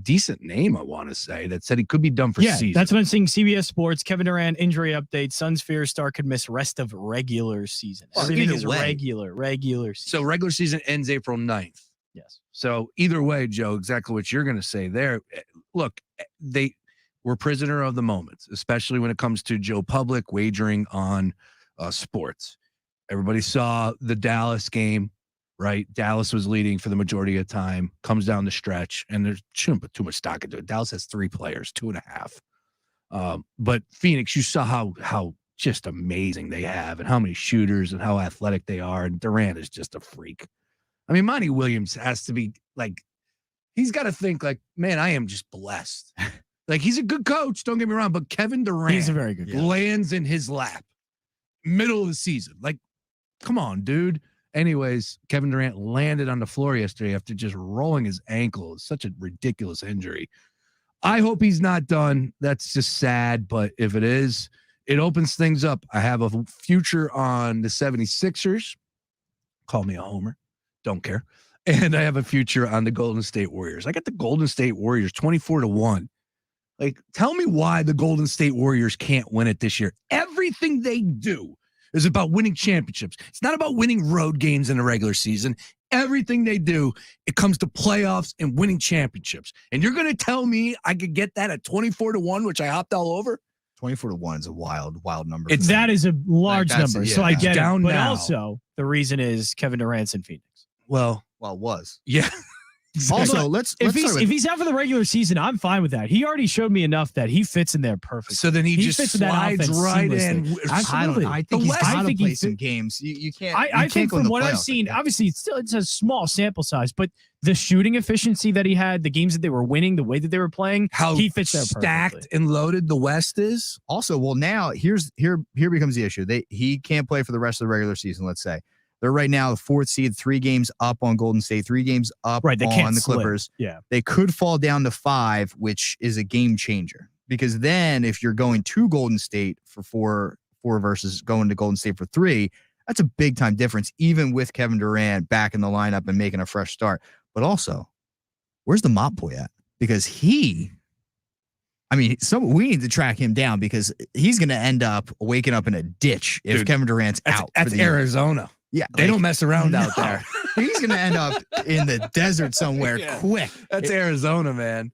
decent name, I want to say, that said he could be done for season. That's what I'm seeing. CBS Sports, Kevin Durant injury update. Suns fear star could miss rest of regular season. Well, Everything is way. regular season. So regular season ends April 9th. Yes. So either way, Joe, exactly what you're going to say there. Look, they were prisoner of the moment, especially when it comes to Joe Public wagering on sports. Everybody saw the Dallas game, right? Dallas was leading for the majority of the time, comes down the stretch, and there shouldn't put too much stock into it. Dallas has 3 players, 2.5. But Phoenix, you saw how just amazing they have and how many shooters and how athletic they are. And Durant is just a freak. I mean, Monty Williams has to be like, he's got to think like, man, I am just blessed. Like, he's a good coach, don't get me wrong, but Kevin Durant He's a very good coach. lands in his lap middle of the season. Like, come on, dude. Anyways, Kevin Durant landed on the floor yesterday after just rolling his ankle. It's such a ridiculous injury. I hope he's not done. That's just sad, but if it is, it opens things up. I have a future on the 76ers. Call me a homer. Don't care. And I have a future on the Golden State Warriors. I got the Golden State Warriors 24-1. Like, tell me why the Golden State Warriors can't win it this year. Everything they do is about winning championships. It's not about winning road games in the regular season. Everything they do, it comes to playoffs and winning championships. And you're going to tell me I could get that at 24-1, which I hopped all over? 24-1 is a wild number. That is a large number, so I get down it. But now. Also, the reason is Kevin Durant's in Phoenix. Well, it was. Yeah. Also, if he's out for the regular season, I'm fine with that. He already showed me enough that he fits in there perfectly. So then he just fits in that slides offense right seamlessly. in. Absolutely. I think he's got to play some games. You can't. I think from what I've seen, obviously it's a small sample size, but the shooting efficiency that he had, the games that they were winning, the way that they were playing, how he fits there stacked perfectly. and loaded the West is. Also, well, now here becomes the issue. He can't play for the rest of the regular season. Let's say they're right now the 4th seed, 3 games up on Golden State, 3 games up They can't on the slip. Clippers. Yeah, they could fall down to 5, which is a game changer. Because then, if you're going to Golden State for 4 versus going to Golden State for 3, that's a big time difference. Even with Kevin Durant back in the lineup and making a fresh start, but also, where's the mop boy at? Because we need to track him down because he's going to end up waking up in a ditch if Dude, Kevin Durant's out. That's Arizona. Yeah, they don't mess around out No. there. He's going to end up in the desert somewhere quick. That's Arizona, man.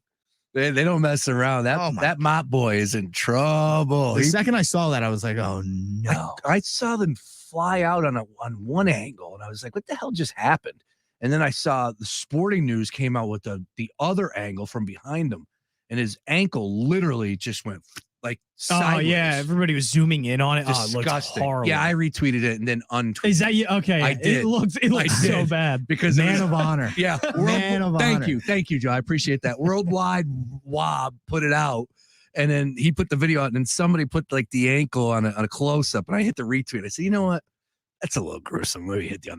They don't mess around. That mop boy is in trouble. The second I saw that, I was like, oh no. I saw them fly out on one angle, and I was like, what the hell just happened? And then I saw the Sporting News came out with the other angle from behind him, and his ankle literally just went like sideways. Oh yeah, everybody was zooming in on it. Disgusting. Oh, it looked horrible. Yeah, I retweeted it and then untweeted. Is that you? Okay, I did. It looked so bad because Man of honor. Yeah, Man of thank honor. you, Joe. I appreciate that. Worldwide Wob put it out, and then he put the video out, and then somebody put like the ankle on a close up, and I hit the retweet. I said, you know what? That's a little gruesome. Maybe hit the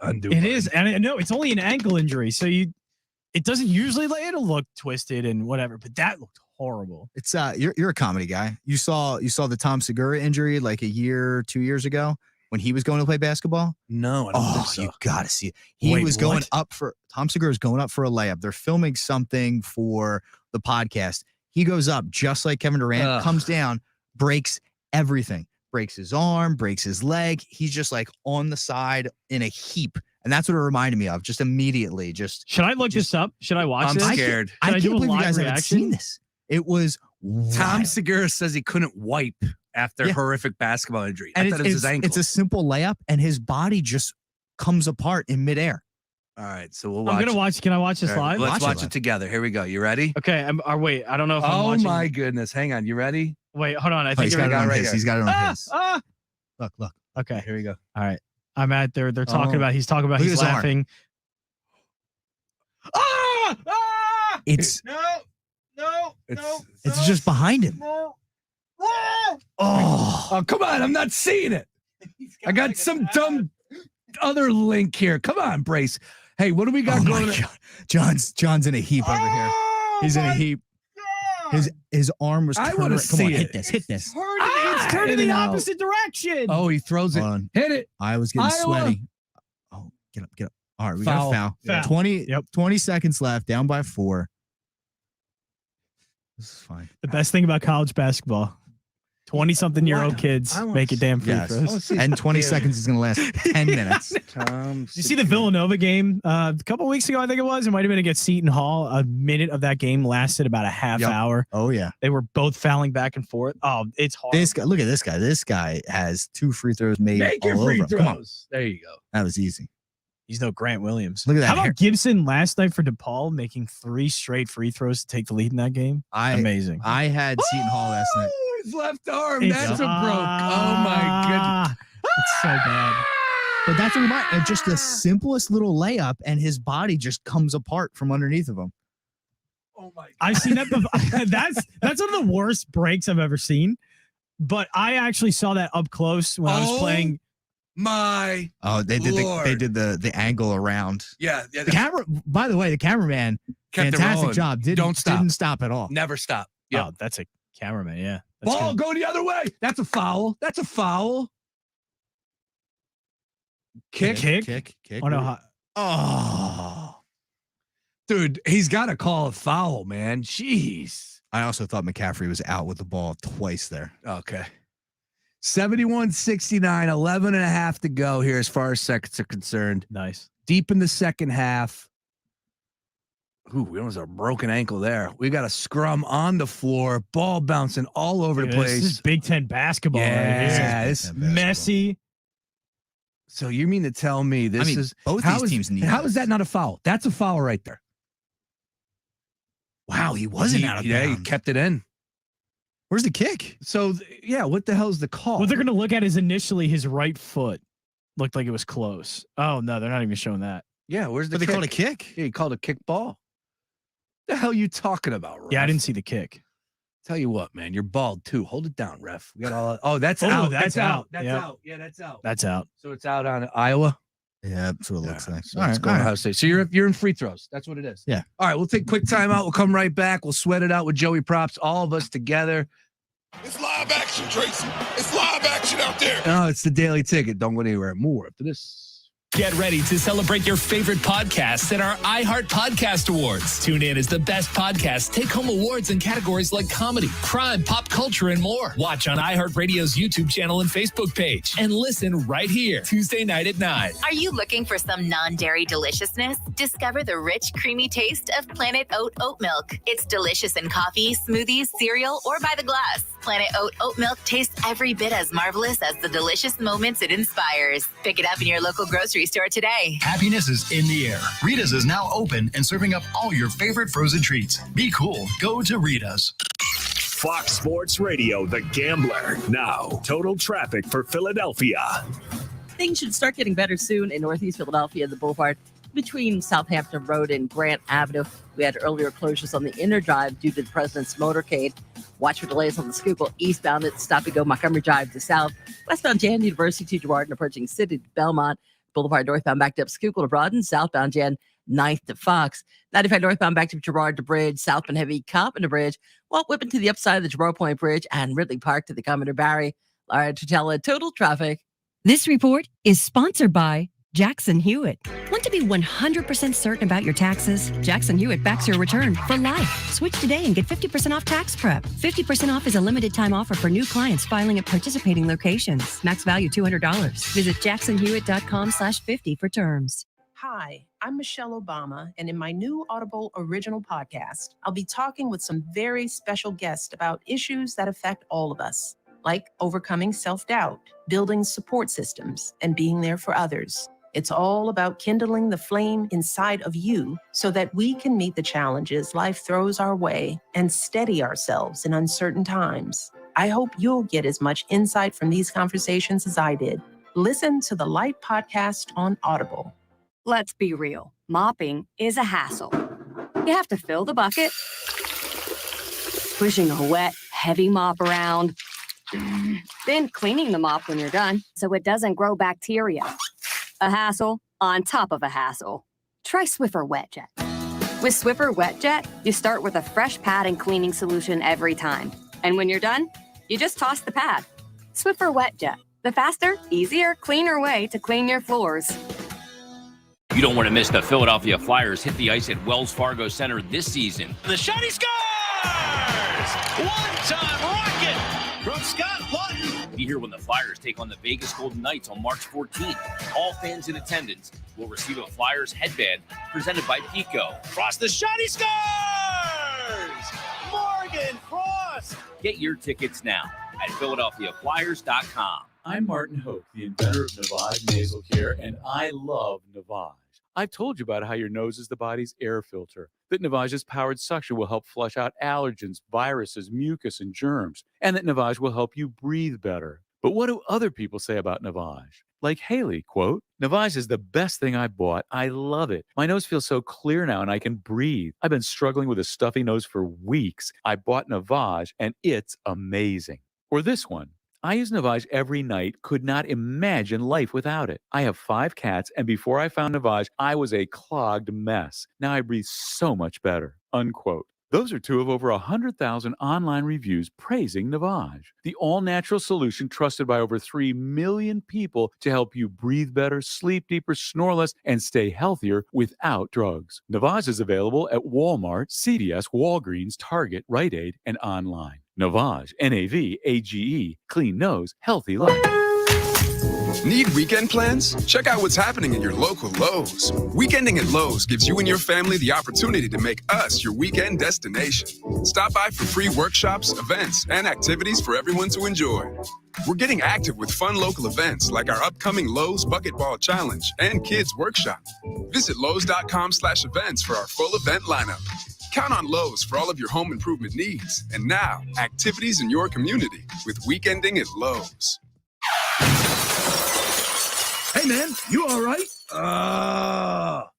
undo. It is, and I know it's only an ankle injury, so it doesn't usually it'll look twisted and whatever, but that looked horrible. It's you're a comedy guy. You saw the Tom Segura injury like 2 years ago when he was going to play basketball. No, I don't think so. You gotta see it. Tom Segura's going up for a layup. They're filming something for the podcast. He goes up just like Kevin Durant, comes down, breaks everything, breaks his arm, breaks his leg. He's just like on the side in a heap. And that's what it reminded me of. Just immediately, should I look this up? Should I watch I'm this? scared. I can't do a believe you live guys haven't reaction? seen this. It was Tom wild. Segura says he couldn't wipe after horrific basketball injury. And I thought it was his ankle. It's a simple layup, and his body just comes apart in midair. All right, so we'll watch. I'm gonna watch. Can I watch this All right, live? Let's watch live. it together. Here we go. You ready? Okay. Wait. I don't know if I'm Oh watching. my goodness! Hang on. You ready? Wait. Hold on. I Oh, think he's got it on right his. here. He's got it on his. Look. Okay. Here we go. All right. I'm at. They're talking Oh. about. He's talking about. Look at He's his arm. laughing. It's It's just behind him. Oh, come on! I'm not seeing it. I got some dumb other link here. Come on, Brace. Hey, what do we got going? John's in a heap over here. He's in a heap. His arm was. I turned wanna around. Come on, see hit it. this. Hit this. It's turning the opposite direction. Oh, he throws it. Hold on. Hit it. I was getting Iowa. sweaty. Oh, get up. All right, we got a foul. Foul. 20 seconds left, down by 4. This is fine. The best thing about college basketball. 20-something-year-old kids make it damn free throws. And 20 seconds is going to last 10 minutes. Did you see the Villanova game a couple weeks ago? I think it was. It might have been against Seton Hall. A minute of that game lasted about a half hour. Oh, yeah. They were both fouling back and forth. Oh, it's hard. This guy, look at this guy. This guy has 2 free throws made Make your all free over him. Come on. throws. There you go. That was easy. He's no Grant Williams. Look at that How hair. about Gibson last night for DePaul making 3 straight free throws to take the lead in that game? Amazing. I had Seton Hall last night. His left arm. It's- That's a broke. Oh my goodness. It's so bad. But that's what just the simplest little layup, and his body just comes apart from underneath of him. Oh my God. I've seen that before. That's one of the worst breaks I've ever seen. But I actually saw that up close when I was playing. My They did Lord. the angle around. Yeah. The camera. By the way, the cameraman, Kept it fantastic rolling. job. Don't stop. Didn't stop at all. Never stop. Yeah, that's a cameraman. Yeah. That's Ball good. go the other way. That's a foul. That's a foul. Kick. Kick. Oh, no. Oh, Dude, he's got to call a foul, man. Jeez. I also thought McCaffrey was out with the ball twice there. Okay. 71-69, 11 and a half to go here as far as seconds are concerned. Nice. Deep in the second half. Ooh, we almost have a broken ankle there. We got a scrum on the floor, ball bouncing all over the place. This is Big Ten basketball. Yeah, right? this It's messy. So you mean to tell me this is both how these is- teams need How this. is that not a foul? That's a foul right there. Wow, he wasn't out of Yeah, he bounds. kept it in. Where's the kick? So what the hell is the call? What they're going to look at is initially his right foot looked like it was close. Oh, no, they're not even showing that. Yeah, where's the But they kick? called a kick. Yeah, he called a kick ball. The hell you talking about, ref? Yeah, I didn't see the kick. Tell you what, man, you're bald too. Hold it down, ref. We got all. Oh, that's Oh, out. that's out. That's Yep. out. Yeah, that's out. That's out. So it's out on Iowa. Yeah, that's what it looks like. So let's go to Ohio State. So you're in free throws. That's what it is. Yeah. All right, we'll take a quick timeout. We'll come right back. We'll sweat it out with Joey Props, all of us together. It's live action, Tracy. It's live action out there. Oh, it's the Daily Ticket. Don't go anywhere. More after this. Get ready to celebrate your favorite podcasts at our iHeart Podcast Awards. Tune in as the best podcasts take home awards in categories like comedy, crime, pop culture, and more. Watch on iHeartRadio's YouTube channel and Facebook page and listen right here Tuesday night at 9. Are you looking for some non-dairy deliciousness? Discover the rich, creamy taste of Planet Oat milk. It's delicious in coffee, smoothies, cereal, or by the glass. Planet Oat milk tastes every bit as marvelous as the delicious moments it inspires. Pick it up in your local grocery store today. Happiness is in the air. Rita's is now open and serving up all your favorite frozen treats. Be cool. Go to Rita's. Fox Sports Radio, The Gambler. Now, total traffic for Philadelphia. Things should start getting better soon in Northeast Philadelphia, the Boulevard between Southampton Road and Grant Avenue. We had earlier closures on the inner drive due to the President's Motorcade. Watch for delays on the Schuylkill eastbound at Stop and Go Montgomery Drive to south. Westbound Jan University to Girard and approaching City to Belmont. Boulevard northbound backed up Schuylkill to Broaden. Southbound Jan 9th to Fox. 95 northbound back to Girard to Bridge. Southbound heavy Coppin to Bridge. While whipping to the upside of the Girard Point Bridge and Ridley Park to the Commodore Barry. Laura Tutela, total traffic. This report is sponsored by Jackson Hewitt. Want to be 100% certain about your taxes? Jackson Hewitt backs your return for life. Switch today and get 50% off tax prep. 50% off is a limited time offer for new clients filing at participating locations. Max value $200. Visit jacksonhewitt.com/50 for terms. Hi, I'm Michelle Obama, and in my new Audible original podcast, I'll be talking with some very special guests about issues that affect all of us, like overcoming self-doubt, building support systems, and being there for others. It's all about kindling the flame inside of you so that we can meet the challenges life throws our way and steady ourselves in uncertain times. I hope you'll get as much insight from these conversations as I did. Listen to the Light podcast on Audible. Let's be real. Mopping is a hassle. You have to fill the bucket, pushing a wet, heavy mop around, then cleaning the mop when you're done so it doesn't grow bacteria. A hassle on top of a hassle. Try Swiffer WetJet. With Swiffer WetJet, you start with a fresh pad and cleaning solution every time. And when you're done, you just toss the pad. Swiffer WetJet, the faster, easier, cleaner way to clean your floors. You don't want to miss the Philadelphia Flyers hit the ice at Wells Fargo Center this season. The shot, he scores! One-time rocket from Scott Lawton. Be here when the Flyers take on the Vegas Golden Knights on March 14th. All fans in attendance will receive a Flyers headband presented by Pico. Cross the shot, he scores! Morgan Frost. Get your tickets now at PhiladelphiaFlyers.com. I'm Martin Hoke, the inventor of Navage Nasal Care, and I love Navage. I've told you about how your nose is the body's air filter, that Navage's powered suction will help flush out allergens, viruses, mucus, and germs, and that Navage will help you breathe better. But what do other people say about Navage? Like Haley, quote, Navage is the best thing I bought. I love it. My nose feels so clear now and I can breathe. I've been struggling with a stuffy nose for weeks. I bought Navage and it's amazing. Or this one. I use Navage every night, could not imagine life without it. I have 5 cats, and before I found Navage, I was a clogged mess. Now I breathe so much better, unquote. Those are 2 of over 100,000 online reviews praising Navage, the all-natural solution trusted by over 3 million people to help you breathe better, sleep deeper, snore less, and stay healthier without drugs. Navage is available at Walmart, CVS, Walgreens, Target, Rite Aid, and online. Navage, N-A-V-A-G-E, clean nose, healthy life. Need weekend plans? Check out what's happening in your local Lowe's. Weekending at Lowe's gives you and your family the opportunity to make us your weekend destination. Stop by for free workshops, events, and activities for everyone to enjoy. We're getting active with fun local events like our upcoming Lowe's Bucket Ball Challenge and Kids Workshop. Visit Lowe's.com/events for our full event lineup. Count on Lowe's for all of your home improvement needs. And now, activities in your community with Weekending at Lowe's. Hey, man, you all right?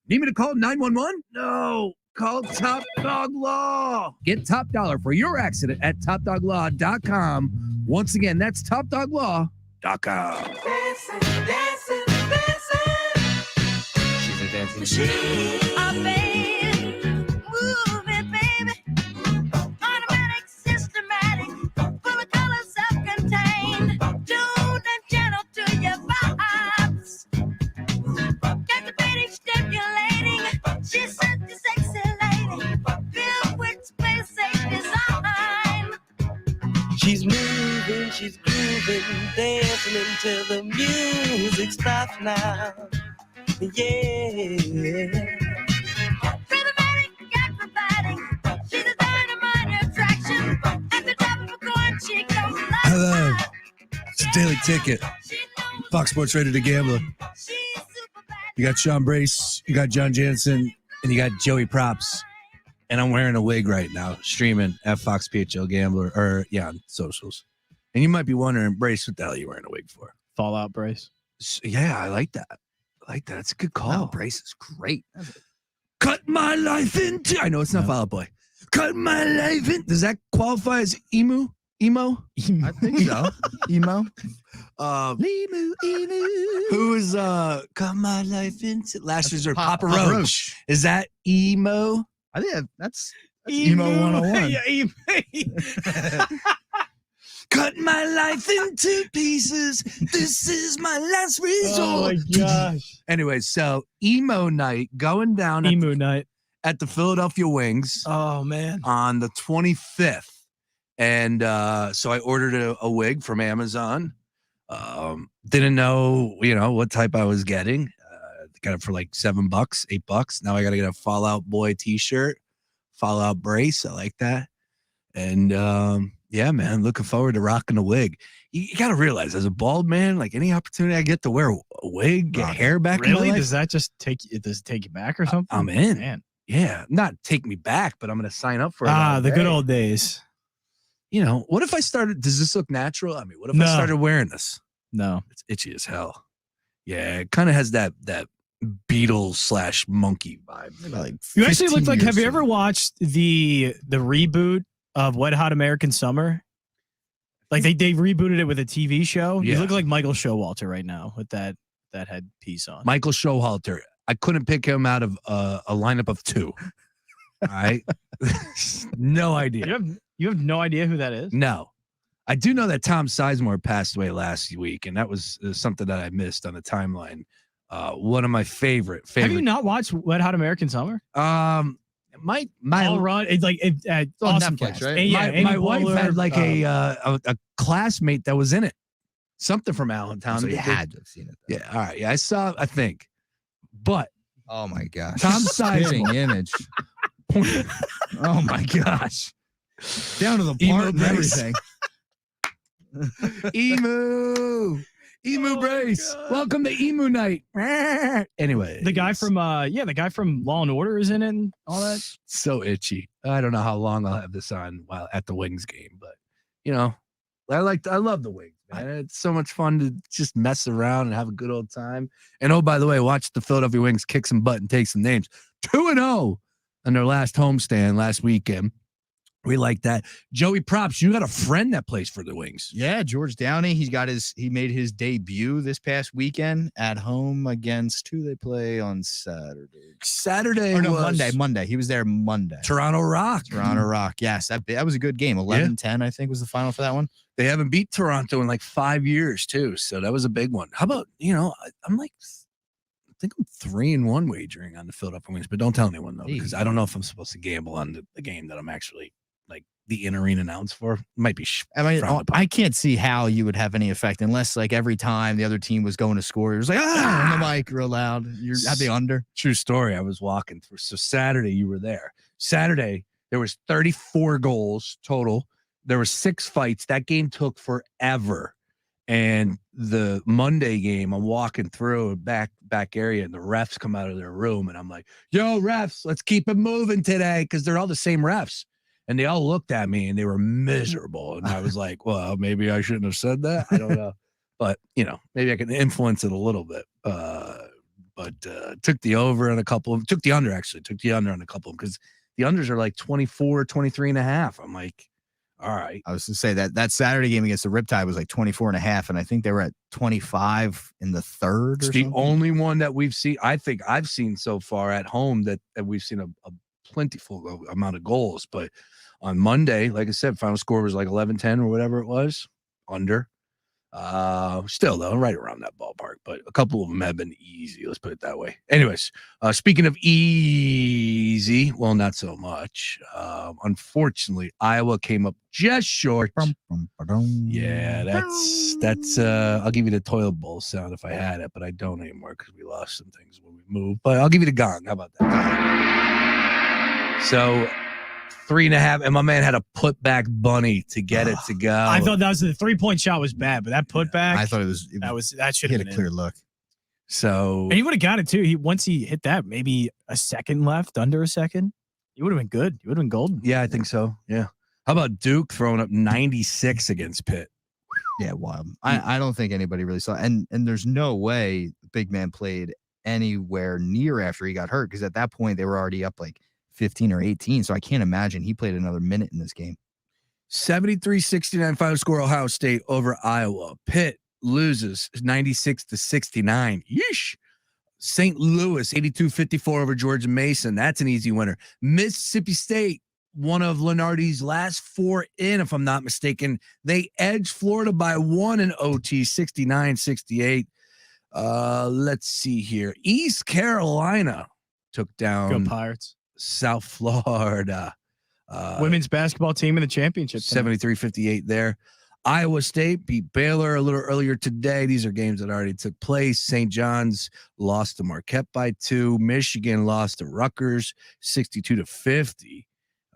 Need me to call 911? No, call Top Dog Law. Get top dollar for your accident at topdoglaw.com. Once again, that's topdoglaw.com. Dancing, dancing, dancing. She's a dancing machine. She's moving, she's grooving, dancing until the music stops now. Yeah. Rhythmatic, acrobatic, she's a dynamite attraction. At the top of a coin, she goes like Hello, it's a Daily Ticket. Fox Sports Radio to Gambler. You got Sean Brace, you got John Jansen, and you got Joey Props. And I'm wearing a wig right now, streaming at Fox PHL Gambler, on socials. And you might be wondering, Brace, what the hell are you wearing a wig for? Fallout Brace. Yeah, I like that. It's a good call. No, Brace is great. Cut my life into. I know it's not Fallout Boy. Cut my life in. Does that qualify as emo? I think so. Emo. Who is cut my life into? Last resort, Papa Roach. Is that emo? I think that's emo 101. Yeah, emo. Cut my life into pieces. This is my last resort. Oh my gosh. Anyway, so emo night going down at the Philadelphia Wings. Oh man. On the 25th. And so I ordered a wig from Amazon. Didn't know, what type I was getting. Got it for like $7, $8. Now I got to get a Fallout Boy t-shirt, Fallout Brace. I like that. And Yeah, man. Looking forward to rocking a wig. You got to realize, as a bald man, like any opportunity I get to wear a wig, get hair back in my Really? life, Does that just take you back or something? I'm in. Man. Yeah, not take me back, but I'm going to sign up for it. The good old days. You know, what if I started? Does this look natural? I mean, what if I No. started wearing this? No. It's itchy as hell. Yeah, it kind of has that Beatles/monkey vibe. Like You actually look 15 like. years Have you ago. ever watched the reboot of Wet Hot American Summer? Like they rebooted it with a TV show. Yeah. You look like Michael Showalter right now with that headpiece on. Michael Showalter. I couldn't pick him out of a lineup of two. All right, no idea. You have no idea who that is? No. I do know that Tom Sizemore passed away last week, and that was something that I missed on the timeline. One of my favorite. Have you not watched Wet Hot American Summer? My All Run. It's like on awesome Netflix, cast. right? And yeah, my Amy wife Poehler, had like a classmate that was in it. Something from Allentown. So you had to have seen it. Yeah. All right. Yeah, I saw. I think, but Oh my gosh. Tom Spitting Sizemore. image. Oh my gosh. Down to the Emo part and brace. everything. Emu brace. Welcome to Emu Night. Anyway, the guy from the guy from Law and Order is in it and all that. So itchy. I don't know how long I'll have this on while at the Wings game, but you know, I love the Wings, man. It's so much fun to just mess around and have a good old time. And oh, by the way, watch the Philadelphia Wings kick some butt and take some names. 2-0 on their last homestand last weekend. We like that. Joey Props, you got a friend that plays for the Wings. Yeah, George Downey. He made his debut this past weekend at home against who they play on Saturday. Or no, Monday. He was there Monday. Toronto Rock. Yes, that was a good game. 11-10, I think, was the final for that one. They haven't beat Toronto in like 5 years, too. So that was a big one. How about, I'm like, I think I'm 3-1 wagering on the Philadelphia Wings, but don't tell anyone, though, because I don't know if I'm supposed to gamble on the game that I'm actually like the in-arena announce for. It might be. I can't see how you would have any effect unless, like, every time the other team was going to score, it was like, on the mic real loud. You're at the under. True story. I was walking through. So Saturday, you were there. Saturday, there was 34 goals total. There were 6 fights. That game took forever. And the Monday game, I'm walking through a back area, and the refs come out of their room, and I'm like, "Yo, refs, let's keep it moving today," because they're all the same refs. And they all looked at me, and they were miserable. And I was like, "Well, maybe I shouldn't have said that. I don't know, but maybe I can influence it a little bit." But took the over on a couple of, took the under on a couple of, because the unders are like 24, 23.5. I'm like, all right. I was to say that Saturday game against the Riptide was like 24.5, and I think they were at 25 in the third. It's the only one that we've seen. I think I've seen so far at home that we've seen a plentiful amount of goals. But on Monday, like I said, final score was like 11-10 or whatever it was, under. Still though, right around that ballpark, but a couple of them have been easy. Let's put it that way. Anyways, speaking of easy, well, not so much. Unfortunately, Iowa came up just short. Yeah, that's. I'll give you the toilet bowl sound if I had it, but I don't anymore because we lost some things when we moved. But I'll give you the gong. How about that? So 3.5, and my man had a put back bunny to get it to go. I thought that was the 3-point shot was bad, but that put back. I thought that should have been a clear look. So and he would have got it too. Once he hit that, maybe a second left, under a second, he would have been good. He would have been golden. Yeah, I think so. Yeah. How about Duke throwing up 96 against Pitt? Yeah, wild. I don't think anybody really saw it. And there's no way the big man played anywhere near after he got hurt, because at that point they were already up like 15 or 18. So I can't imagine he played another minute in this game. 73-69 final score, Ohio State over Iowa. Pitt loses 96-69. Yeesh. St. Louis 82-54 over Georgia Mason. That's an easy winner. Mississippi State, one of Lenardi's last 4 in, if I'm not mistaken. They edged Florida by 1 in OT, 69-68. Let's see here. East Carolina took down Go Pirates. South Florida. Women's basketball team in the championship. 73-58 there. Iowa State beat Baylor a little earlier today. These are games that already took place. St. John's lost to Marquette by 2. Michigan lost to Rutgers 62-50.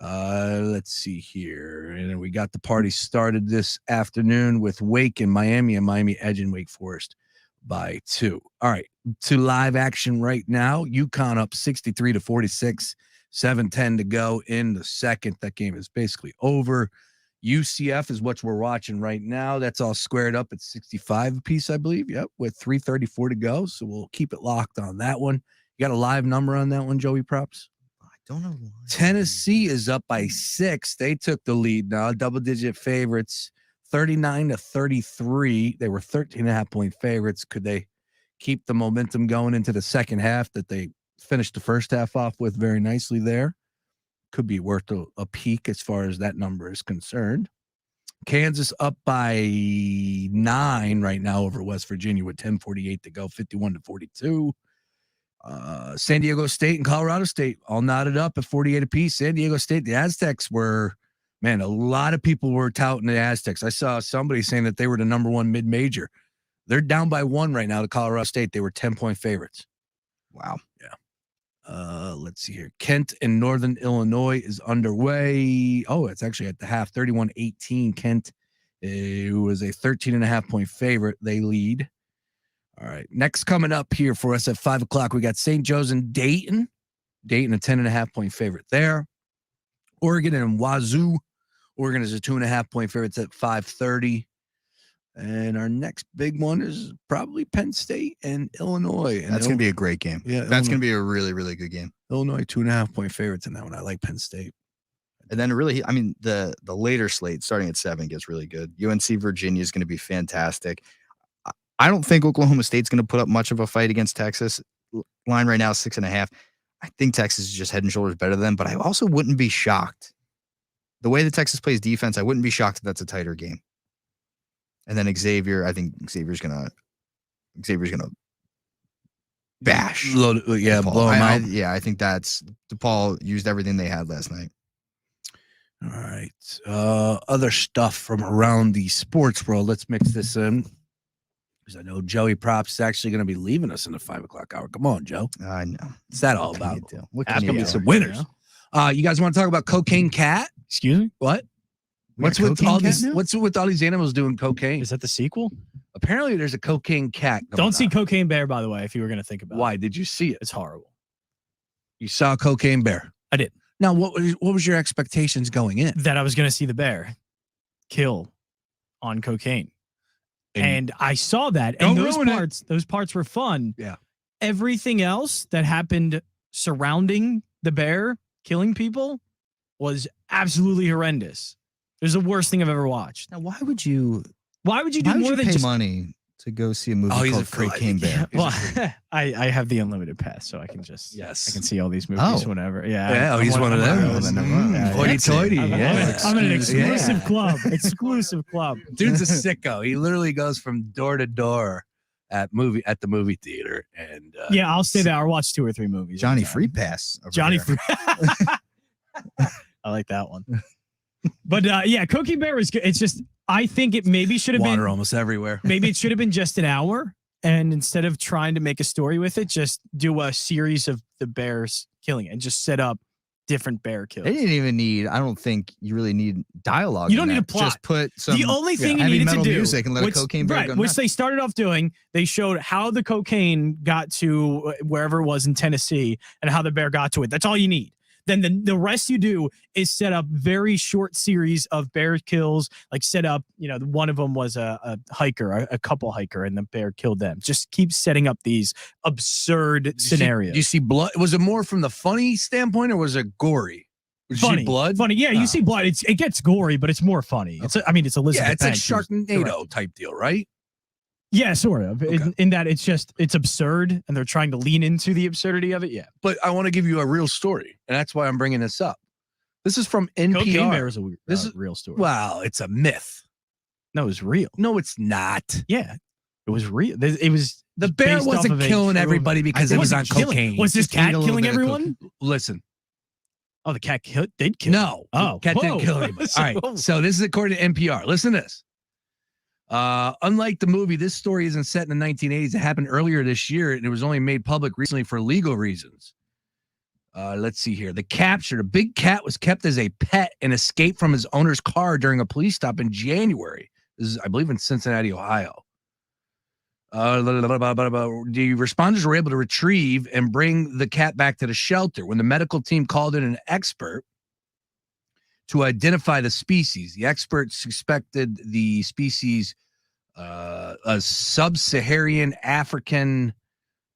Let's see here. And we got the party started this afternoon with Wake in Miami and Miami edging Wake Forest by 2. All right. To live action right now. UConn up 63-46, 7:10 to go in the second. That game is basically over. UCF is what we're watching right now. That's all squared up at 65 apiece, I believe. Yep. With 3:34 to go. So we'll keep it locked on that one. You got a live number on that one, Joey Props? Don't know. Tennessee is up by 6. They took the lead now, double-digit favorites, 39-33. They were 13.5-point favorites. Could they keep the momentum going into the second half that they finished the first half off with very nicely there? Could be worth a peek as far as that number is concerned. Kansas up by 9 right now over West Virginia with 10:48 to go, 51-42. San Diego State and Colorado State all knotted up at 48 apiece. San Diego State, the Aztecs were, man, a lot of people were touting the Aztecs. I saw somebody saying that they were the number 1 mid-major. They're down by 1 right now to Colorado State. They were 10-point favorites. Wow. Yeah. Let's see here. Kent and Northern Illinois is underway. Oh, it's actually at the half, 31-18. Kent, who was a 13.5-point favorite. They lead. All right. Next coming up here for us at 5 o'clock, we got St. Joe's and Dayton. Dayton, a 10.5-point favorite there. Oregon and Wazoo. Oregon is a 2.5-point favorite at 5:30. And our next big one is probably Penn State and Illinois. And That's going to be a great game. Yeah, That's going to be a really, really good game. Illinois, 2.5-point favorites in that one. I like Penn State. And then really, I mean, the later slate starting at 7 gets really good. UNC Virginia is going to be fantastic. I don't think Oklahoma State's going to put up much of a fight against Texas. Line right now is 6.5. I think Texas is just head and shoulders better than them, but I also wouldn't be shocked. The way that Texas plays defense, I wouldn't be shocked if that's a tighter game. And then Xavier, I think Xavier's gonna bash. Blow him out. I think that's DePaul used everything they had last night. All right. Other stuff from around the sports world. Let's mix this in. Because I know Joey Props is actually going to be leaving us in the 5 o'clock hour. Come on, Joe. I know. What's that all about? That's going to be some winners. You guys want to talk about Cocaine Cat? Excuse me? What? What's with all these animals doing cocaine? Is that the sequel? Apparently, there's a Cocaine Cat. Don't see Cocaine Bear, by the way, if you were going to think about it. Why? Did you see it? It's horrible. You saw Cocaine Bear? I did. Now, what was your expectations going in? That I was going to see the bear kill on cocaine. And I saw that. And those parts were fun. Yeah. Everything else that happened surrounding the bear killing people was absolutely horrendous. It was the worst thing I've ever watched. Now, why would you do more than pay just money to go see a movie called Cocaine Bear? Well, I have the unlimited pass, so I can just I can see all these movies whenever. Yeah. Yeah. He's one of them. Hoity-toity. Yeah. I'm in an exclusive club. Exclusive club. Dude's a sicko. He literally goes from door to door at the movie theater, and I'll stay there. I'll watch 2 or 3 movies. Johnny Free Pass. Johnny Free. I like that one. But Cocaine Bear was good. It's just I think it maybe should have been water almost everywhere. Maybe it should have been just an hour, and instead of trying to make a story with it, just do a series of the bears killing it and just set up different bear kills. They didn't even need. I don't think you really need dialogue. You don't need a plot. Just put some. The only thing you heavy needed metal to do, music and let a cocaine bear go which nuts. they started off doing. They showed how the cocaine got to wherever it was in Tennessee and how the bear got to it. That's all you need. Then the rest you do is set up very short series of bear kills. Like set up, one of them was a hiker, a couple hiker, and the bear killed them. Just keep setting up these absurd scenarios. Do you see blood? Was it more from the funny standpoint, or was it gory? Did you see blood? Funny, yeah. You see blood. It gets gory, but it's more funny. It's Elizabeth. Yeah, it's Banks, like Sharknado type deal, right? Yeah, sort of. Okay. In that it's absurd, and they're trying to lean into the absurdity of it. Yeah, but I want to give you a real story, and that's why I'm bringing this up. This is from NPR. Cocaine Bear is a real story. Wow, it's a myth. No, it's real. No, it's not. Yeah, it was real. It was the bear wasn't killing everybody because it was on cocaine. Was this cat killing everyone? Listen. Oh, the cat did kill. No, the cat didn't kill anybody. All right, so this is according to NPR. Listen to this. Unlike the movie, this story isn't set in the 1980s. It happened earlier this year, and it was only made public recently for legal reasons. Let's see here. The captured, a big cat was kept as a pet and escaped from his owner's car during a police stop in January. This is, I believe, in Cincinnati, Ohio. The responders were able to retrieve and bring the cat back to the shelter. When the medical team called in an expert to identify the species, the expert suspected the species a sub-Saharan African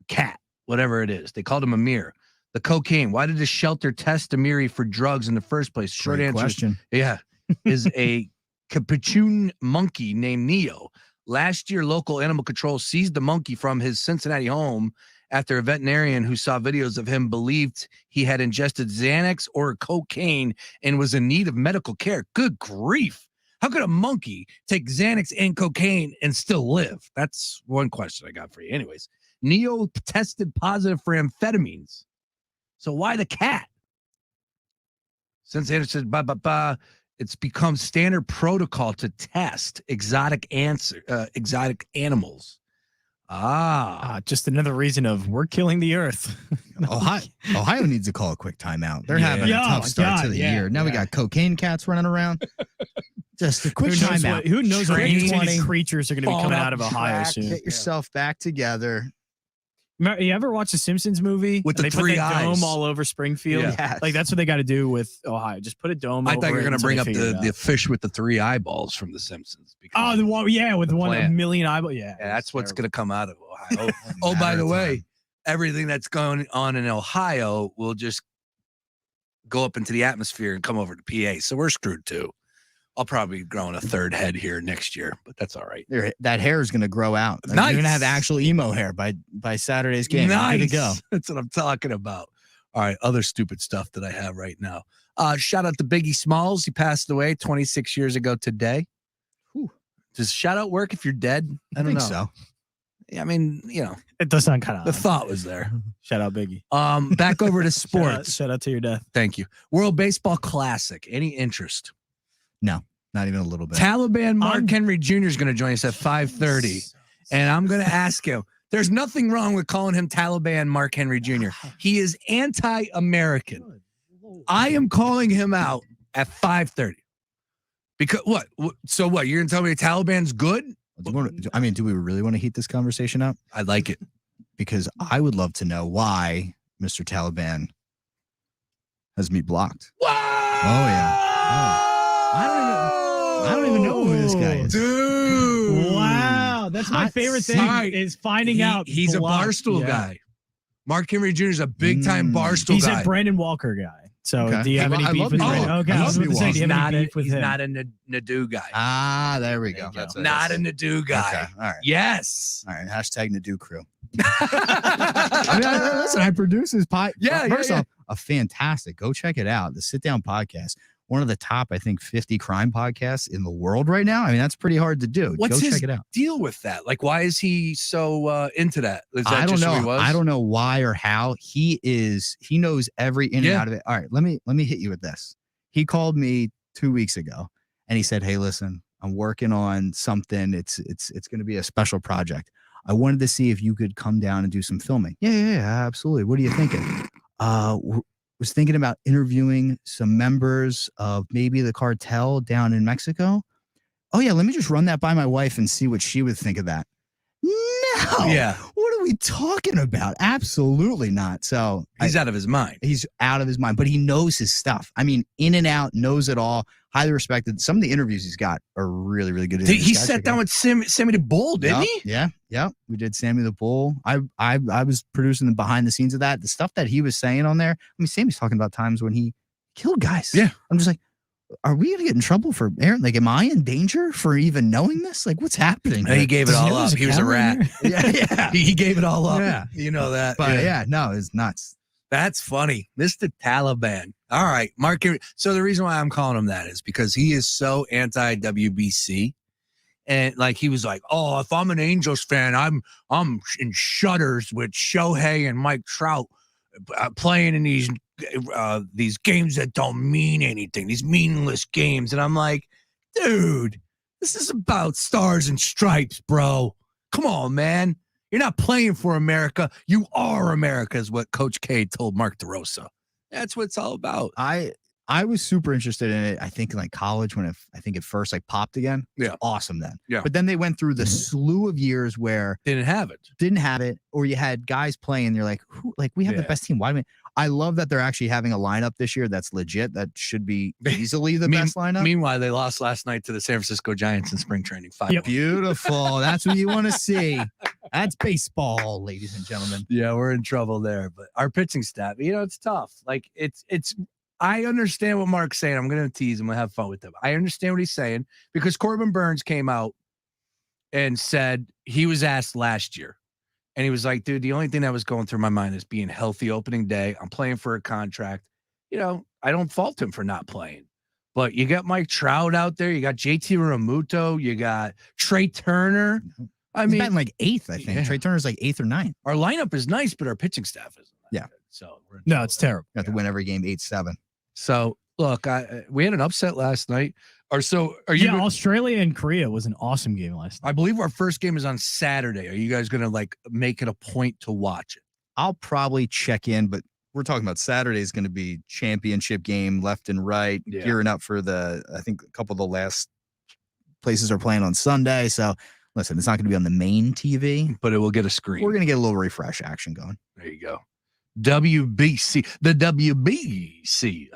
cat, whatever it is. They called him Amir. The cocaine. Why did the shelter test Amiri for drugs in the first place? Short Great answer. question. Is a capuchin monkey named Neo. Last year, local animal control seized the monkey from his Cincinnati home after a veterinarian who saw videos of him believed he had ingested Xanax or cocaine and was in need of medical care. Good grief. How could a monkey take Xanax and cocaine and still live? That's one question I got for you. Anyways, Neo tested positive for amphetamines. So why the cat? Since Anderson said, it's become standard protocol to test exotic animals. Just another reason of we're killing the earth. Ohio needs to call a quick timeout. They're having a tough start to the year. Now we got cocaine cats running around. Just a quick timeout. Who knows what mutated creatures are going to be coming out of Ohio soon? Get yourself back together. You ever watch the Simpsons movie? With the they three put that eyes. dome all over Springfield? Yeah. Yes. Like, that's what they got to do with Ohio. Just put a dome over I thought you were it going to until bring they up figure it the out. fish with the 3 eyeballs from The Simpsons. Oh, the one, yeah, with the one plant. 1 million eyeballs. Yeah, That's what's going to come out of Ohio. Oh, by the way, everything that's going on in Ohio will just go up into the atmosphere and come over to PA. So we're screwed too. I'll probably be growing a 3rd head here next year, but that's all right. That hair is going to grow out. Like, Nice. You're going to have actual emo hair by Saturday's game. Nice. Good to go. That's what I'm talking about. All right, other stupid stuff that I have right now. Shout out to Biggie Smalls. He passed away 26 years ago today. Whew. Does shout out work if you're dead? I don't think know. so. Yeah, I mean, you know, it does sound kind of the thought was there. Shout out Biggie. Back over to sports. Shout out to your death. Thank you. World Baseball Classic. Any interest? No, not even a little bit. Taliban Mark Henry Jr. is going to join us at 5:30, and I'm going to ask him. There's nothing wrong with calling him Taliban Mark Henry Jr. He is anti-American. I am calling him out at 5:30. Because what? So what? You're going to tell me the Taliban's good? Do we really want to heat this conversation up? I like it. Because I would love to know why Mr. Taliban has me blocked. Wow! Oh, yeah. Oh. I don't even know who this guy is. Dude. Wow. That's my favorite thing is finding out. He's blocked. a Barstool guy. Mark Henry Jr. is a big-time Barstool He's guy. a Brandon Walker guy. So Okay. do you have any beef with Brandon? Okay, I was about to say, do you have any beef with He's him? not a Nadu guy. Ah, there we go. That's not a Nadu guy. Okay. All right. Yes. All right. Hashtag Nadu crew. Listen, I produce his podcast. Yeah, First off, a fantastic. Go check it out. The Sit Down Podcast. One of the top, I think, 50 crime podcasts in the world right now. I mean, that's pretty hard to do. What's Go his check it out. deal with that? Like, why is he so into that? Is that I don't just who know. he was? I don't know why or how. He knows every in and out of it. All right, let me hit you with this. He called me 2 weeks ago and he said, "Hey, listen, I'm working on something. It's going to be a special project. I wanted to see if you could come down and do some filming." Yeah, absolutely. What are you thinking? Was thinking about interviewing some members of maybe the cartel down in Mexico. Oh yeah, let me just run that by my wife and see what she would think of that. No. Yeah. What are we talking about? Absolutely not. So He's out of his mind. He's out of his mind, but he knows his stuff. I mean, in and out, knows it all. Highly respected. Some of the interviews he's got are really, really good. He sat down with Sammy the Bull, didn't he? Yeah. We did Sammy the Bull. I was producing the behind the scenes of that. The stuff that he was saying on there. I mean, Sammy's talking about times when he killed guys. Yeah. I'm just like, are we gonna get in trouble for Aaron? Like, am I in danger for even knowing this? Like, what's happening? He gave it all up. He was a rat. Yeah. He gave it all up. Yeah. You know that. But no, it's nuts. That's funny. Mr. Taliban. All right. Mark Henry. So the reason why I'm calling him that is because he is so anti-WBC. And like he was like, oh, if I'm an Angels fan, I'm in shudders with Shohei and Mike Trout playing in these games that don't mean anything, these meaningless games. And I'm like, dude, this is about stars and stripes, bro. Come on, man. You're not playing for America. You are America, is what Coach K told Mark DeRosa. That's what it's all about. I was super interested in it. I think in like college when I think it first like popped again. It was awesome then. Yeah. But then they went through the slew of years where Didn't have it, or you had guys playing. And you're like, we have the best team. Why do we? I love that they're actually having a lineup this year that's legit. That should be easily the best lineup. Meanwhile, they lost last night to the San Francisco Giants in spring training. 5-1. Beautiful. That's what you want to see. That's baseball, ladies and gentlemen. Yeah, we're in trouble there. But our pitching staff, it's tough. Like it's. I understand what Mark's saying. I'm going to tease him. I'm going to have fun with him. I understand what he's saying because Corbin Burns came out and said he was asked last year. And he was like, dude, the only thing that was going through my mind is being healthy opening day. I'm playing for a contract. I don't fault him for not playing. But you got Mike Trout out there. You got JT Realmuto. You got Trey Turner. He's batting like 8th, I think. Yeah. Trey Turner's like 8th or 9th. Our lineup is nice, but our pitching staff isn't. Yeah. So it's terrible. You have to win every game 8-7. So look, we had an upset last night. Australia and Korea was an awesome game last night. I believe our first game is on Saturday. Are you guys going to like make it a point to watch it? I'll probably check in, but we're talking about Saturday is going to be championship game left and right, gearing up for I think a couple of the last places are playing on Sunday. So listen, it's not going to be on the main TV, but it will get a screen. We're going to get a little refresh action going. There you go. WBC, the WBC.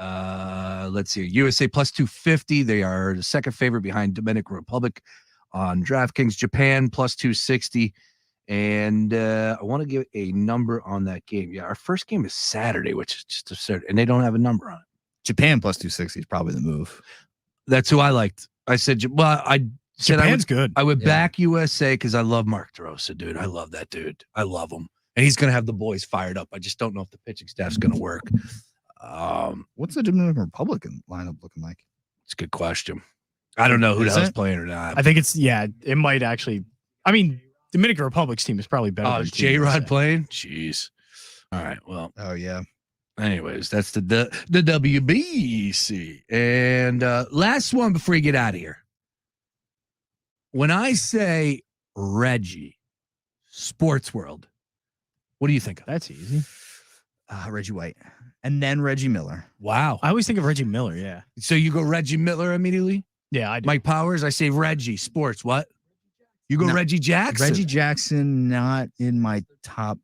Let's see, USA plus 250. They are the second favorite behind Dominican Republic on DraftKings. Japan plus 260. And I want to give a number on that game. Yeah, our first game is Saturday, which is just absurd, and they don't have a number on it. Japan plus 260 is probably the move. That's who I liked. I said, Japan's good. I would back USA because I love Mark DeRosa, dude. I love that dude. I love him. And he's going to have the boys fired up. I just don't know if the pitching staff's going to work. What's the Dominican Republic lineup looking like? It's a good question. I don't know who the hell's playing or not. I think it might actually. I mean, Dominican Republic's team is probably better. Oh, is J-Rod playing? Jeez. All right. Well. Oh, yeah. Anyways, that's the WBC. And last one before you get out of here. When I say Reggie, Sports World, what do you think of? That's easy. Reggie White. And then Reggie Miller. Wow. I always think of Reggie Miller, yeah. So you go Reggie Miller immediately? Yeah, I do. Mike Powers, I say Reggie. Sports, what? You go Reggie Jackson? Reggie Jackson, not in my top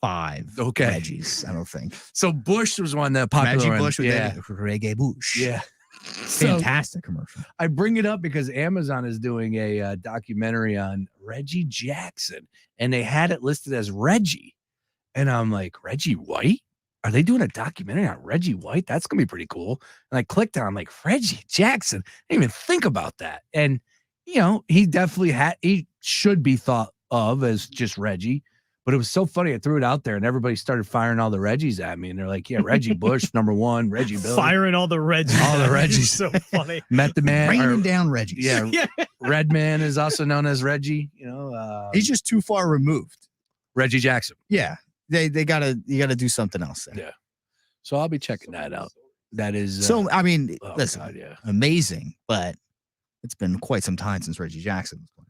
5. Okay. Reggies, I don't think. So Bush was one that popular. Reggie Bush with Reggae Bush. Yeah. Fantastic commercial. I bring it up because Amazon is doing a documentary on Reggie Jackson, and they had it listed as Reggie. And I'm like, Reggie White? Are they doing a documentary on Reggie White? That's going to be pretty cool. And I clicked on, I'm like, Reggie Jackson? I didn't even think about that. And, he definitely he should be thought of as just Reggie. But it was so funny. I threw it out there, and everybody started firing all the Reggies at me. And they're like, yeah, Reggie Bush, number 1, Reggie Billy. Firing all the Reggies. All the Reggies. So funny. Met the man. Raining down Reggies. Yeah. Redman is also known as Reggie. He's just too far removed. Reggie Jackson. Yeah. You gotta do something else there. Yeah. So I'll be checking that out. That is listen, God, yeah. Amazing, but it's been quite some time since Reggie Jackson was playing.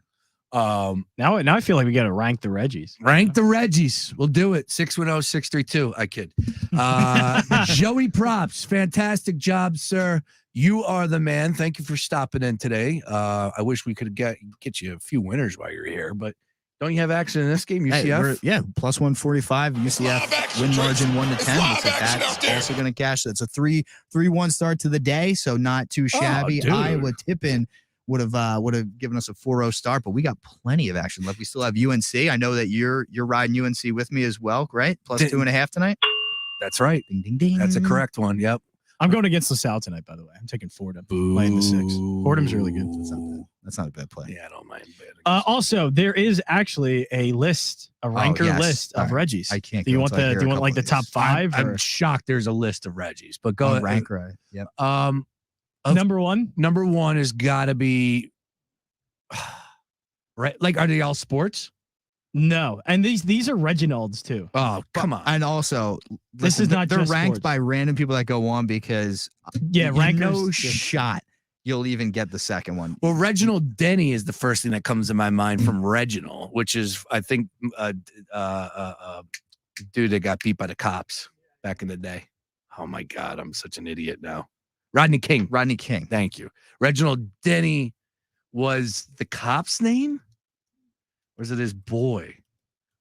Now I feel like we got to rank the Reggies. Rank the Reggies. We'll do it. 610-632. I kid. Joey Props. Fantastic job, sir. You are the man. Thank you for stopping in today. I wish we could get you a few winners while you're here, but don't you have action in this game, UCF? Hey, plus 145. UCF win margin 1-10. Looks like that's also going to cash. That's a 3-1 start to the day, so not too shabby. Iowa Tippin would have given us a 4-0 start, but we got plenty of action left. We still have UNC. I know that you're riding UNC with me as well, right? Plus 2.5 tonight. That's right. Ding ding ding. That's a correct one. Yep. I'm going against LaSalle tonight, by the way. I'm taking Fordham. Laying the 6. Fordham's really good. That's not a bad play. Yeah, I don't mind. Also, there is actually a ranker list of Reggies. I can't. Do you want like the top 5? I'm shocked. There's a list of Reggies, but go ahead. Ranker. Yep. Number 1. Number 1 has got to be right. Like, are they all sports? No, and these are Reginalds too. Oh, come on! And also, this is not. They're just ranked sports. by random people that go on because rankers. No shot you'll even get the second one. Well, Reginald Denny is the first thing that comes to my mind from Reginald, which is I think dude that got beat by the cops back in the day. Oh my God, I'm such an idiot now. Rodney King. Rodney King. Thank you. Reginald Denny was the cop's name? Or was it his boy?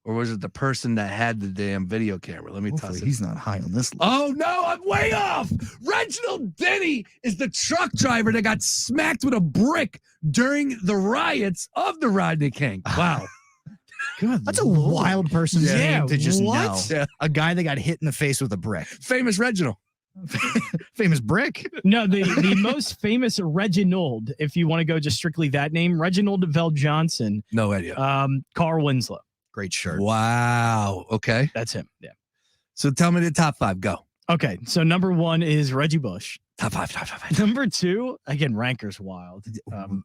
Or was it the person that had the damn video camera? Let me Hopefully toss it. he's not high on this list. Oh, no, I'm way off. Reginald Denny is the truck driver that got smacked with a brick during the riots of the Rodney King. Wow. Good That's a Lord. wild person's name to just what? know. Yeah. A guy that got hit in the face with a brick. Famous Reginald. Famous brick? No, the most famous Reginald, if you want to go just strictly that name, Reginald Vell Johnson. No idea. Carl Winslow. Great shirt. Wow. Okay. That's him. Yeah. So tell me the top 5. Go. Okay. So number 1 is Reggie Bush. Top 5. Number 2, again, ranker's wild.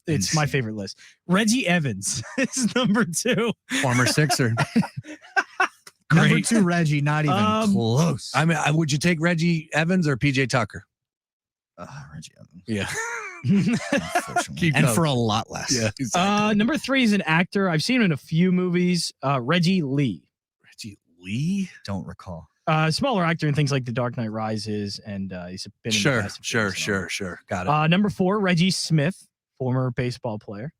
It's my favorite list. Reggie Evans is number 2. Former Sixer. Number 2, Reggie, not even close. I mean, would you take Reggie Evans or PJ Tucker? Reggie Evans. Yeah. Unfortunately. And for a lot less. Yeah. Exactly. Number 3 is an actor. I've seen him in a few movies. Reggie Lee. Reggie Lee? Don't recall. Smaller actor in things like The Dark Knight Rises, and he's been in the Fast and Furious and all. Sure. Got it. Number 4, Reggie Smith, former baseball player.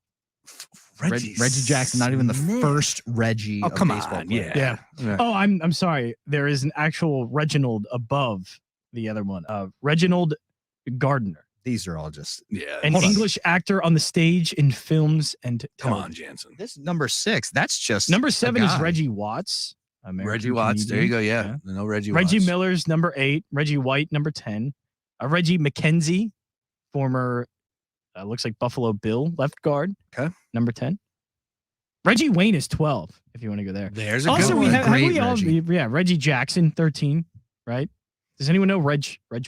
Reggie Jackson, not even the first Reggie. Oh, come baseball on. player. Yeah. Oh, I'm sorry. There is an actual Reginald above the other one. Reginald Gardner. These are all just An English actor on the stage, in films, and Come on, television. Jansen. This number 6. That's just Number a 7 is guy. Reggie Watts. American Reggie Watts. comedian. There you go. Yeah. No Reggie Reggie Watts. Miller's number 8. Reggie White, number 10. Reggie McKenzie, former, looks like Buffalo Bill left guard. Okay. Number 10. Reggie Wayne is 12, if you want to go there. There's a Also, good we one. have Great we all, Reggie. Reggie Jackson, 13, right? Does anyone know Reg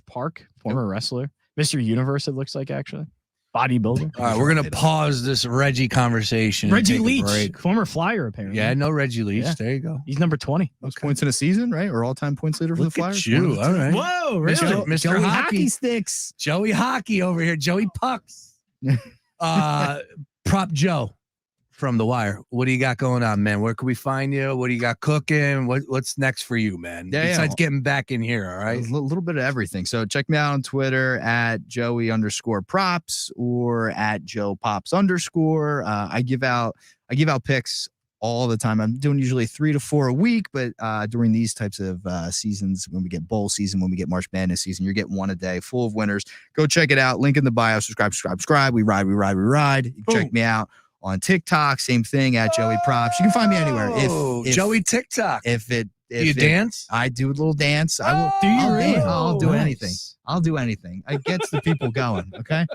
Park, former wrestler? Mr. Universe, it looks like, actually. Bodybuilder. All right, we're going to pause this Reggie conversation. and Reggie take a Leach, break. former Flyer, apparently. Yeah, I know Reggie Leach. Yeah. There you go. He's number 20. Most points in a season, right? Or all-time points leader for Look the at Flyers. you. All right. Whoa, really? Mr. Joey Hockey. Hockey Sticks. Joey Hockey over here. Joey Pucks. Prop Joe from The Wire. What do you got going on, man? Where can we find you? What do you got cooking? What's next for you, man? Yeah, Besides getting back in here, all right? A little bit of everything. So check me out on Twitter at Joey_props or at JoePops_. I give out picks all the time. I'm doing usually 3 to 4 a week, but during these types of seasons, when we get bowl season, when we get March Madness season, you're getting one a day full of winners. Go check it out. Link in the bio. Subscribe. We ride. You can check me out on TikTok. Same thing at Joey Props. You can find me anywhere. If Joey TikTok. Do you dance? I do a little dance. I will. Do you really? I'll do Nice. anything. I'll do anything. It gets the people going. Okay.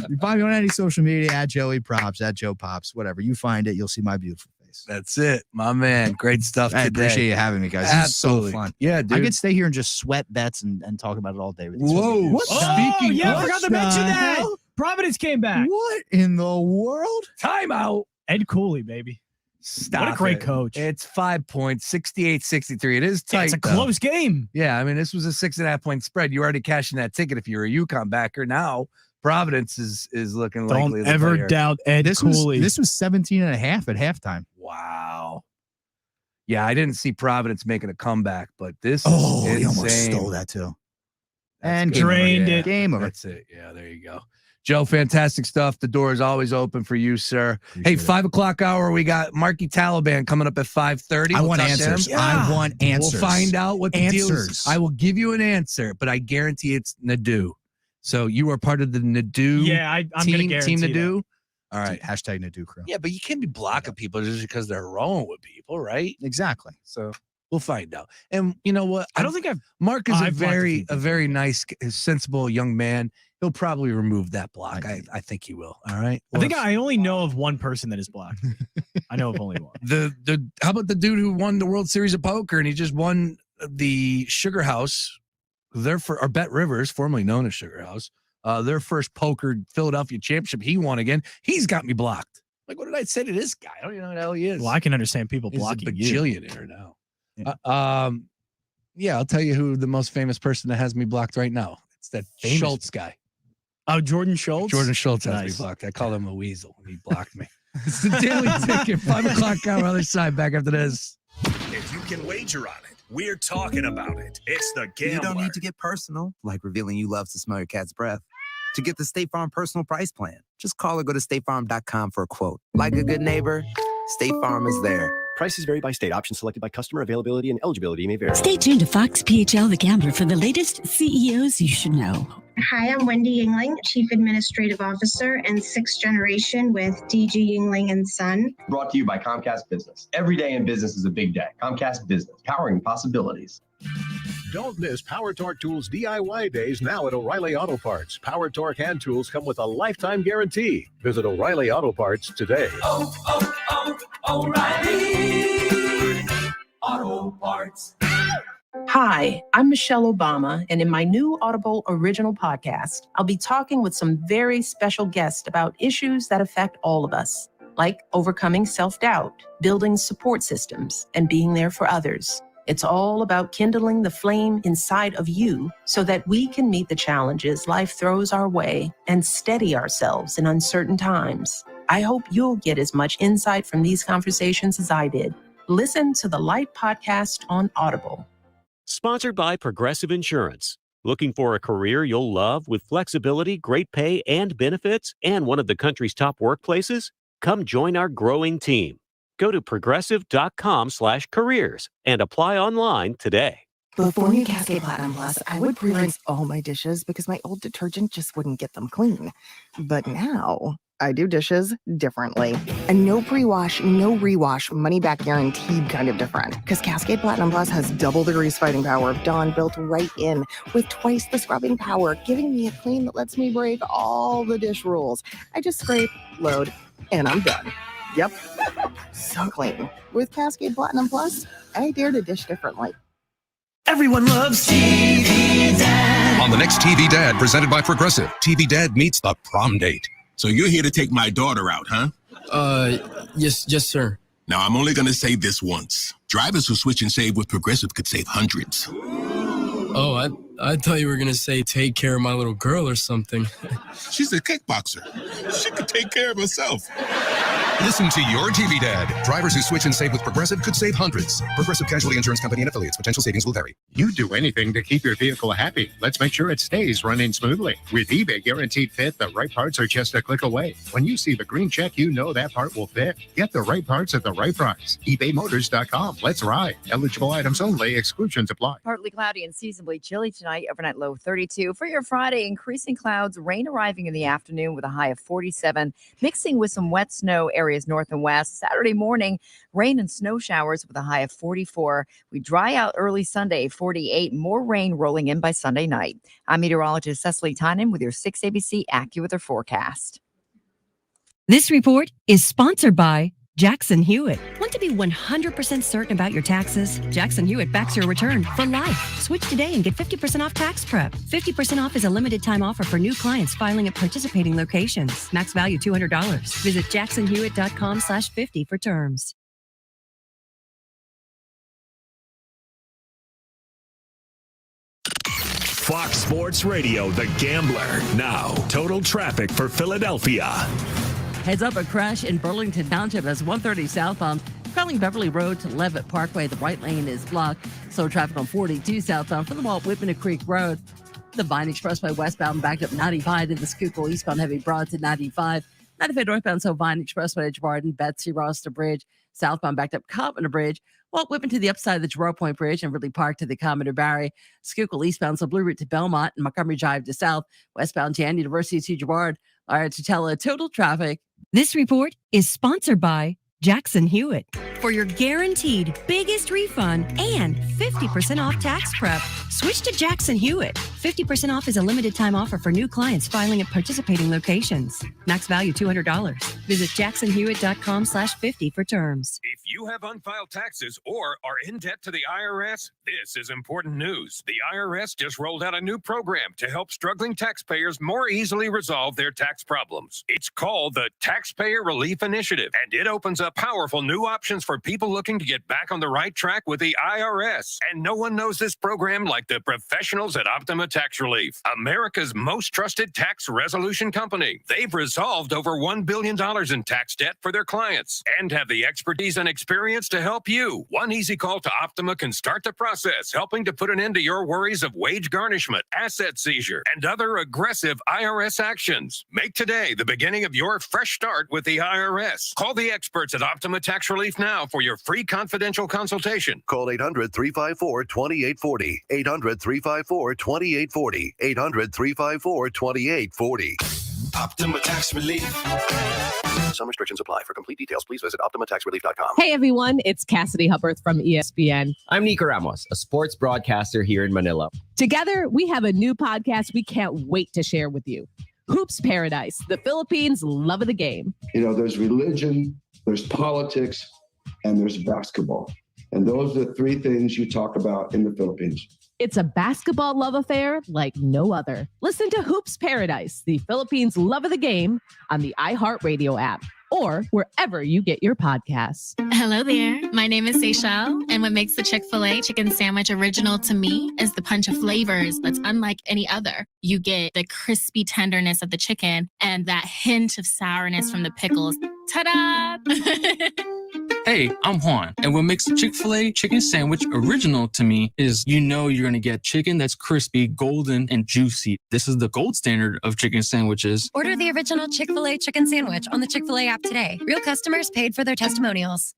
You find me on any social media at Joey Props, at Joe Pops, whatever. You find it, you'll see my beautiful face. That's it, my man. Great stuff I today. appreciate you having me, guys. This Absolutely. is so fun. Yeah, dude. I could stay here and just sweat bets and talk about it all day with you. Whoa. What? Oh, yeah, I forgot to mention the that. hell? Providence came back. What in the world? Timeout. Ed Cooley, baby. Stop What a great it. coach. It's 5 points, 68-63. It is tight. Yeah, it's a though. close game. Yeah, I mean, this was a 6.5 point spread. You already cashing that ticket if you're a UConn backer. Now Providence is looking likely. Don't to ever play here. doubt Ed Cooley. This was 17.5 at halftime. Wow. Yeah, I didn't see Providence making a comeback, but this Oh, is he almost insane. stole that too. And Game over. drained Yeah, it. Game over. That's it. Yeah, there you go. Joe, fantastic stuff. The door is always open for you, sir. Hey, 5 o'clock hour, we got Marky Taliban coming up at 5:30. I We'll want talk to answers. him. I want answers. We'll find out what the deal is. Answers. I will give you an answer, but I guarantee it's Nadu. So you are part of the Nadu Yeah, I'm going to team guarantee Nadu. All right. Hashtag Nadu crew. Yeah, but you can't be blocking people just because they're rolling with people, right? Exactly. So we'll find out. And you know what? I don't think Mark is I've blocked a very nice, sensible young man. He'll probably remove that block. I think he will. All right. I think I only know of one person that is blocked. I know of only one. How about the dude who won the World Series of Poker and he just won the Sugar House, or Bet Rivers, formerly known as Sugar House, their first poker Philadelphia championship. He won again. He's got me blocked. Like, what did I say to this guy? I don't even know who the hell he is. Well, I can understand people He's blocking a you. bajillionaire now. Yeah, I'll tell you who the most famous person that has me blocked right now. It's that Famous? Schultz guy. Oh, Jordan Schultz? Jordan Schultz has Nice. me blocked. I call him a weasel. He blocked me. It's the Daily Ticket. 5 o'clock hour, other side. Back after this. If you can wager on it, We're talking about it. It's The Gambler. You don't need to get personal, like revealing you love to smell your cat's breath. To get the State Farm personal price plan, just call or go to statefarm.com for a quote. Like a good neighbor, State Farm is there. Prices vary by state. Options selected by customer. Availability and eligibility may vary. Stay tuned to Fox PHL The Gambler for the latest CEOs you should know. Hi, I'm Wendy Yingling, Chief Administrative Officer and 6th generation with DG Yingling & Son. Brought to you by Comcast Business. Every day in business is a big day. Comcast Business, powering possibilities. Don't miss Power Torque Tools DIY days now at O'Reilly Auto Parts. Power Torque hand tools come with a lifetime guarantee. Visit O'Reilly Auto Parts today. O'Reilly Auto Parts. Hi, I'm Michelle Obama, and in my new Audible original podcast, I'll be talking with some very special guests about issues that affect all of us, like overcoming self-doubt, building support systems, and being there for others. It's all about kindling the flame inside of you so that we can meet the challenges life throws our way and steady ourselves in uncertain times. I hope you'll get as much insight from these conversations as I did. Listen to the Light Podcast on Audible. Sponsored by Progressive Insurance. Looking for a career you'll love with flexibility, great pay, and benefits, and one of the country's top workplaces? Come join our growing team. Go to progressive.com/careers and apply online today. Before new Cascade Platinum Plus, I would pre-rinse all my dishes because my old detergent just wouldn't get them clean. But now I do dishes differently. And no pre-wash, no rewash, money back guaranteed kind of different. Because Cascade Platinum Plus has double the grease fighting power of Dawn built right in with twice the scrubbing power, giving me a clean that lets me break all the dish rules. I just scrape, load, and I'm done. Yep. So clean. With Cascade Platinum Plus, I dare to dish differently. Everyone loves TV Dad. On the next TV Dad, presented by Progressive, TV Dad meets the prom date. So you're here to take my daughter out, huh? Yes, sir. Now, I'm only going to say this once. Drivers who switch and save with Progressive could save hundreds. Oh, I thought you were going to say take care of my little girl or something. She's a kickboxer. She could take care of herself. Listen to your TV Dad. Drivers who switch and save with Progressive could save hundreds. Progressive Casualty Insurance Company and affiliates. Potential savings will vary. You do anything to keep your vehicle happy. Let's make sure it stays running smoothly. With eBay Guaranteed Fit, the right parts are just a click away. When you see the green check, you know that part will fit. Get the right parts at the right price. ebaymotors.com. Let's ride. Eligible items only. Exclusions apply. Partly cloudy and seasonably chilly tonight. Overnight low 32. For your Friday, increasing clouds, rain arriving in the afternoon with a high of 47, mixing with some wet snow areas north and west. Saturday morning, rain and snow showers with a high of 44. We dry out early Sunday, 48. More rain rolling in by Sunday night. I'm meteorologist Cecily Tynan with your 6 ABC AccuWeather forecast. This report is sponsored by Jackson Hewitt. Want to be 100% certain about your taxes? Jackson Hewitt backs your return for life. Switch today and get 50% off tax prep. 50% off is a limited time offer for new clients filing at participating locations. Max value $200. Visit jacksonhewitt.com/50 for terms. Fox Sports Radio, The Gambler. Now, total traffic for Philadelphia. Heads up, a crash in Burlington Township as 130 southbound. Traveling Beverly Road to Levitt Parkway, the right lane is blocked. Slow traffic on 42 southbound from the Walt Whitman to Creek Road. The Vine Expressway westbound backed up 95 to the Schuylkill eastbound heavy broad to 95. 95 northbound, so Vine Expressway to Barden, Betsy Ross to Bridge. Southbound backed up Commodore Bridge. Walt Whitman to the upside of the Jarrell Point Bridge and Ridley Park to the Commodore Barry. Schuylkill eastbound, so Blue Route to Belmont and Montgomery Drive to South. Westbound Jan University to Girard. All right, to tell total traffic. This report is sponsored by Jackson Hewitt. For your guaranteed biggest refund and 50% off tax prep, switch to Jackson Hewitt. 50% off is a limited time offer for new clients filing at participating locations. Max value $200. Visit jacksonhewitt.com/50 for terms. If you have unfiled taxes or are in debt to the IRS, this is important news. The IRS just rolled out a new program to help struggling taxpayers more easily resolve their tax problems. It's called the Taxpayer Relief Initiative, and it opens up Optima powerful new options for people looking to get back on the right track with the IRS. And no one knows this program like the professionals at Optima Tax Relief, America's most trusted tax resolution company. They've resolved over $1 billion in tax debt for their clients and have the expertise and experience to help you. One easy call to Optima can start the process, helping to put an end to your worries of wage garnishment, asset seizure, and other aggressive IRS actions. Make today the beginning of your fresh start with the IRS. Call the experts at Optima Tax Relief now for your free confidential consultation. Call 800-354-2840. 800-354-2840. 800-354-2840. Optima Tax Relief. Some restrictions apply. For complete details, please visit OptimaTaxRelief.com. Hey everyone, it's Cassidy Hupperth from ESPN. I'm Nico Ramos, a sports broadcaster here in Manila. Together, we have a new podcast we can't wait to share with you. Hoops Paradise, the Philippines' love of the game. You know, there's religion, there's politics, and there's basketball. And those are the three things you talk about in the Philippines. It's a basketball love affair like no other. Listen to Hoops Paradise, the Philippines' love of the game, on the iHeartRadio app or wherever you get your podcasts. Hello there. My name is Seychelle, and what makes the Chick-fil-A chicken sandwich original to me is the punch of flavors that's unlike any other. You get the crispy tenderness of the chicken and that hint of sourness from the pickles. Ta-da! Hey, I'm Juan, and what makes the Chick-fil-A chicken sandwich original to me is you're going to get chicken that's crispy, golden, and juicy. This is the gold standard of chicken sandwiches. Order the original Chick-fil-A chicken sandwich on the Chick-fil-A app today. Real customers paid for their testimonials.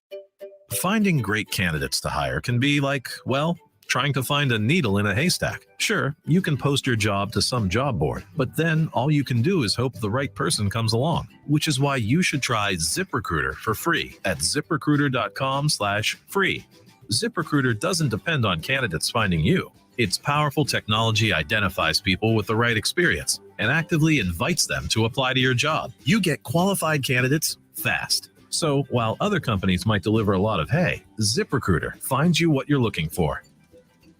Finding great candidates to hire can be like, well, trying to find a needle in a haystack. Sure, you can post your job to some job board, but then all you can do is hope the right person comes along, which is why you should try ZipRecruiter for free at ZipRecruiter.com/free. ZipRecruiter doesn't depend on candidates finding you. Its powerful technology identifies people with the right experience and actively invites them to apply to your job. You get qualified candidates fast. So while other companies might deliver a lot of hay, ZipRecruiter finds you what you're looking for.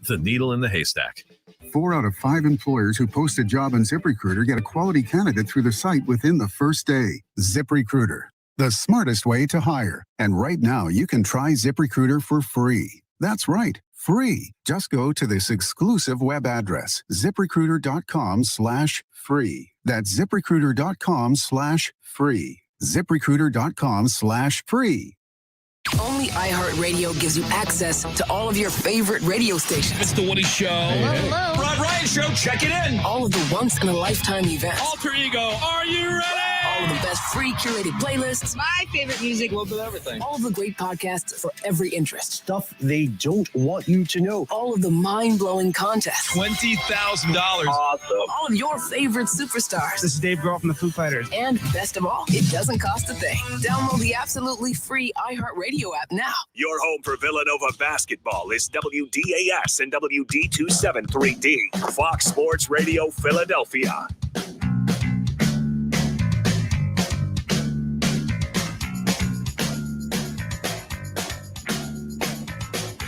The needle in the haystack. 4 out of 5 employers who post a job on ZipRecruiter get a quality candidate through the site within the first day. ZipRecruiter, the smartest way to hire. And right now, you can try ZipRecruiter for free. That's right, free. Just go to this exclusive web address, ZipRecruiter.com/free. That's ZipRecruiter.com/free. ZipRecruiter.com/free. Only iHeartRadio gives you access to all of your favorite radio stations. It's the Woody Show. Hello. Rod Ryan Show, check it in. All of the once-in-a-lifetime events. Alter Ego, are you ready? All of the best free curated playlists. My favorite music. A little bit of everything. All of the great podcasts for every interest. Stuff they don't want you to know. All of the mind-blowing contests. $20,000. Awesome. All of your favorite superstars. This is Dave Grohl from the Foo Fighters. And best of all, it doesn't cost a thing. Download the absolutely free iHeartRadio app now. Your home for Villanova basketball is WDAS and WD273D. Fox Sports Radio Philadelphia.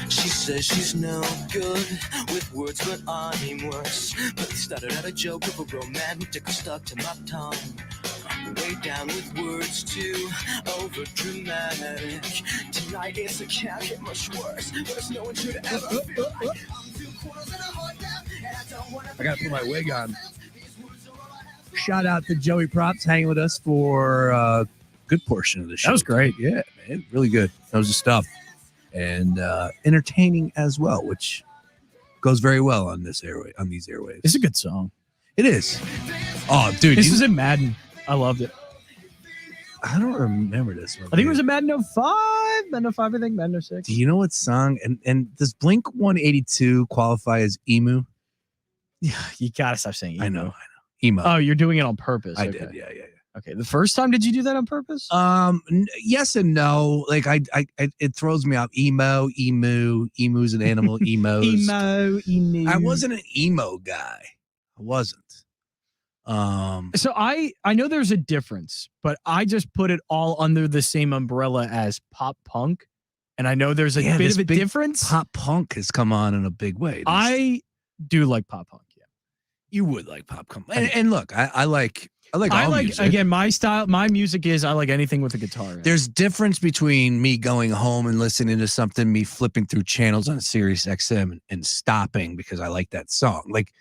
She says she's no good with words, but I'm worse. But it started out a joke of a romantic stuck to my tongue. Way down with words too over dramatic. Tonight it's a can't get much worse, but it's no one should ever feel like I'm 2 quarters and a heart down, and I don't want to. I gotta put my wig on. Shout out to Joey Props hanging with us for a good portion of the show. That was great. Yeah, man, really good. Knows his stuff. And entertaining as well, which goes very well on these airwaves. It's a good song. It is. Oh, dude. This was in Madden. I loved it. I don't remember this one. I think it was in Madden 05. Madden 05, I think. Madden 06. Do you know what song? And does Blink 182 qualify as emu? Yeah, you gotta stop saying emu. I know. Emo. Oh, you're doing it on purpose. I Okay. did. Yeah. Okay. The first time, did you do that on purpose? Yes and no. Like it throws me off. Emu's an animal. Emos. Emu. I wasn't an emo guy. I wasn't. So I know there's a difference, but I just put it all under the same umbrella as pop punk, and I know there's a bit of a difference. Pop punk has come on in a big way. I do like pop punk. Yeah, you would like pop punk, and look, I like I like all music. Again, my style, my music is I like anything with a guitar in it. There's difference between me going home and listening to something, me flipping through channels on Sirius XM and stopping because I like that song. Like,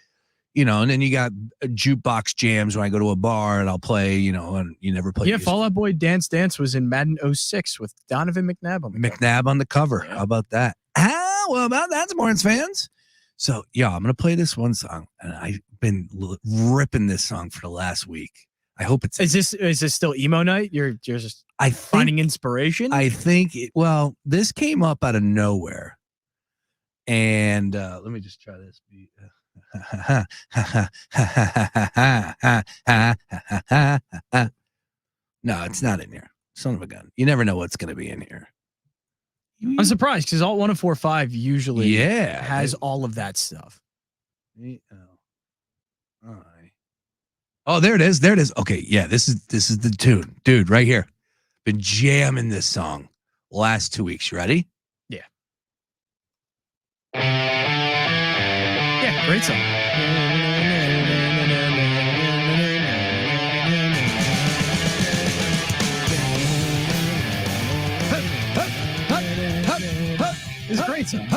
you know, and then you got jukebox jams when I go to a bar and I'll play, you know, and you never play. Yeah, Fall Out Boy Dance Dance was in Madden 06 with Donovan McNabb on the cover. McNabb on the cover. Yeah. How about that? Well, about that, Sports fans. So, yeah, I'm going to play this one song, and I've been ripping this song for the last week. I hope it's... Is this still emo night? You're just finding inspiration? I think, this came up out of nowhere. And let me just try this beat. No, it's not in here. Son of a gun. You never know what's going to be in here. I'm surprised because Alt 104.5 usually has all of that stuff. Oh, there it is. There it is. Okay, yeah, this is the tune. Dude, right here. Been jamming this song last 2 weeks. You ready? Yeah. Yeah, great song. It's a great song.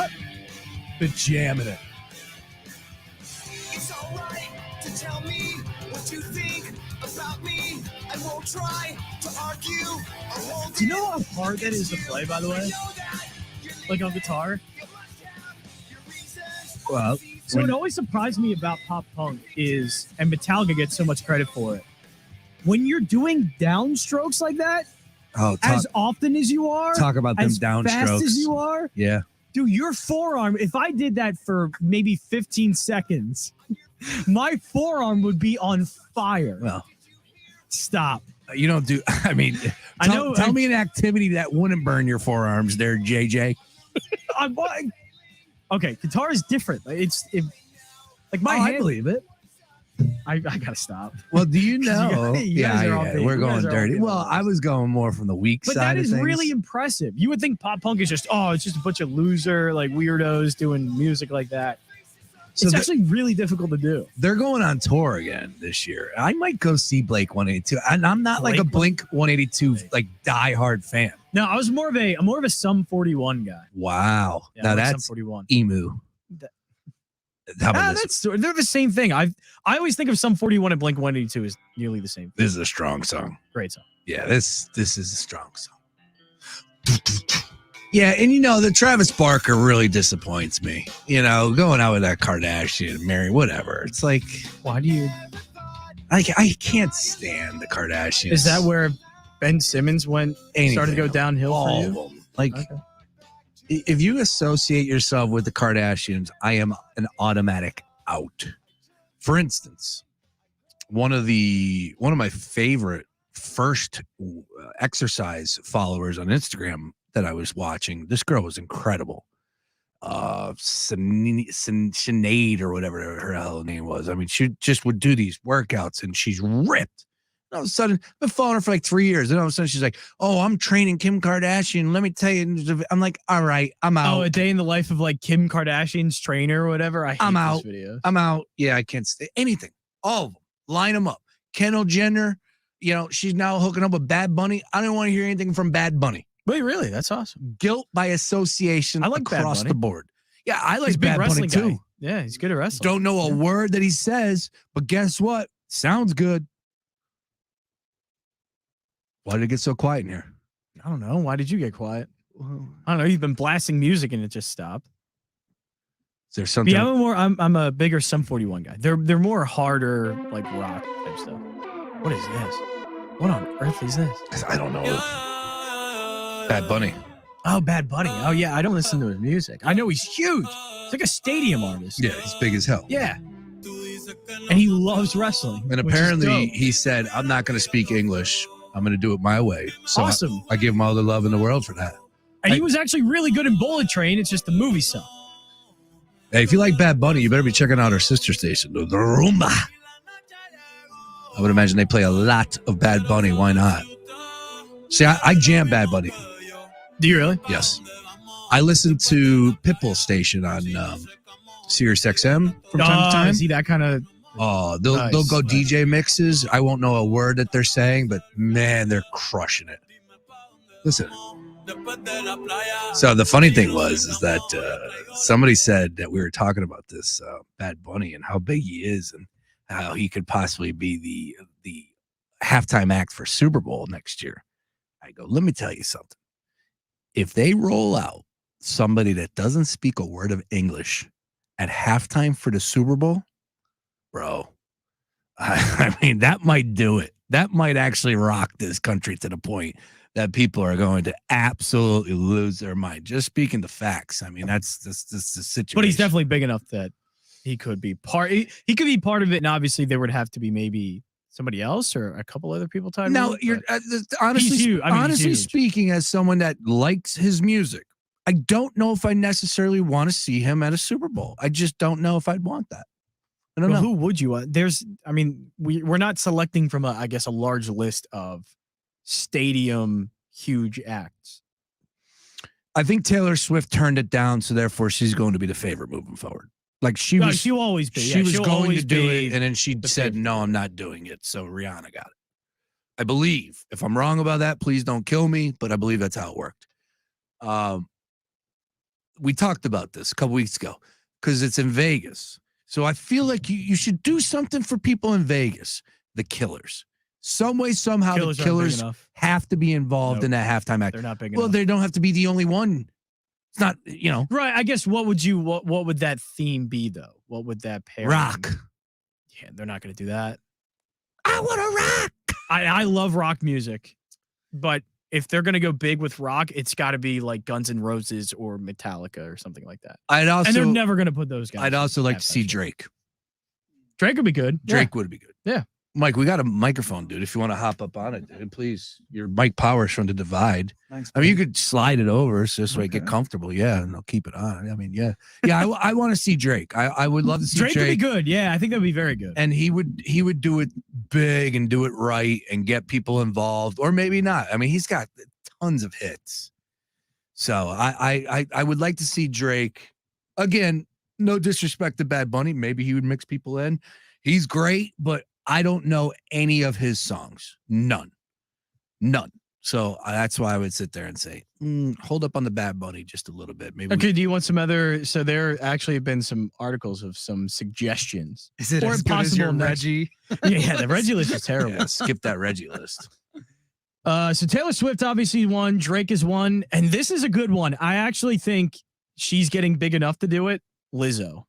Been jamming it. It's alright to tell me what you think about me. I won't try to argue or hold. Do you know how hard that is to play, by the way? Like on guitar? Well, so it always surprised me about pop punk is, and Metallica gets so much credit for it, when you're doing downstrokes like that, as often as you are, talk about them as downstrokes. fast as you are, yeah. Dude, your forearm, if I did that for maybe 15 seconds, my forearm would be on fire. Well, stop. You don't do, I mean, tell me an activity that wouldn't burn your forearms there, JJ. Okay, guitar is different. Like my hand. I believe it. I gotta stop. Well, do you know? You guys are we're going dirty. Well, I was going more from the weak but side. That is of things. really impressive. You would think pop punk is just it's just a bunch of loser like weirdos doing music like that. So it's actually really difficult to do. They're going on tour again this year. I might go see Blink 182. And I'm not like a Blink 182 like diehard fan. No, I'm more of a Sum 41 guy. Wow. Yeah, now like that's Sum 41. emu. How about this? They're the same thing. I always think of Sum 41 and Blink 182 as nearly the same thing. This is a strong song. Great song. Yeah, this is a strong song. Yeah, and you know, the Travis Barker really disappoints me. You know, going out with that Kardashian, Mary, whatever. It's like, why do you? I can't stand the Kardashians. Is that where Ben Simmons started to go downhill all for you? of them. Like, if you associate yourself with the Kardashians, I am an automatic out. For instance, one of my favorite first exercise followers on Instagram that I was watching, this girl was incredible. Sinead or whatever her hell name was. I mean, she just would do these workouts and she's ripped. And all of a sudden, I've been following her for like 3 years. And all of a sudden, she's like, "Oh, I'm training Kim Kardashian. Let me tell you." I'm like, "All right, I'm out." Oh, a day in the life of like Kim Kardashian's trainer or whatever. I'm out. Videos. I'm out. Yeah, I can't stay. Anything. All of them. Line them up. Kendall Jenner, you know, she's now hooking up with Bad Bunny. I don't want to hear anything from Bad Bunny. Wait, really? That's awesome. Guilt by association I like across Bad the board. Yeah, I like He's a big Bad Bunny wrestling too. guy. Yeah, he's good at wrestling. Don't know a word that he says, but guess what? Sounds good. Why did it get so quiet in here? I don't know. Why did you get quiet? I don't know. You've been blasting music and it just stopped. Is there something? Yeah, I'm a bigger Sum 41 guy. They're more harder like rock type stuff. What is this? What on earth is this? Because I don't know. Bad Bunny. Oh, Bad Bunny. Oh yeah, I don't listen to his music. I know he's huge. He's like a stadium artist. Yeah, he's big as hell. Yeah. And he loves wrestling. And apparently he said, "I'm not going to speak English. I'm going to do it my way." So awesome. I give him all the love in the world for that. And he was actually really good in Bullet Train. It's just the movie song. Hey, if you like Bad Bunny, you better be checking out our sister station, the Roomba. I would imagine they play a lot of Bad Bunny. Why not? See, I jam Bad Bunny. Do you really? Yes. I listen to Pitbull station on Sirius XM from time to time. Is he that kind of Oh, they'll go DJ mixes. I won't know a word that they're saying, but man, they're crushing it. Listen. So the funny thing is that somebody said that we were talking about this Bad Bunny and how big he is and how he could possibly be the halftime act for Super Bowl next year. I go, let me tell you something. If they roll out somebody that doesn't speak a word of English at halftime for the Super Bowl, bro, I mean, that might do it. That might actually rock this country to the point that people are going to absolutely lose their mind. Just speaking the facts. I mean, that's the situation. But he's definitely big enough that he could be part. He could be part of it, and obviously there would have to be maybe somebody else or a couple other people tied. Now, you're honestly speaking, as someone that likes his music, I don't know if I necessarily want to see him at a Super Bowl. I just don't know if I'd want that. I don't know. Who would you want? We're not selecting from a large list of stadium huge acts. I think Taylor Swift turned it down, so therefore she's going to be the favorite moving forward. Like she'll always be. She was going to do it, and then she said, "No, I'm not doing it." So Rihanna got it. I believe. If I'm wrong about that, please don't kill me. But I believe that's how it worked. We talked about this a couple weeks ago because it's in Vegas. So I feel like you should do something for people in Vegas. The Killers. Some way, somehow, the Killers have to be involved in that halftime act. They're not big enough. Well, they don't have to be the only one. It's not, Right. I guess what would that theme be though? What would that pair? Rock. Yeah, they're not going to do that. I want to rock. I love rock music, but if they're going to go big with rock, it's got to be like Guns N' Roses or Metallica or something like that. And they're never going to put those guys. I'd also like to see Drake. Drake would be good. Drake would be good. Yeah. Mike, we got a microphone, dude. If you want to hop up on it, dude, please. Your mic power is from the Divide. Thanks, I mean, you could slide it over so this way get comfortable. Yeah, and I'll keep it on. I mean, yeah. I want to see Drake. I would love to see Drake. Drake would be good. Yeah, I think that'd be very good. And he would do it big and do it right and get people involved, or maybe not. I mean, he's got tons of hits. So I would like to see Drake again. No disrespect to Bad Bunny. Maybe he would mix people in. He's great, but I don't know any of his songs. None. So that's why I would sit there and say, hold up on the Bad Bunny just a little bit. Maybe. Okay, do you want some other? So there actually have been some articles of some suggestions. Is it as good as your Reggie? Yeah, the Reggie list is terrible. Yeah, skip that Reggie list. So Taylor Swift obviously won. Drake is one. And this is a good one. I actually think she's getting big enough to do it. Lizzo.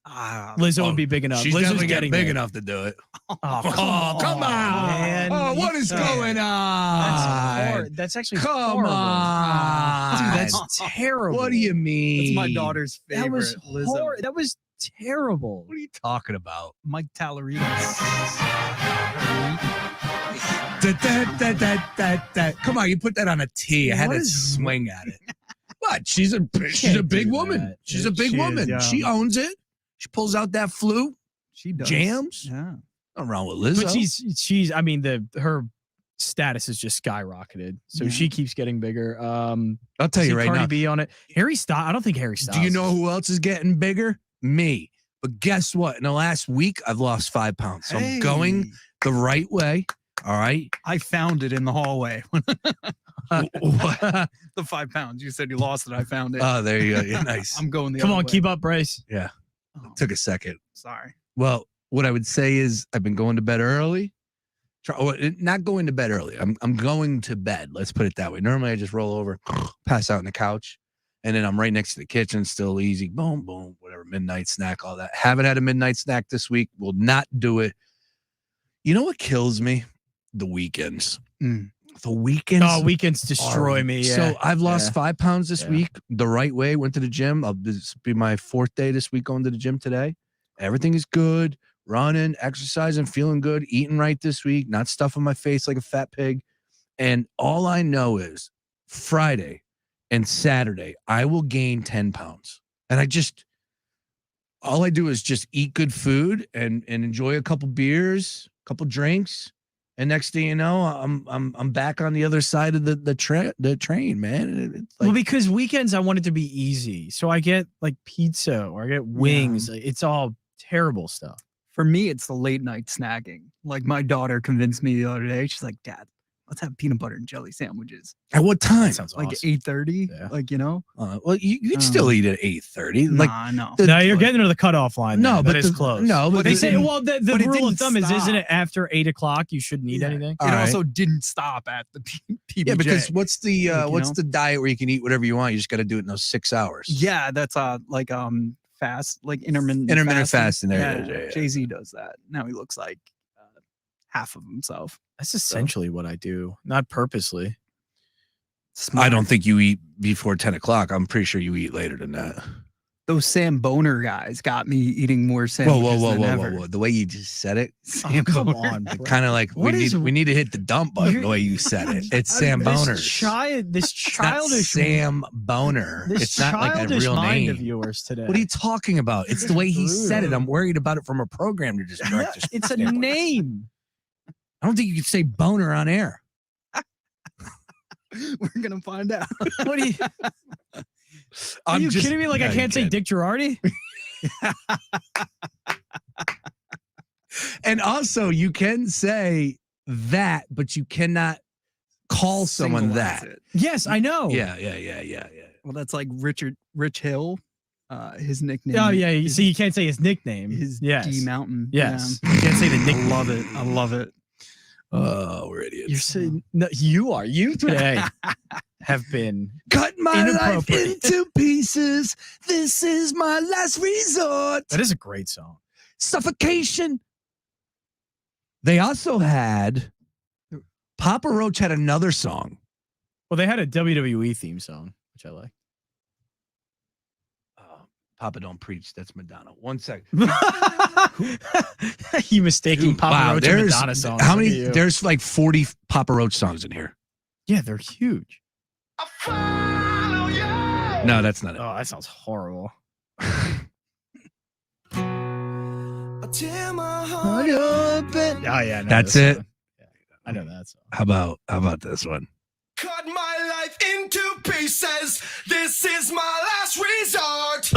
Lizzo would be big enough. She's Lizzo's definitely getting big there. enough to do it. Oh, come on, man. Oh, what is going on? That's actually come horrible. on. Dude, that's terrible. What do you mean? That's my daughter's favorite. Lizzo. That was terrible. What are you talking about? Mike Tallarides. Come on, you put that on a T. I had to swing at it. What? She's a big woman. She's a big woman. Yeah. She owns it. She pulls out that flute. She does. Jams. Yeah. Nothing wrong with Lizzo. But she's. I mean, her status is just skyrocketed. So she keeps getting bigger. I'll tell you right Cardi now. B on it. Harry Styles. I don't think Harry Styles. Do you know who else is getting bigger? Me. But guess what? In the last week, I've lost 5 pounds. So I'm going the right way. All right. I found it in the hallway. What? The 5 pounds. You said you lost it. I found it. Oh, there you go. Yeah, nice. I'm going the Come other on, way. keep up, Bryce. Yeah. Took a second. Sorry. Well, what I would say is I've been going to bed early. Not going to bed early. I'm going to bed. Let's put it that way. Normally I just roll over, pass out on the couch, and then I'm right next to the kitchen, still easy. Boom, boom, whatever, midnight snack, all that. Haven't had a midnight snack this week. Will not do it. You know what kills me? The weekends. The weekends. Oh, weekends destroy me. Yeah. So I've lost 5 pounds this week the right way. Went to the gym. This will be my 4th day this week going to the gym today. Everything is good. Running, exercising, feeling good, eating right this week, not stuffing my face like a fat pig. And all I know is Friday and Saturday, I will gain 10 pounds. And all I do is just eat good food and enjoy a couple beers, a couple drinks. And next thing you know, I'm back on the other side of the train, man. It's like, well, because weekends I want it to be easy, so I get like pizza or I get wings. It's all terrible stuff. For me, it's the late night snacking. Like my daughter convinced me the other day. She's like, Dad, let's have peanut butter and jelly sandwiches. At what time? Sounds Like awesome. 8:30. Yeah. Like, you know? Well, you can still eat at 8:30. Like, Nah, no. No, you're getting to the cutoff line. No, No, but but it's the- close. no, but they it say, didn't- well, the but it rule of didn't thumb is, isn't stop. it after 8 o'clock you shouldn't eat anything? It All right. also didn't stop at the PBJ. Yeah, because what's the Like, you what's know? the diet where you can eat whatever you want? You just got to do it in those 6 hours. Yeah, that's like fast, like intermittent fasting. There it is. Yeah, Yeah, yeah. Jay-Z does that. Now he looks like half of himself. That's essentially what I do, not purposely. I don't think you eat before 10 o'clock. I'm pretty sure you eat later than that. Those Sam Boner guys got me eating more Whoa, sandwiches whoa, than whoa, ever. whoa, whoa! The way you just said it, Sam Come Boner. on, bro. kind of like What is- we need to hit the dump button. The way you said it, it's Sam Boner. This It's not childish Sam Boner. This It's not like a childish real mind name. of yours today. What are you talking about? It's the way he said it. I'm worried about it from a program to just direct us. It's a name. I don't think you could say boner on air. We're gonna find out. What are you? Are you kidding me? Like I can't say Dick Girardi? And also, you can say that, but you cannot call someone Singleize that. it. Yes, I know. Yeah. Well, that's like Rich Hill. His nickname. Oh yeah. is So you can't say his nickname. his yes. D Mountain. Yes. You can't say the I nickname. love it. I love it. Oh, we're idiots. You're saying no, you are. You today have been Cut my life inappropriate. into pieces. This is my last resort. That is a great song. Suffocation. They also had Papa Roach had another song. Well, they had a WWE theme song, which I like. Papa Don't Preach. That's Madonna. 1 second. You mistaking Dude, Papa wow, Roach and there's Madonna songs. how Look many? at you. There's like 40 Papa Roach songs in here. Yeah, they're huge. No, that's not it. Oh, that sounds horrible. Oh yeah, I know That's this it. one. Yeah, I know that song. How about this one? Cut my life into pieces. This is my last resort.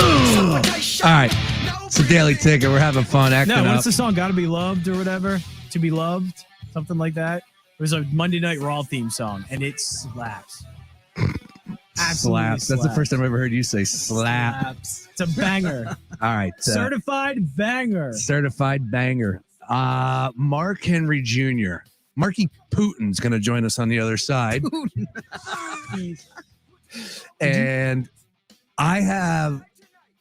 All right, it's a daily ticket. We're having fun acting No, up. what's the song? Gotta Be Loved or whatever? To Be Loved? Something like that. It was a Monday Night Raw theme song, and it slaps. Absolutely Slaps. That's the first time I ever heard you say slap. Slaps. It's a banger. All right, Certified banger. certified banger. Mark Henry Jr. Marky Putin's going to join us on the other side. And I have,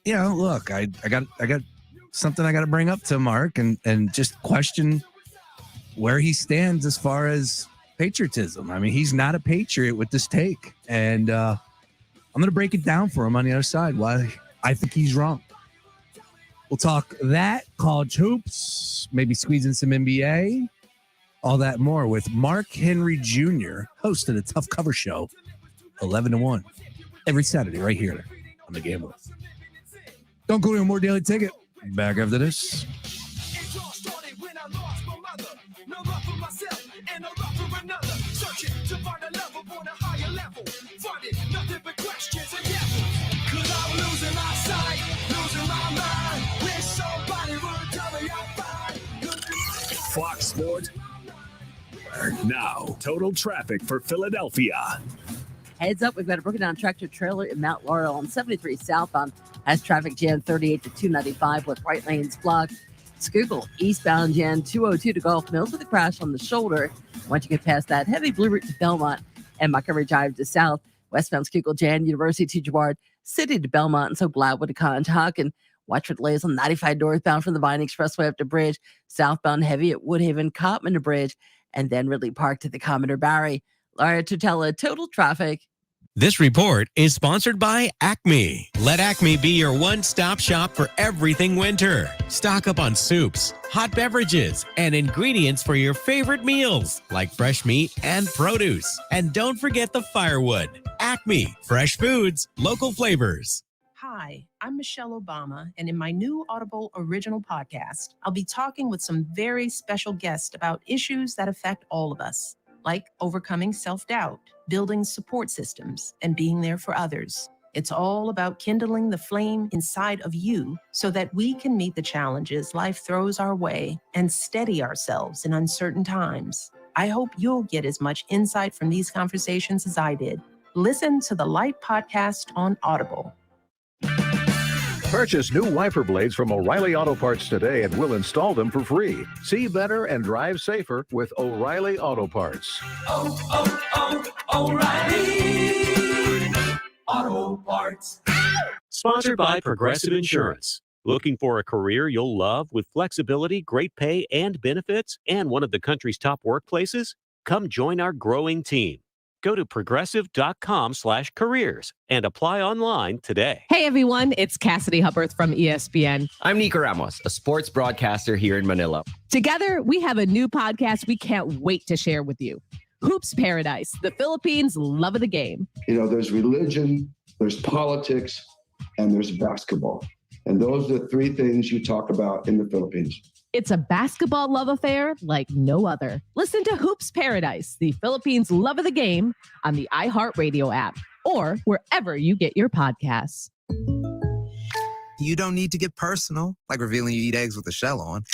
look, I got something I got to bring up to Mark and just question where he stands as far as patriotism. I mean, he's not a patriot with this take, and I'm going to break it down for him on the other side why I think he's wrong. We'll talk that, college hoops, maybe squeeze in some NBA, all that more with Mark Henry Jr., host of the Tough Cover Show, 11 to 1, every Saturday right here on The Gambler. Don't go to a more daily ticket. Back after this. Fox Sports. Now, total traffic for Philadelphia. Heads up, we've got a broken down tractor trailer in Mount Laurel on 73 southbound. Has traffic jammed 38 to 295 with right lanes blocked. Schuylkill eastbound Jan 202 to Gulf Mills with a crash on the shoulder. Once you get past that, heavy blue route to Belmont and Montgomery Drive to south. Westbound Schuylkill Jan University to Girard City to Belmont and so Gladwood to Contuck. And watch for delays on 95 northbound from the Vine Expressway up to Bridge. Southbound heavy at Woodhaven, Cotman to Bridge. And then Ridley Park to the Commodore Barry. Laura Tutela, total traffic. This report is sponsored by Acme. Let Acme be your one-stop shop for everything winter. Stock up on soups, hot beverages, and ingredients for your favorite meals, like fresh meat and produce. And don't forget the firewood. Acme, fresh foods, local flavors. Hi, I'm Michelle Obama, and in my new Audible original podcast, I'll be talking with some very special guests about issues that affect all of us, like overcoming self-doubt, building support systems, and being there for others. It's all about kindling the flame inside of you so that we can meet the challenges life throws our way and steady ourselves in uncertain times. I hope you'll get as much insight from these conversations as I did. Listen to the Light Podcast on Audible. Purchase new wiper blades from O'Reilly Auto Parts today and we'll install them for free. See better and drive safer with O'Reilly Auto Parts. O'Reilly Auto Parts. Sponsored by Progressive Insurance. Looking for a career you'll love with flexibility, great pay, and benefits, and one of the country's top workplaces? Come join our growing team. Go to progressive.com/careers and apply online today. Hey everyone, it's Cassidy Hupperth from ESPN. I'm Nico Ramos, a sports broadcaster here in Manila. Together, we have a new podcast we can't wait to share with you. Hoops Paradise, the Philippines' love of the game. You know, there's religion, there's politics, and there's basketball. And those are the three things you talk about in the Philippines. It's a basketball love affair like no other. Listen to Hoops Paradise, the Philippines' love of the game, on the iHeartRadio app or wherever you get your podcasts. You don't need to get personal, like revealing you eat eggs with a shell on,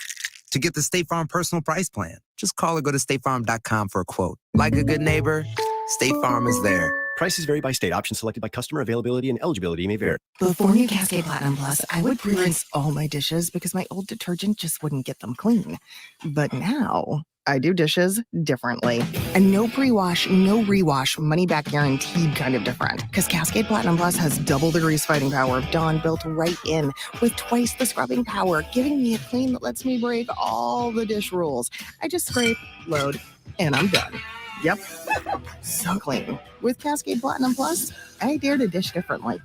to get the State Farm personal price plan. Just call or go to statefarm.com for a quote. Like a good neighbor, State Farm is there. Prices vary by state. Options selected by customer. Availability and eligibility may vary. Before new Cascade Platinum Plus, I would pre-rinse all my dishes because my old detergent just wouldn't get them clean. But now, I do dishes differently. And no pre-wash, no rewash, money-back guaranteed kind of different. Because Cascade Platinum Plus has double the grease fighting power of Dawn built right in, with twice the scrubbing power, giving me a clean that lets me break all the dish rules. I just scrape, load, and I'm done. Yep. So clean. With Cascade Platinum Plus, I dare to dish differently.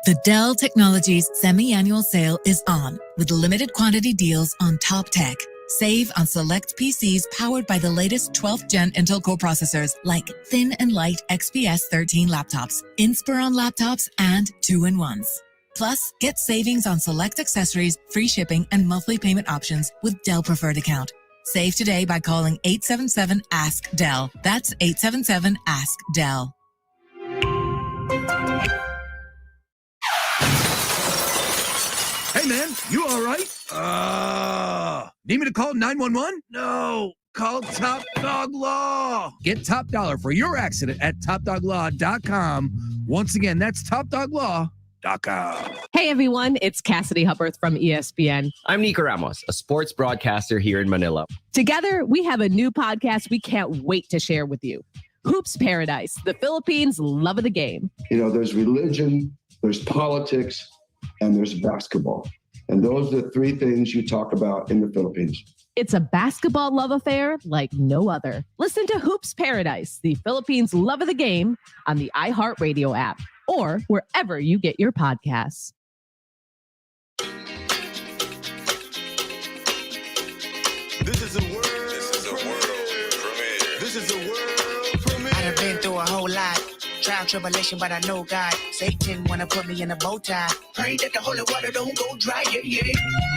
The Dell Technologies semi-annual sale is on with limited quantity deals on top tech. Save on select PCs powered by the latest 12th gen Intel Core processors like thin and light XPS 13 laptops, Inspiron laptops, and 2-in-1s. Plus, get savings on select accessories, free shipping, and monthly payment options with Dell Preferred Account. Save today by calling 877-ASK-DELL. That's 877-ASK-DELL. Hey, man, you all right? Need me to call 911? No, call Top Dog Law. Get top dollar for your accident at topdoglaw.com. Once again, that's topdoglaw.com. Hey everyone, it's Cassidy Hupperth from ESPN. I'm Nico Ramos, a sports broadcaster here in Manila. Together, we have a new podcast we can't wait to share with you. Hoops Paradise, the Philippines' love of the game. You know, there's religion, there's politics, and there's basketball. And those are the three things you talk about in the Philippines. It's a basketball love affair like no other. Listen to Hoops Paradise, the Philippines' love of the game, on the iHeartRadio app or wherever you get your podcasts. This is a world premiere. This is a world premiere. I done been through a whole lot. Trial, tribulation, but I know God. Satan wanna put me in a bow tie. Pray that the holy water don't go dry, yeah.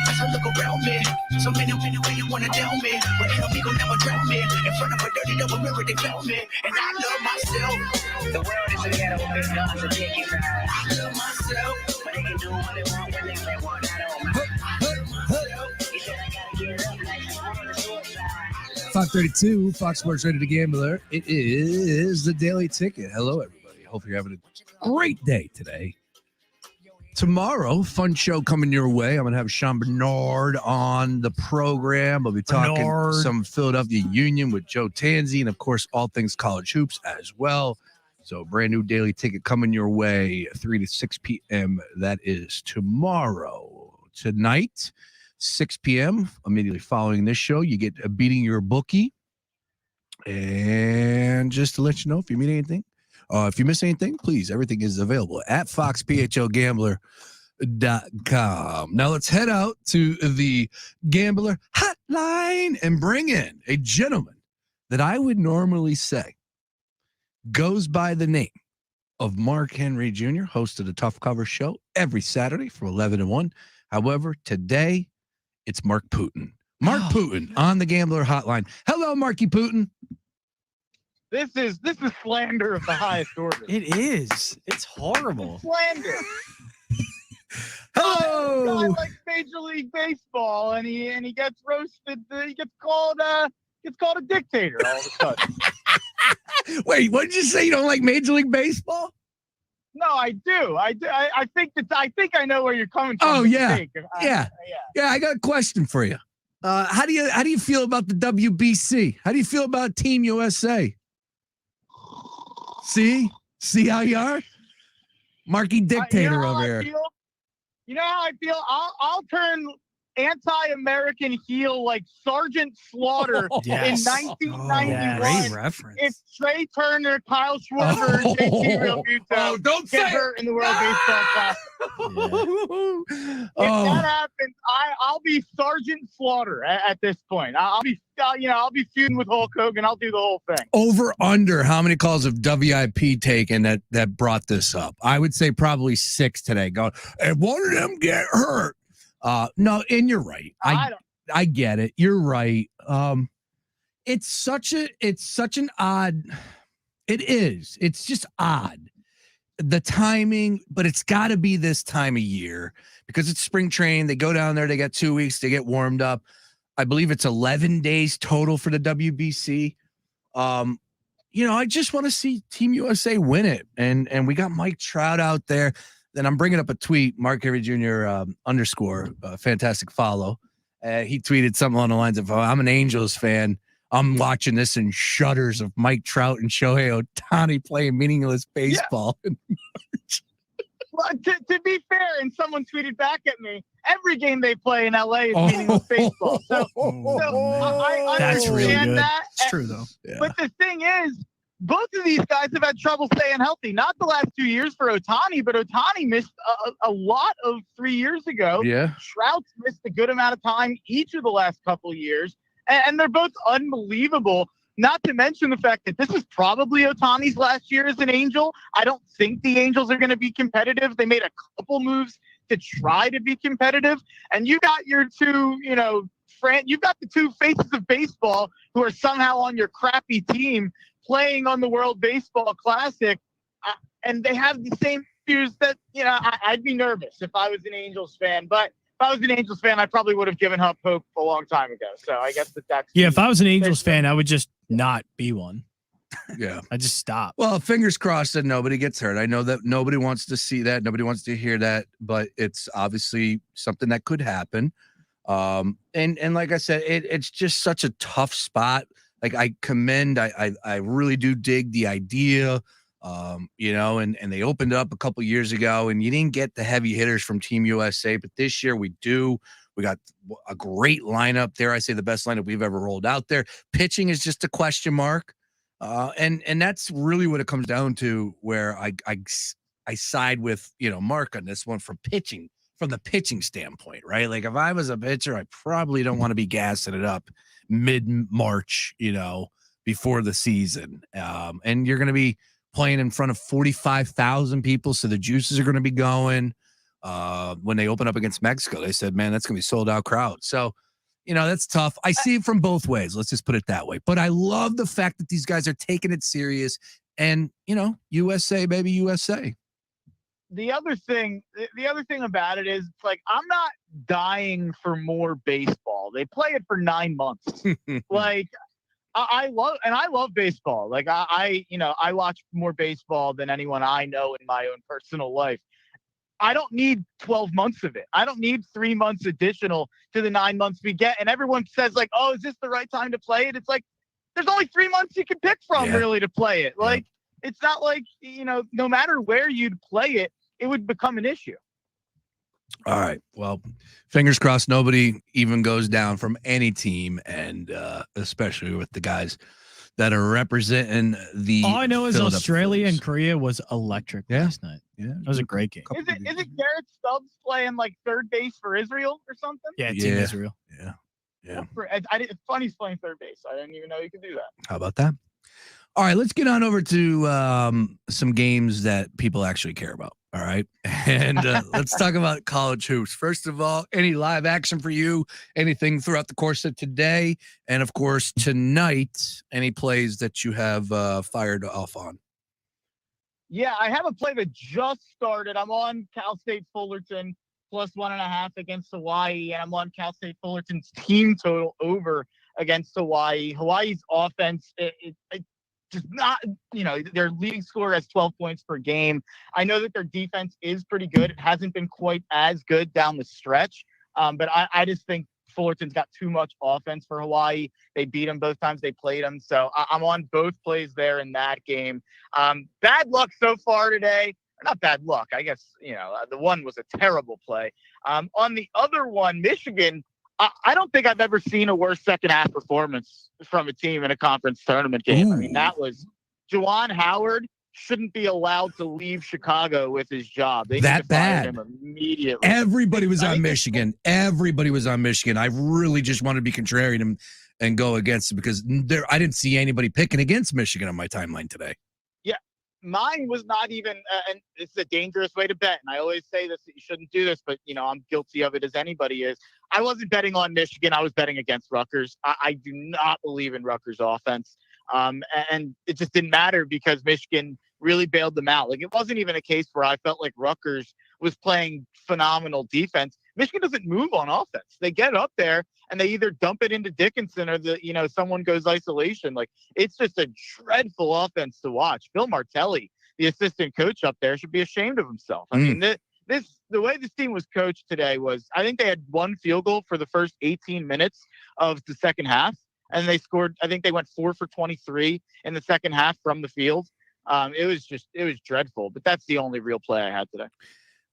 As I look around me, so many wanna down me. But enemy gon' never drown me. In front of a dirty double mirror, they found me. And I love myself. The world is a ghetto, big guns and dick inside. I love myself. But they can do what they want when they want. I don't mind. I love myself. He said I gotta get up like the world is suicide. 532, Fox Sports Radio, the Gambler. It is the Daily Ticket. Hello, everybody. Hope you're having a great day today. Tomorrow, fun show coming your way. I'm going to have Sean Bernard on the program. I'll be talking some Philadelphia Union with Joe Tanzi and, of course, all things college hoops as well. So brand new Daily Ticket coming your way, 3 to 6 p.m. That is tomorrow. Tonight, 6 p.m., immediately following this show, you get Beating Your Bookie. And just to let you know, if you meet anything, if you miss anything, please, everything is available at foxphlgambler.com. Now let's head out to the Gambler Hotline and bring in a gentleman that I would normally say goes by the name of Mark Henry Jr., host of the Tough Cover Show every Saturday from 11 to 1. However, today it's Mark Putin. Mark Putin on the Gambler Hotline. Hello, Marky Putin. This is slander of the highest order. It is. It's horrible. Slander. Hello. Guy like Major League Baseball, and he gets roasted. He gets called a dictator all of a sudden. Wait, what did you say? You don't like Major League Baseball? No, I do. I think I know where you're coming from. Oh with the yeah. take. Yeah. I got a question for you. How do you feel about the WBC? How do you feel about Team USA? See how you are? Marky dictator over here. You know how I feel? I'll turn anti-American heel like Sergeant Slaughter in 1991. Great reference. If Trey Turner, Kyle Schwarber, and JT Realmuto get hurt in the World Baseball Classic. If that happens, I'll be Sergeant Slaughter at this point. I'll be feuding with Hulk Hogan. I'll do the whole thing. Over under how many calls of WIP taken that brought this up? I would say probably 6 today. Going, and one of them get hurt. No, and you're right. I get it. You're right. It's such an odd. It is. It's just odd. The timing, but it's got to be this time of year because it's spring training. They go down there. They got 2 weeks to get warmed up. I believe it's 11 days total for the WBC. I just want to see Team USA win it. And we got Mike Trout out there. Then I'm bringing up a tweet, Mark Henry Jr. _ fantastic follow. He tweeted something along the lines of, I'm an Angels fan. I'm watching this in shudders of Mike Trout and Shohei Ohtani playing meaningless baseball. Yeah. Well, to be fair, and someone tweeted back at me, every game they play in LA is meaningless baseball. So I that's understand really good. that. It's true, though. Yeah. But the thing is, both of these guys have had trouble staying healthy. Not the last 2 years for Ohtani, but Ohtani missed a lot of 3 years ago. Yeah. Trout's missed a good amount of time each of the last couple of years. And they're both unbelievable. Not to mention the fact that this is probably Ohtani's last year as an Angel. I don't think the Angels are going to be competitive. They made a couple moves to try to be competitive. And you got your two, you've got the two faces of baseball who are somehow on your crappy team playing on the World Baseball Classic. And they have the same fears that, I'd be nervous if I was an Angels fan. But if I was an Angels fan, I probably would have given up hope a long time ago. So I guess that's... Yeah, if I was an Angels fan, I would just not be one. Yeah. I just stop. Well, fingers crossed that nobody gets hurt. I know that nobody wants to see that. Nobody wants to hear that. But it's obviously something that could happen. And like I said, it's just such a tough spot. Like I really do dig the idea. And they opened up a couple years ago and you didn't get the heavy hitters from Team USA, but this year we do. We got a great lineup there. I say the best lineup we've ever rolled out there. Pitching is just a question mark. And that's really what it comes down to, where I side with, Mark on this one from the pitching standpoint, right? Like if I was a pitcher, I probably don't want to be gassing it up mid-March, before the season. And you're going to be playing in front of 45,000 people. So the juices are going to be going. When they open up against Mexico, they said, man, that's going to be sold out crowd. So, that's tough. I see it from both ways. Let's just put it that way. But I love the fact that these guys are taking it serious and, USA, baby, USA. The other thing about it is, it's like, I'm not dying for more baseball. They play it for 9 months. Like, I love baseball. Like I watch more baseball than anyone I know in my own personal life. I don't need 12 months of it. I don't need 3 months additional to the 9 months we get. And everyone says like, oh, is this the right time to play it? It's like, there's only 3 months you can pick from really to play it. Like, it's not like, no matter where you'd play it, it would become an issue. All right. Well, fingers crossed nobody even goes down from any team, and especially with the guys that are representing the... All I know is Australia and Korea was electric last night. Yeah. It was a great game. Is it Garrett Stubbs playing like third base for Israel or something? Yeah, Team Israel. Yeah. It's funny he's playing third base. I didn't even know you could do that. How about that? All right, let's get on over to some games that people actually care about. All right. And let's talk about college hoops. First of all, any live action for you? Anything throughout the course of today? And of course, tonight, any plays that you have fired off on? Yeah, I have a play that just started. I'm on Cal State Fullerton plus 1.5 against Hawaii, and I'm on Cal State Fullerton's team total over against Hawaii. Hawaii's offense, it just not, their leading scorer has 12 points per game. I know that their defense is pretty good. It hasn't been quite as good down the stretch, but I just think Fullerton's got too much offense for Hawaii. They beat them both times they played them. So I'm on both plays there in that game. Bad luck so far today. Not bad luck. I guess, the one was a terrible play. On the other one, Michigan, I don't think I've ever seen a worse second half performance from a team in a conference tournament game. Ooh. I mean, that was Juwan Howard shouldn't be allowed to leave Chicago with his job. They That need to fire bad. him immediately. Everybody was on Michigan. Everybody was on Michigan. I really just wanted to be contrarian and go against it because I didn't see anybody picking against Michigan on my timeline today. Yeah, mine was not even, and it's a dangerous way to bet. And I always say this, that you shouldn't do this, but, I'm guilty of it as anybody is. I wasn't betting on Michigan. I was betting against Rutgers. I do not believe in Rutgers offense. And it just didn't matter because Michigan really bailed them out. Like, it wasn't even a case where I felt like Rutgers was playing phenomenal defense. Michigan doesn't move on offense. They get up there and they either dump it into Dickinson or someone goes isolation. Like, it's just a dreadful offense to watch. Phil Martelli, the assistant coach up there, should be ashamed of himself. I mean, the way this team was coached today was, I think they had one field goal for the first 18 minutes of the second half. And they scored, I think they went 4 for 23 in the second half from the field. It was dreadful, but that's the only real play I had today.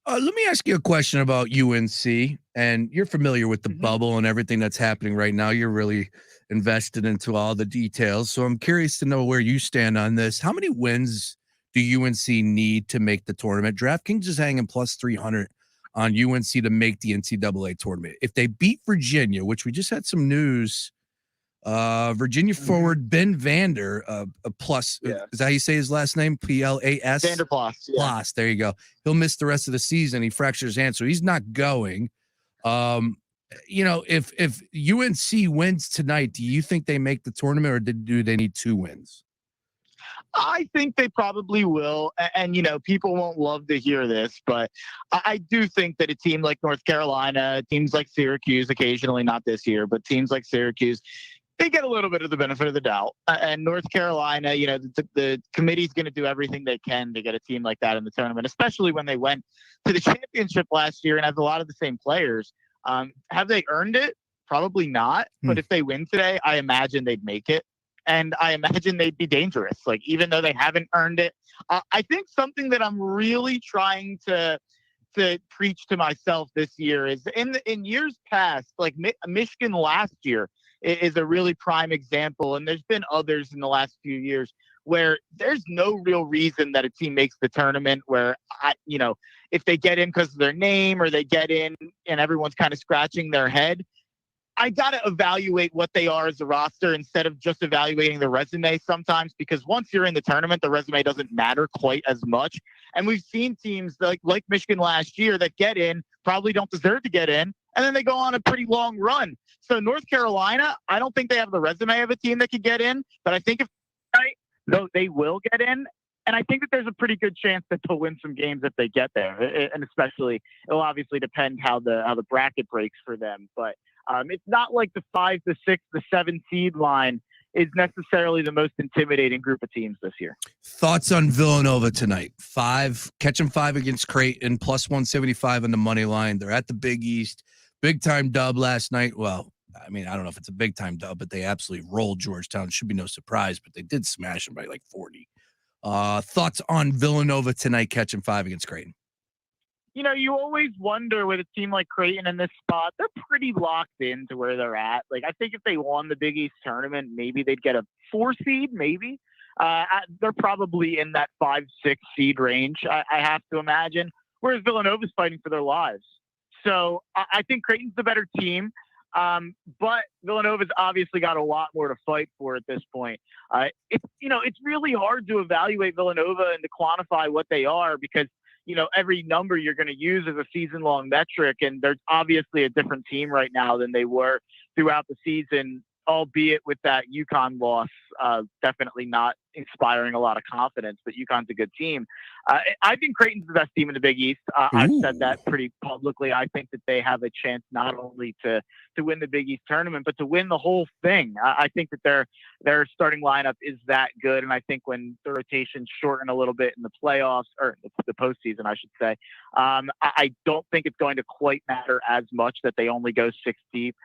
Let me ask you a question about UNC, and you're familiar with the bubble and everything that's happening right now. You're really invested into all the details. So I'm curious to know where you stand on this. How many wins do UNC need to make the tournament? DraftKings is hanging plus 300 on UNC to make the NCAA tournament. If they beat Virginia, which we just had some news, Virginia forward Ben Vander, a plus, is that how you say his last name? Plas? Vanderplas. Yeah. Plas, there you go. He'll miss the rest of the season. He fractured his hand, so he's not going. If UNC wins tonight, do you think they make the tournament, or do they need 2 wins? I think they probably will. And, people won't love to hear this, but I do think that a team like North Carolina, teams like Syracuse, occasionally, not this year, but teams like Syracuse, they get a little bit of the benefit of the doubt. And North Carolina, the committee's going to do everything they can to get a team like that in the tournament, especially when they went to the championship last year and have a lot of the same players. Have they earned it? Probably not. But if they win today, I imagine they'd make it. And I imagine they'd be dangerous, like, even though they haven't earned it. I think something that I'm really trying to preach to myself this year is in years past, like Michigan last year is a really prime example. And there's been others in the last few years where there's no real reason that a team makes the tournament where, if they get in because of their name or they get in and everyone's kind of scratching their head, I got to evaluate what they are as a roster instead of just evaluating the resume sometimes, because once you're in the tournament, the resume doesn't matter quite as much. And we've seen teams like Michigan last year that get in, probably don't deserve to get in, and then they go on a pretty long run. So North Carolina, I don't think they have the resume of a team that could get in, but I think they will get in. And I think that there's a pretty good chance that they'll win some games if they get there. And especially, it'll obviously depend how the bracket breaks for them. But it's not like the 5, the 6, the 7 seed line is necessarily the most intimidating group of teams this year. Thoughts on Villanova tonight? 5, catch them 5 against Creighton, plus 175 on the money line. They're at the Big East. Big time dub last night. Well, I mean, I don't know if it's a big time dub, but they absolutely rolled Georgetown. Should be no surprise, but they did smash them by like 40. Thoughts on Villanova tonight, catching 5 against Creighton? You always wonder with a team like Creighton in this spot, they're pretty locked into where they're at. Like, I think if they won the Big East tournament, maybe they'd get a 4 seed, maybe. They're probably in that 5-6 seed range, I have to imagine, whereas Villanova's fighting for their lives. So I think Creighton's the better team. But Villanova's obviously got a lot more to fight for at this point. It's really hard to evaluate Villanova and to quantify what they are because, every number you're going to use is a season-long metric, and they're obviously a different team right now than they were throughout the season, albeit with that UConn loss, definitely not inspiring a lot of confidence, but UConn's a good team. I think Creighton's the best team in the Big East. I've said that pretty publicly. I think that they have a chance not only to win the Big East tournament, but to win the whole thing. I think that their starting lineup is that good, and I think when the rotations shorten a little bit in the playoffs, or the postseason, I should say, I don't think it's going to quite matter as much that they only go 6 deep.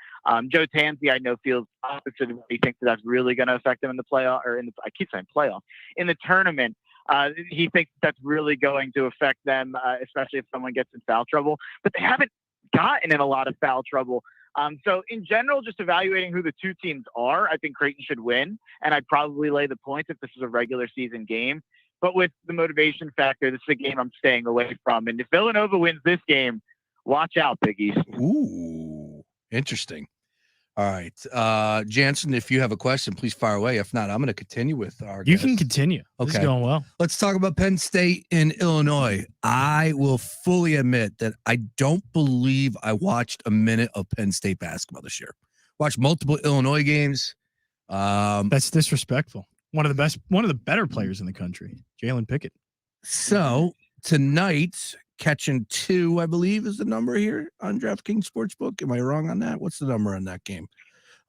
Joe Tansey, I know, feels opposite of what he thinks that's really going to affect them in the playoff, I keep saying playoff, in the tournament. He thinks that's really going to affect them, especially if someone gets in foul trouble. But they haven't gotten in a lot of foul trouble. So in general, just evaluating who the two teams are, I think Creighton should win. And I'd probably lay the points if this is a regular season game. But with the motivation factor, this is a game I'm staying away from. And if Villanova wins this game, watch out, Big East. Ooh, interesting. All right. Jansen, if you have a question, please fire away. If not, I'm going to continue with our You guest. can continue. Okay. This is going well. Let's talk about Penn State in Illinois. I will fully admit that I don't believe I watched a minute of Penn State basketball this year. Watched multiple Illinois games. That's disrespectful. One of the better players in the country, Jalen Pickett. So tonight, catching 2, I believe, is the number here on DraftKings Sportsbook. Am I wrong on that? What's the number on that game?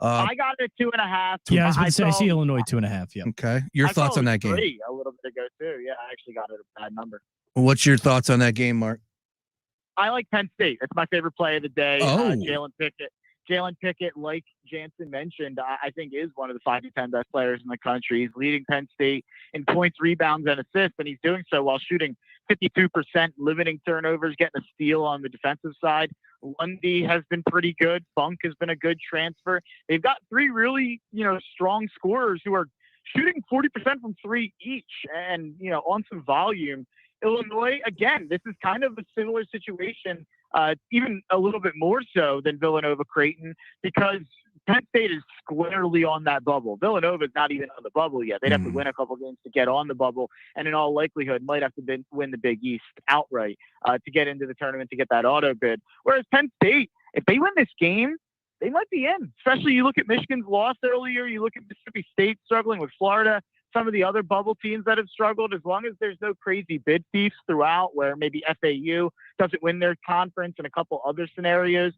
I got it at 2.5. Yeah, I see Illinois 2.5. Yeah. Okay. Your thoughts on that game? 3 a little bit ago too. Yeah, I actually got it at a bad number. What's your thoughts on that game, Mark? I like Penn State. It's my favorite play of the day. Oh. Jalen Pickett, like Jansen mentioned, I think is one of the 5 to 10 best players in the country. He's leading Penn State in points, rebounds, and assists, and he's doing so while shooting 52%, limiting turnovers, getting a steal on the defensive side. Lundy has been pretty good. Funk has been a good transfer. They've got 3 really, strong scorers who are shooting 40% from 3 each and, on some volume. Illinois, again, this is kind of a similar situation, even a little bit more so than Villanova Creighton, because Penn State is squarely on that bubble. Villanova is not even on the bubble yet. They'd have to win a couple games to get on the bubble, and in all likelihood might have to win the Big East outright to get into the tournament to get that auto bid. Whereas Penn State, if they win this game, they might be in. Especially you look at Michigan's loss earlier, you look at Mississippi State struggling with Florida, some of the other bubble teams that have struggled. As long as there's no crazy bid thieves throughout where maybe FAU doesn't win their conference and a couple other scenarios,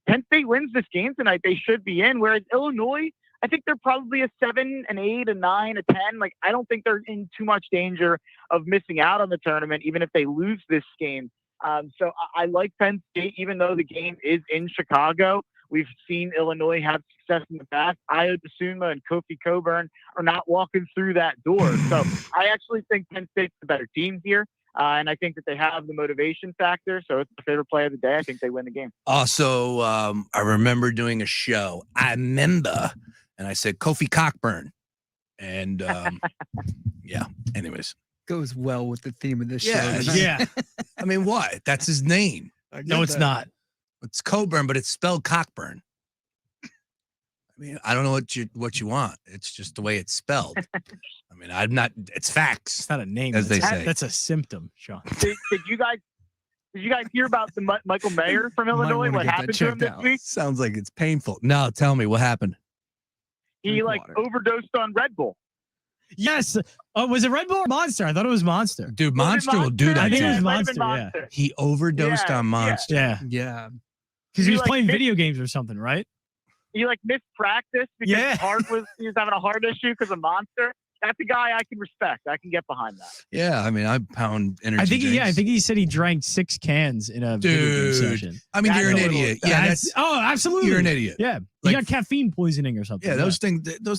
Penn State wins this game tonight, they should be in. Whereas Illinois, I think they're probably a 7, an 8, a 9, a 10. I don't think they're in too much danger of missing out on the tournament, even if they lose this game. So I like Penn State, even though the game is in Chicago. We've seen Illinois have success in the past. Ayo Dosunmu and Kofi Coburn are not walking through that door. So I actually think Penn State's the better team here. And I think that they have the motivation factor. So it's my favorite play of the day. I think they win the game. Also, I remember doing a show. And I said Kofi Cockburn. And yeah, anyways. Goes well with the theme of this show. Yeah. I mean, what? That's his name. No, it's not. It's Coburn, but it's spelled Cockburn. I mean, I don't know what you want. It's just the way it's spelled. I mean, I'm not. It's facts. It's not a name, as they say. That's a symptom, Sean. Did you guys hear about the Michael Mayer from Illinois? What happened to him this week? Sounds like it's painful. No, tell me what happened. He overdosed on Red Bull. Yes. Was it Red Bull or Monster? I thought it was Monster. Dude, Monster will do that. I think it was Monster. Monster. Yeah. He overdosed on Monster. Yeah. Because he was playing video games or something, right? He missed practice because he was having a heart issue because of Monster. That's a guy I can respect. I can get behind that. Yeah, I mean, I pound energy drinks. I think he said he drank 6 cans in a video game session. I mean, you're an idiot. Yeah, absolutely. You're an idiot. Yeah, you got caffeine poisoning or something. Yeah, those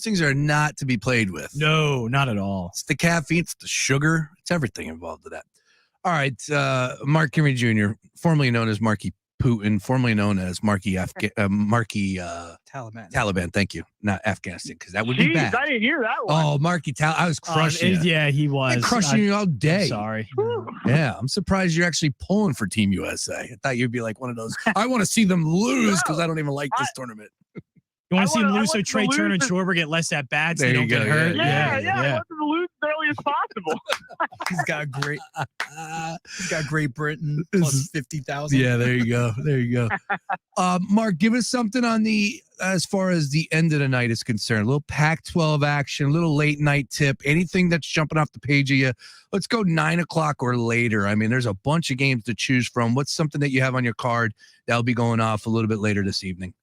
things are not to be played with. No, not at all. It's the caffeine, it's the sugar, it's everything involved with that. All right, Mark Kimmy Jr., formerly known as Marky Putin, formerly known as Marky Taliban. Thank you, not Afghanistan, because that would be bad. I didn't hear that one. Oh, Marky I was crushing you. Yeah, he was. Crushing you all day. I'm sorry. Yeah, I'm surprised you're actually pulling for Team USA. I thought you'd be like one of those. I want to see them lose because I don't even like this tournament. You want to see him lose so Trey Turner and Schwarber get less at bats? They don't get hurt. Yeah. I want them to lose as early as possible. He's got Great Britain plus 50,000. Yeah, there you go. Mark, give us something on as far as the end of the night is concerned. A little Pac-12 action, a little late night tip, anything that's jumping off the page of you. Let's go 9 o'clock or later. I mean, there's a bunch of games to choose from. What's something that you have on your card that'll be going off a little bit later this evening?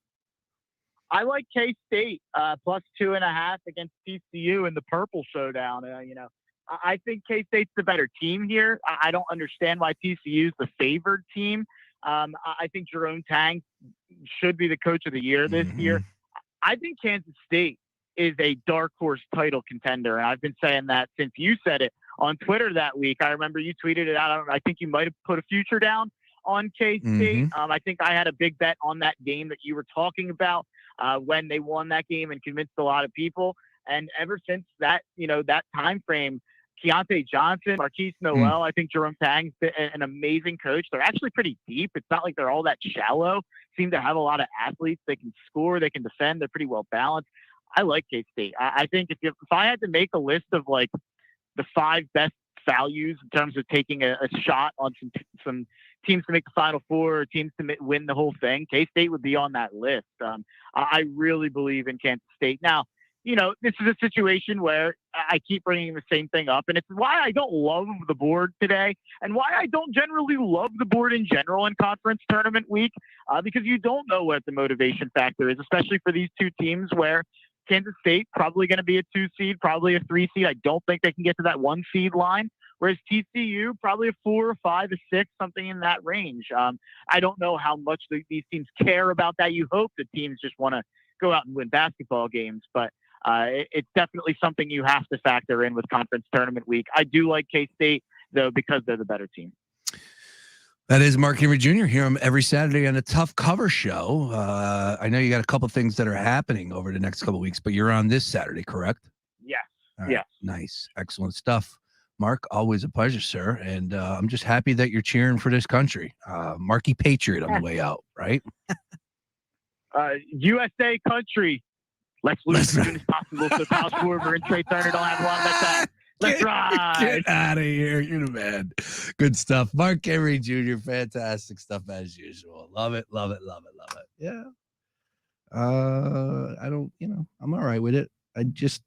I like K-State plus 2.5 against TCU in the Purple Showdown. I think K-State's the better team here. I don't understand why TCU's the favored team. I think Jerome Tang should be the coach of the year this year. I think Kansas State is a dark horse title contender, and I've been saying that since you said it on Twitter that week. I remember you tweeted it out. I think you might have put a future down on K-State. I think I had a big bet on that game that you were talking about when they won that game and convinced a lot of people. And ever since that, that time frame, Keontae Johnson, Marquise Noel, I think Jerome Tang's been an amazing coach. They're actually pretty deep. It's not like they're all that shallow. Seem to have a lot of athletes. They can score. They can defend. They're pretty well balanced. I like K-State. I think if I had to make a list of like the 5 best values in terms of taking a shot on some teams to make the Final Four or teams to win the whole thing, K-State would be on that list. I really believe in Kansas State. Now, this is a situation where I keep bringing the same thing up, and it's why I don't love the board today and why I don't generally love the board in general in conference tournament week, because you don't know what the motivation factor is, especially for these two teams where Kansas State probably going to be a 2 seed, probably a 3 seed. I don't think they can get to that 1 seed line. Whereas TCU, probably a 4 or 5 or 6, something in that range. I don't know how much these teams care about that. You hope the teams just want to go out and win basketball games, but it's definitely something you have to factor in with conference tournament week. I do like K-State, though, because they're the better team. That is Mark Henry Jr. Hear him every Saturday on a Tough Cover show. I know you got a couple things that are happening over the next couple of weeks, but you're on this Saturday, correct? Yes. Right. Yes. Nice. Excellent stuff. Mark, always a pleasure, sir. And I'm just happy that you're cheering for this country. Marky Patriot on the way out, right? USA country. Let's lose as soon as possible so Kyle Schwarber and Trey Turner don't have a lot of that time. Let's ride. Get out of here. You're the man. Good stuff. Mark Henry Jr., fantastic stuff as usual. Love it. Yeah. I don't, I'm all right with it. I just,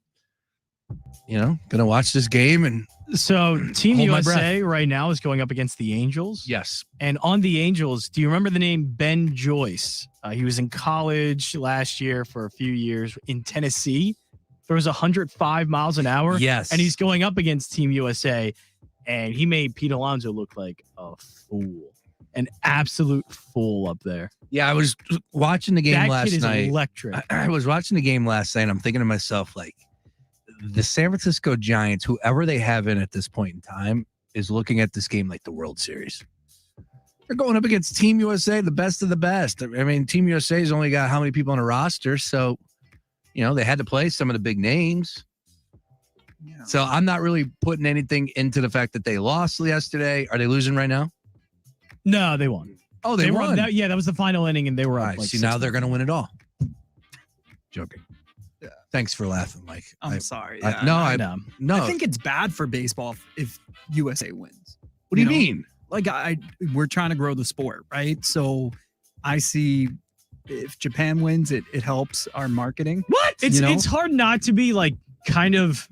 gonna watch this game. And so Team USA right now is going up against the Angels. Yes. And on the Angels, do you remember the name Ben Joyce? He was in college last year for a few years in Tennessee. There was 105 miles an hour. Yes. And he's going up against Team USA. And he made Pete Alonso look like a fool. An absolute fool up there. Yeah, I was watching the game last night. That kid is electric. I was watching the game last night. And I'm thinking to myself, like, the San Francisco Giants, whoever they have in at this point in time, is looking at this game like the World Series. They're going up against Team USA, the best of the best. I mean, Team USA's only got how many people on a roster, so they had to play some of the big names. Yeah. So I'm not really putting anything into the fact that they lost yesterday. Are they losing right now? No, they won. Oh, they won. That was the final inning, and they were up. See, now they're going to win it all. Joking. Yeah. Thanks for laughing, Mike. I'm sorry. No. I think it's bad for baseball if USA wins. What do you mean? Like we're trying to grow the sport, right? So I see if Japan wins, it helps our marketing. What? It's hard not to be like kind of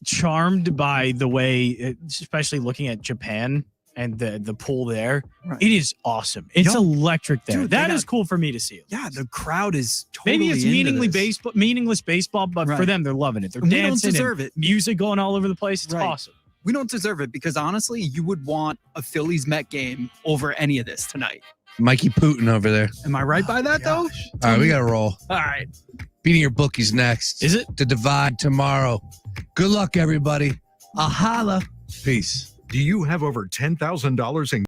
charmed by the way, especially looking at Japan and the pool there. Right. It is awesome. It's electric there. Dude, that is cool for me to see. Yeah, the crowd is totally maybe it's meaningless baseball, but for them, they're loving it. They're dancing. We don't deserve it. Music going all over the place. It's awesome. We don't deserve it because honestly, you would want a Phillies-Met game over any of this tonight. Mikey Putin over there. Am I right by that, though? All right, we got to roll. All right. Beating your bookies next. Is it? The Divide tomorrow. Good luck, everybody. I'll holla. Peace. Do you have over $10,000 in